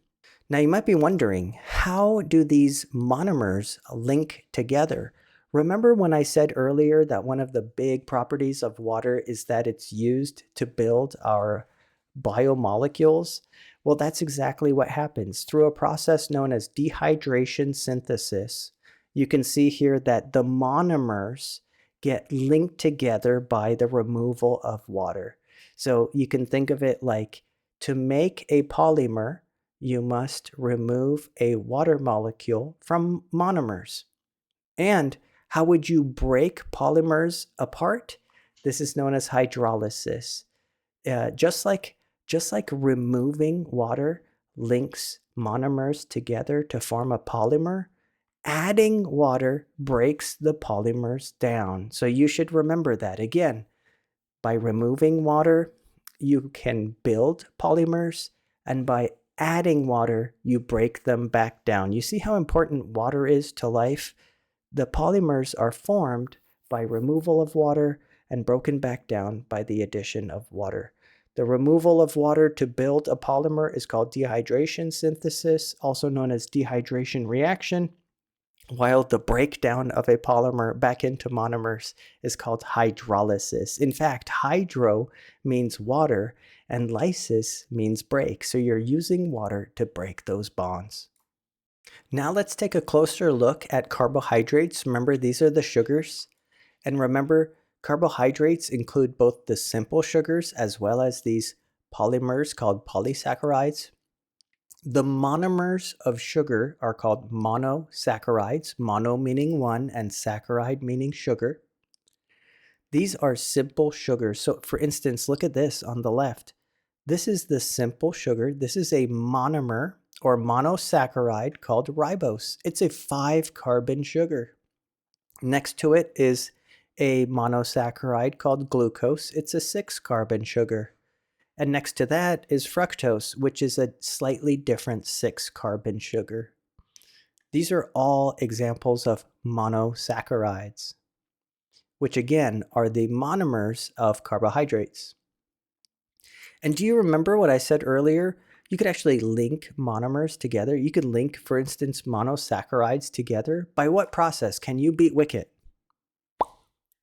Now you might be wondering, how do these monomers link together? Remember when I said earlier that one of the big properties of water is that it's used to build our biomolecules? Well, that's exactly what happens. Through a process known as dehydration synthesis, you can see here that the monomers get linked together by the removal of water. So you can think of it like, to make a polymer, you must remove a water molecule from monomers. And how would you break polymers apart? This is known as hydrolysis. Just like removing water links monomers together to form a polymer, adding water breaks the polymers down. So you should remember that. Again, by removing water, you can build polymers, and by adding water, you break them back down. You see how important water is to life? The polymers are formed by removal of water and broken back down by the addition of water. The removal of water to build a polymer is called dehydration synthesis, also known as dehydration reaction, while the breakdown of a polymer back into monomers is called hydrolysis. In fact, hydro means water and lysis means break. So you're using water to break those bonds. Now let's take a closer look at carbohydrates. Remember, these are the sugars. And remember, carbohydrates include both the simple sugars as well as these polymers called polysaccharides. The monomers of sugar are called monosaccharides, mono meaning one and saccharide meaning sugar. These are simple sugars. So for instance, look at this on the left. This is the simple sugar. This is a monomer or monosaccharide called ribose. It's a 5-carbon sugar. Next to it is a monosaccharide called glucose. It's a 6-carbon sugar. And next to that is fructose, which is a slightly different 6-carbon sugar. These are all examples of monosaccharides, which again are the monomers of carbohydrates. And do you remember what I said earlier? You could actually link monomers together. You could link, for instance, monosaccharides together. By what process? Can you beat Wicket?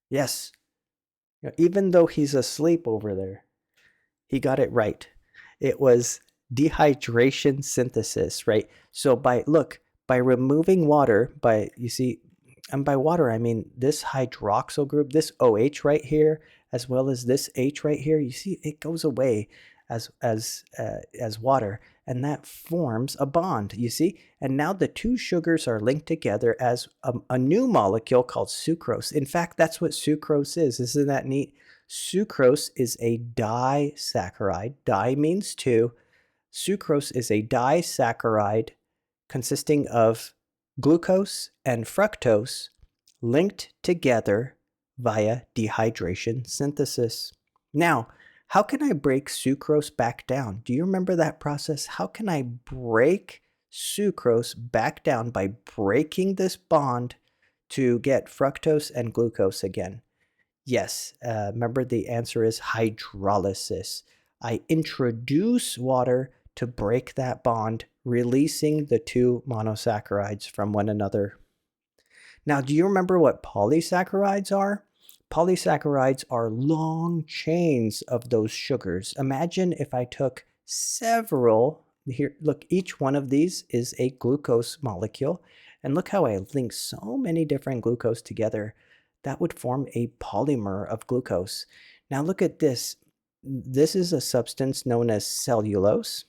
Yes. Even though he's asleep over there, he got it right. It was dehydration synthesis, right? So by removing water, and by water, I mean this hydroxyl group, this OH right here, as well as this H right here, you see it goes away as water, and that forms a bond, you see? And now the two sugars are linked together as a new molecule called sucrose. In fact, that's what sucrose is. Isn't that neat? Sucrose is a disaccharide. Di means two. Sucrose is a disaccharide consisting of glucose and fructose linked together via dehydration synthesis. Now, how can I break sucrose back down? Do you remember that process? How can I break sucrose back down by breaking this bond to get fructose and glucose again? Yes, remember the answer is hydrolysis. I introduce water to break that bond, releasing the two monosaccharides from one another. Now, do you remember what polysaccharides are? Polysaccharides are long chains of those sugars. Imagine if I took several, here, look, each one of these is a glucose molecule. And look how I link so many different glucose together. That would form a polymer of glucose. Now look at this. This is a substance known as cellulose.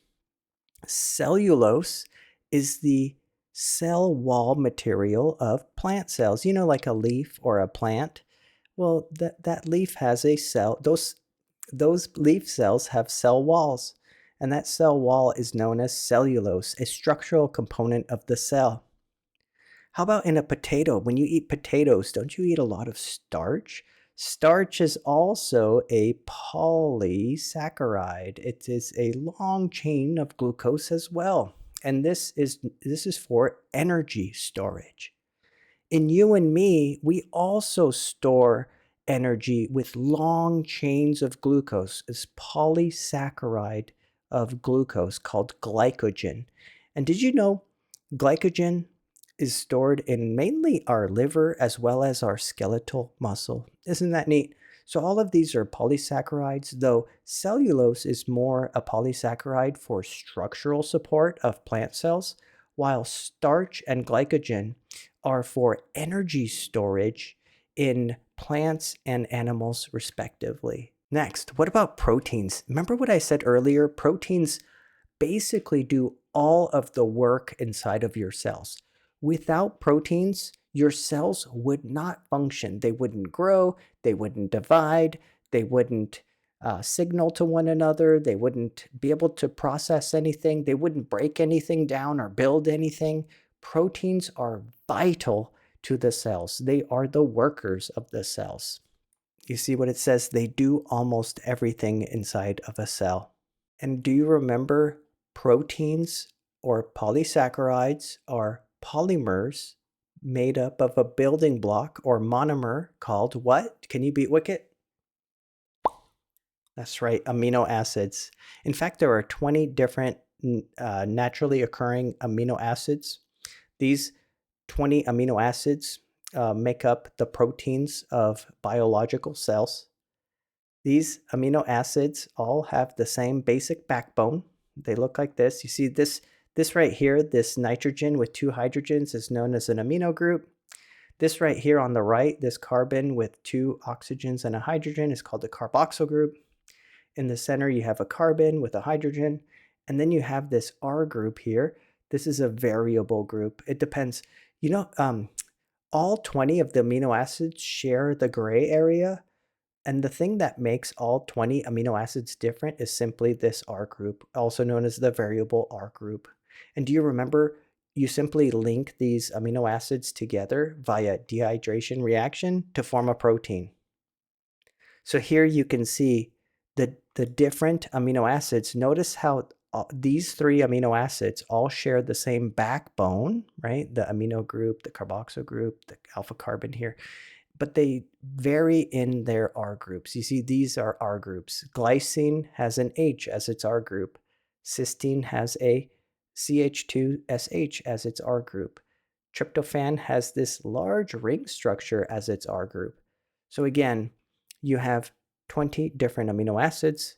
Cellulose is the cell wall material of plant cells. You know, like a leaf or a plant. Well, that leaf has a cell. Those leaf cells have cell walls. and that cell wall is known as cellulose, a structural component of the cell. How about in a potato? When you eat potatoes, don't you eat a lot of starch? Starch is also a polysaccharide. It is a long chain of glucose as well. And this is for energy storage. In you and me, we also store energy with long chains of glucose. It's polysaccharide of glucose called glycogen. And did you know glycogen is stored in mainly our liver as well as our skeletal muscle? Isn't that neat? So all of these are polysaccharides, though cellulose is more a polysaccharide for structural support of plant cells, while starch and glycogen are for energy storage in plants and animals, respectively. Next, what about proteins? Remember what I said earlier? Proteins basically do all of the work inside of your cells. Without proteins, your cells would not function. They wouldn't grow, they wouldn't divide, they wouldn't signal to one another, they wouldn't be able to process anything, they wouldn't break anything down or build anything. Proteins are vital to the cells. They are the workers of the cells. You see what it says? They do almost everything inside of a cell. And do you remember proteins or polysaccharides are polymers made up of a building block or monomer called what? Can you beat Wicket? That's right, amino acids. In fact, there are 20 different naturally occurring amino acids. These 20 amino acids make up the proteins of biological cells. These amino acids all have the same basic backbone. They look like this. You see this right here, this nitrogen with 2 hydrogens is known as an amino group. This right here on the right, this carbon with 2 oxygens and a hydrogen is called a carboxyl group. In the center, you have a carbon with a hydrogen. And then you have this R group here. This is a variable group. It depends. You know, all 20 of the amino acids share the gray area. And the thing that makes all 20 amino acids different is simply this R group, also known as the variable R group. And do you remember you simply link these amino acids together via dehydration reaction to form a protein? So here you can see the different amino acids. Notice how these 3 amino acids all share the same backbone, right? The amino group, the carboxyl group, the alpha carbon here, but they vary in their R groups. You see, these are R groups. Glycine has an H as its R group. Cysteine has a CH2SH as its R group. Tryptophan has this large ring structure as its R group. So again, you have 20 different amino acids,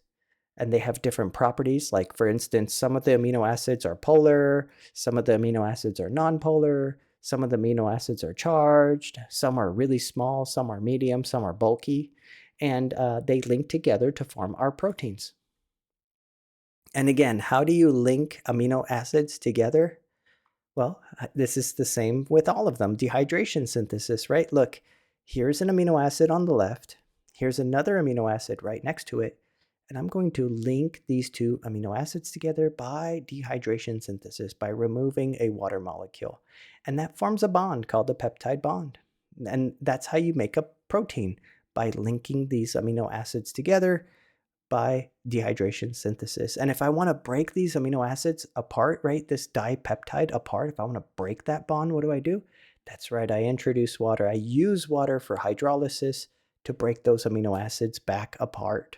and they have different properties. Like, for instance, some of the amino acids are polar, some of the amino acids are nonpolar, some of the amino acids are charged, some are really small, some are medium, some are bulky, and they link together to form our proteins. And again, how do you link amino acids together? Well, this is the same with all of them. Dehydration synthesis, right? Look, here's an amino acid on the left. Here's another amino acid right next to it. And I'm going to link these 2 amino acids together by dehydration synthesis, by removing a water molecule. And that forms a bond called a peptide bond. And that's how you make a protein, by linking these amino acids together by dehydration synthesis. And if I want to break these amino acids apart, right, this dipeptide apart, if I want to break that bond, what do? That's right, I introduce water. I use water for hydrolysis to break those amino acids back apart.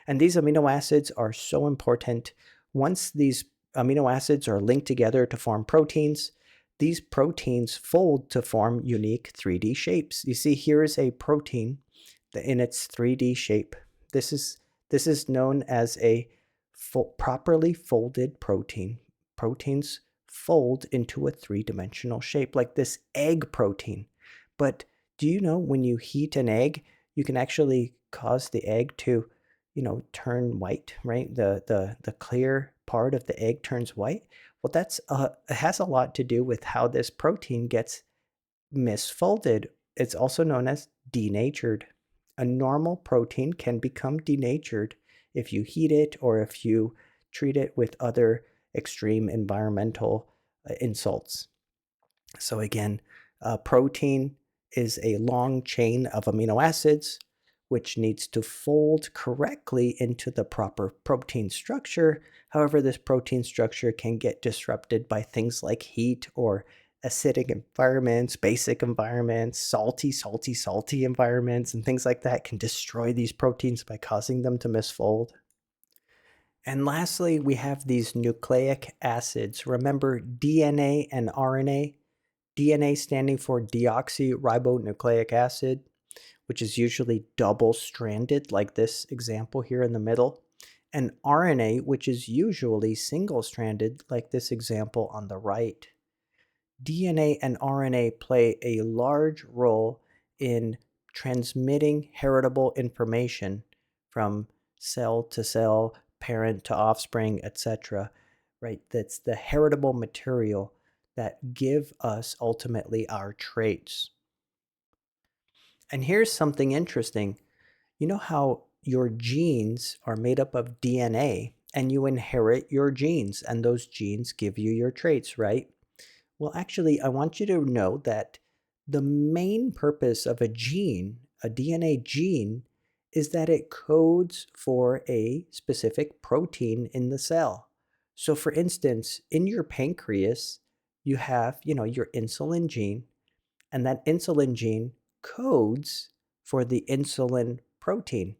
And these amino acids are so important. Once these amino acids are linked together to form proteins, these proteins fold to form unique 3D shapes. You see, here is a protein in its 3D shape. This is known as a properly folded protein. Proteins fold into a 3-dimensional shape, like this egg protein. But do you know when you heat an egg, you can actually cause the egg to, turn white, right? The clear part of the egg turns white. Well, it has a lot to do with how this protein gets misfolded. It's also known as denatured. A normal protein can become denatured if you heat it or if you treat it with other extreme environmental insults. So again, protein is a long chain of amino acids which needs to fold correctly into the proper protein structure. However, this protein structure can get disrupted by things like heat or acidic environments, basic environments, salty environments, and things like that can destroy these proteins by causing them to misfold. And lastly, we have these nucleic acids. Remember DNA and RNA? DNA standing for deoxyribonucleic acid, which is usually double-stranded, like this example here in the middle, and RNA, which is usually single-stranded, like this example on the right. DNA and RNA play a large role in transmitting heritable information from cell to cell, parent to offspring, etc. Right? That's the heritable material that give us ultimately our traits. And here's something interesting. You know how your genes are made up of DNA and you inherit your genes and those genes give you your traits, right? Well, actually, I want you to know that the main purpose of a gene, a DNA gene, is that it codes for a specific protein in the cell. So for instance, in your pancreas, you have, your insulin gene, and that insulin gene codes for the insulin protein.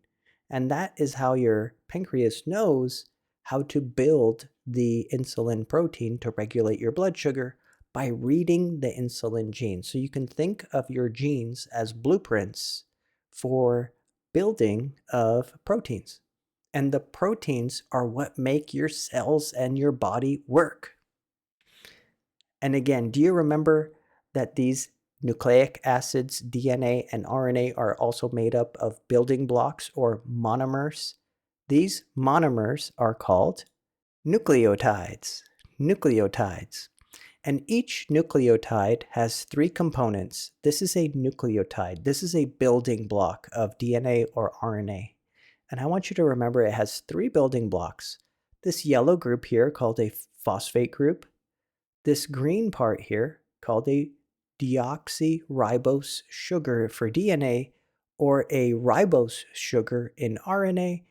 And that is how your pancreas knows how to build the insulin protein to regulate your blood sugar by reading the insulin gene. So you can think of your genes as blueprints for building of proteins. And the proteins are what make your cells and your body work. And again, do you remember that these nucleic acids, DNA and RNA, are also made up of building blocks or monomers? These monomers are called nucleotides. Nucleotides. And each nucleotide has 3 components. This is a nucleotide. This is a building block of DNA or RNA. And I want you to remember it has 3 building blocks. This yellow group here called a phosphate group. This green part here called a deoxyribose sugar for DNA or a ribose sugar in RNA.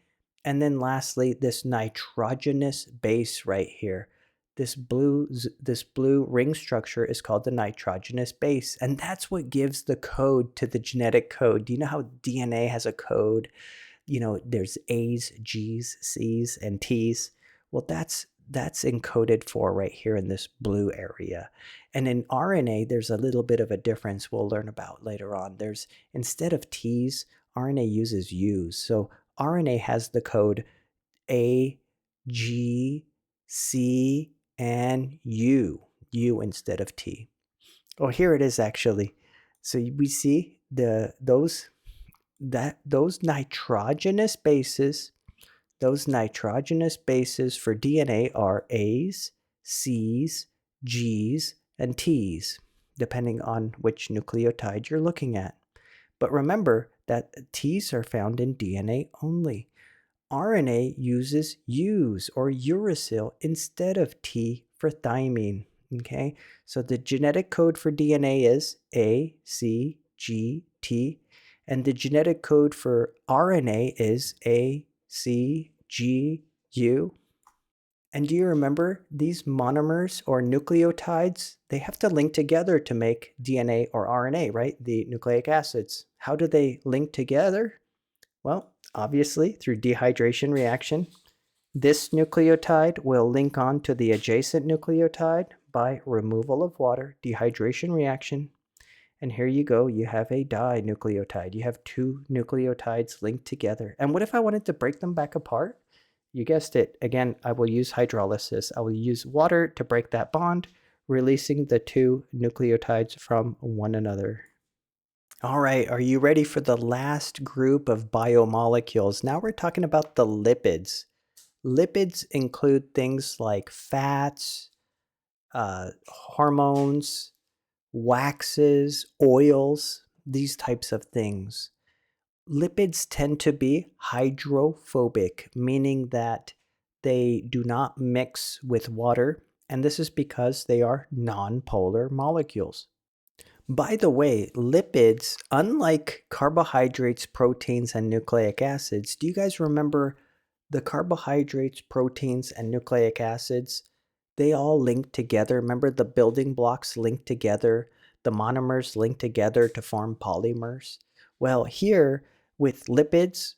And then lastly, this nitrogenous base right here. This blue ring structure is called the nitrogenous base. And that's what gives the code to the genetic code. Do you know how DNA has a code? There's A's, G's, C's, and T's. Well, that's encoded for right here in this blue area. And in RNA, there's a little bit of a difference we'll learn about later on. Instead of T's, RNA uses U's. So RNA has the code A, G, C, and U. U instead of T. Oh, here it is actually. So we see those nitrogenous bases. Those nitrogenous bases for DNA are A's, C's, G's, and T's, depending on which nucleotide you're looking at. But remember that T's are found in DNA only. RNA uses U's or uracil instead of T for thymine. Okay, so the genetic code for DNA is A, C, G, T, and the genetic code for RNA is A, C, G, U. And do you remember these monomers or nucleotides? They have to link together to make DNA or RNA, right? The nucleic acids. How do they link together? Well, obviously through dehydration reaction. This nucleotide will link on to the adjacent nucleotide by removal of water, dehydration reaction. And here you go, you have a dinucleotide. You have 2 nucleotides linked together. And what if I wanted to break them back apart? You guessed it. Again, I will use hydrolysis. I will use water to break that bond, releasing the 2 nucleotides from one another. All right, are you ready for the last group of biomolecules? Now we're talking about the lipids. Lipids include things like fats, hormones, waxes, oils, these types of things. Lipids tend to be hydrophobic, meaning that they do not mix with water, and this is because they are nonpolar molecules. By the way, lipids, unlike carbohydrates, proteins, and nucleic acids, do you guys remember the carbohydrates, proteins, and nucleic acids? They all link together. Remember the building blocks link together, the monomers link together to form polymers? Well, here with lipids,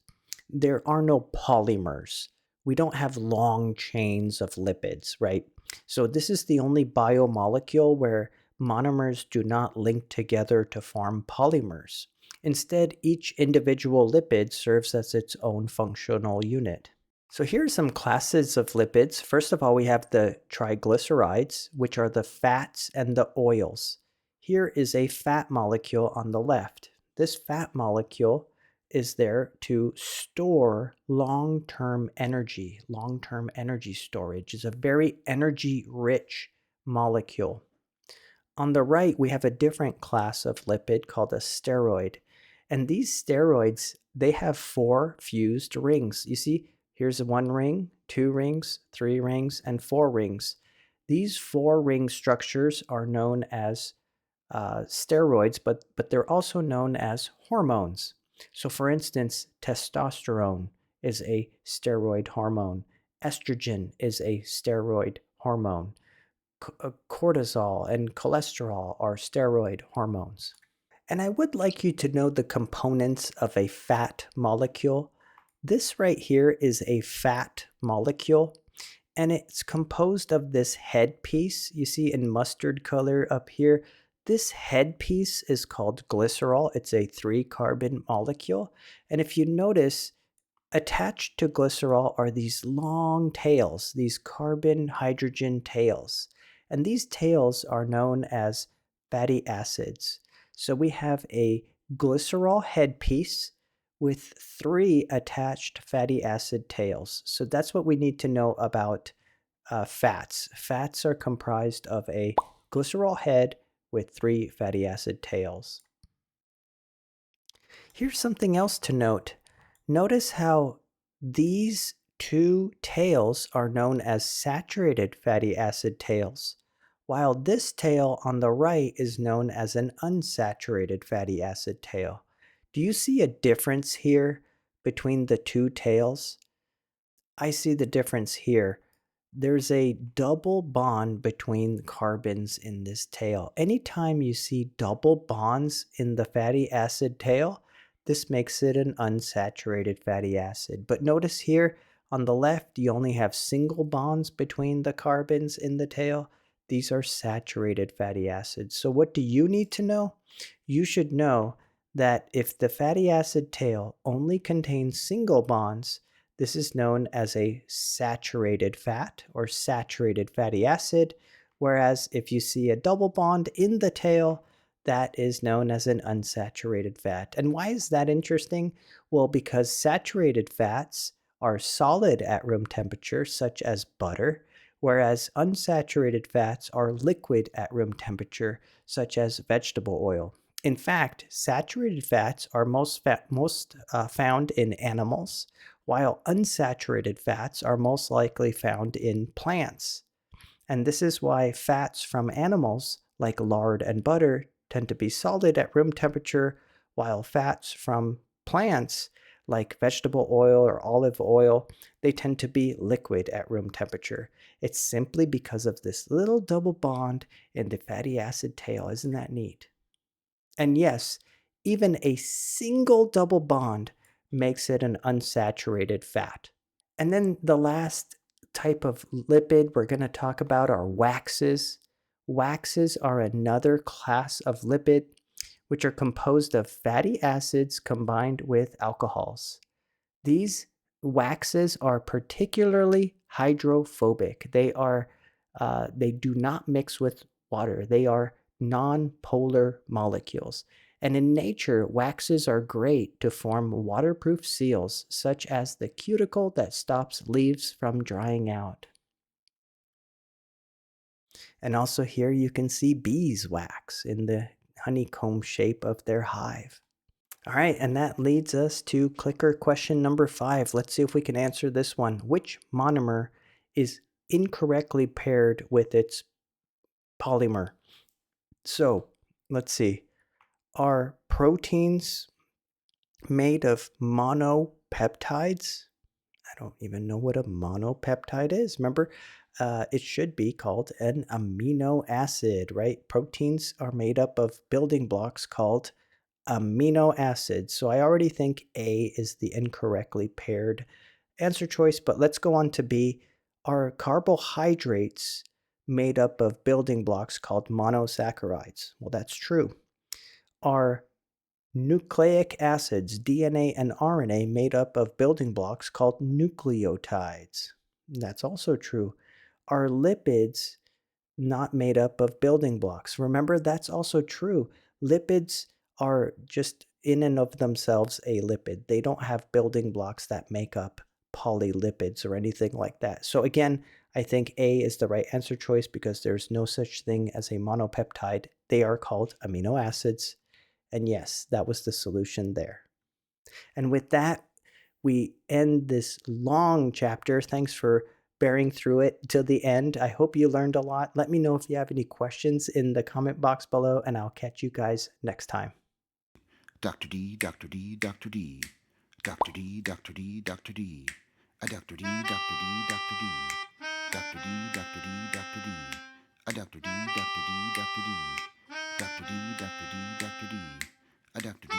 there are no polymers. We don't have long chains of lipids, right? So this is the only biomolecule where monomers do not link together to form polymers. Instead, each individual lipid serves as its own functional unit. So here are some classes of lipids. First of all, we have the triglycerides, which are the fats and the oils. Here is a fat molecule on the left. This fat molecule is there to store long-term energy. Long-term energy storage is a very energy-rich molecule. On the right, we have a different class of lipid called a steroid. And these steroids, they have 4 fused rings. You see, here's 1 ring, 2 rings, 3 rings, and 4 rings. These 4-ring structures are known as steroids, but they're also known as hormones. So for instance, testosterone is a steroid hormone. Estrogen is a steroid hormone. Cortisol and cholesterol are steroid hormones. And I would like you to know the components of a fat molecule. This right here is a fat molecule, and it's composed of this headpiece. You see in mustard color up here, this headpiece is called glycerol. It's a 3-carbon molecule. And if you notice, attached to glycerol are these long tails, these carbon-hydrogen tails. And these tails are known as fatty acids. So we have a glycerol headpiece with 3 attached fatty acid tails. So that's what we need to know about fats. Fats are comprised of a glycerol head with 3 fatty acid tails. Here's something else to note. Notice how these 2 tails are known as saturated fatty acid tails, while this tail on the right is known as an unsaturated fatty acid tail. Do you see a difference here between the 2 tails? I see the difference here. There's a double bond between carbons in this tail. Anytime you see double bonds in the fatty acid tail, this makes it an unsaturated fatty acid. But notice here on the left, you only have single bonds between the carbons in the tail. These are saturated fatty acids. So what do you need to know? You should know that if the fatty acid tail only contains single bonds, this is known as a saturated fat or saturated fatty acid, whereas if you see a double bond in the tail, that is known as an unsaturated fat. And why is that interesting? Well, because saturated fats are solid at room temperature, such as butter, whereas unsaturated fats are liquid at room temperature, such as vegetable oil. In fact, saturated fats are most found in animals, while unsaturated fats are most likely found in plants. And this is why fats from animals, like lard and butter, tend to be solid at room temperature, while fats from plants, like vegetable oil or olive oil, they tend to be liquid at room temperature. It's simply because of this little double bond in the fatty acid tail. Isn't that neat? And yes, even a single double bond makes it an unsaturated fat. And then the last type of lipid we're going to talk about are waxes. Waxes are another class of lipid which are composed of fatty acids combined with alcohols. These waxes are particularly hydrophobic. They do not mix with water. They are non-polar molecules. And in nature, waxes are great to form waterproof seals, such as the cuticle that stops leaves from drying out. And also here you can see beeswax in the honeycomb shape of their hive. All right, and that leads us to clicker question number 5. Let's see if we can answer this one. Which monomer is incorrectly paired with its polymer. So let's see. Are proteins made of monopeptides? I don't even know what a monopeptide is. Remember, it should be called an amino acid, right? Proteins are made up of building blocks called amino acids. So I already think A is the incorrectly paired answer choice, but let's go on to B. Are carbohydrates made up of building blocks called monosaccharides? Well, that's true. Are nucleic acids, DNA and RNA, made up of building blocks called nucleotides? That's also true. Are lipids not made up of building blocks? Remember, that's also true. Lipids are just in and of themselves a lipid. They don't have building blocks that make up polylipids or anything like that. So again, I think A is the right answer choice because there's no such thing as a monopeptide. They are called amino acids. And yes, that was the solution there. And with that, we end this long chapter. Thanks for bearing through it till the end. I hope you learned a lot. Let me know if you have any questions in the comment box below, and I'll catch you guys next time. Dr. D, Dr. D, Dr. D. Dr. D, Dr. D, Dr. D. A Dr. D, Dr. D, Dr. D. Dr. D, Dr. D, Dr. D. A Dr. D, Dr. D, Dr. D. Dr. D, Dr. D, Dr. D. A Dr. D,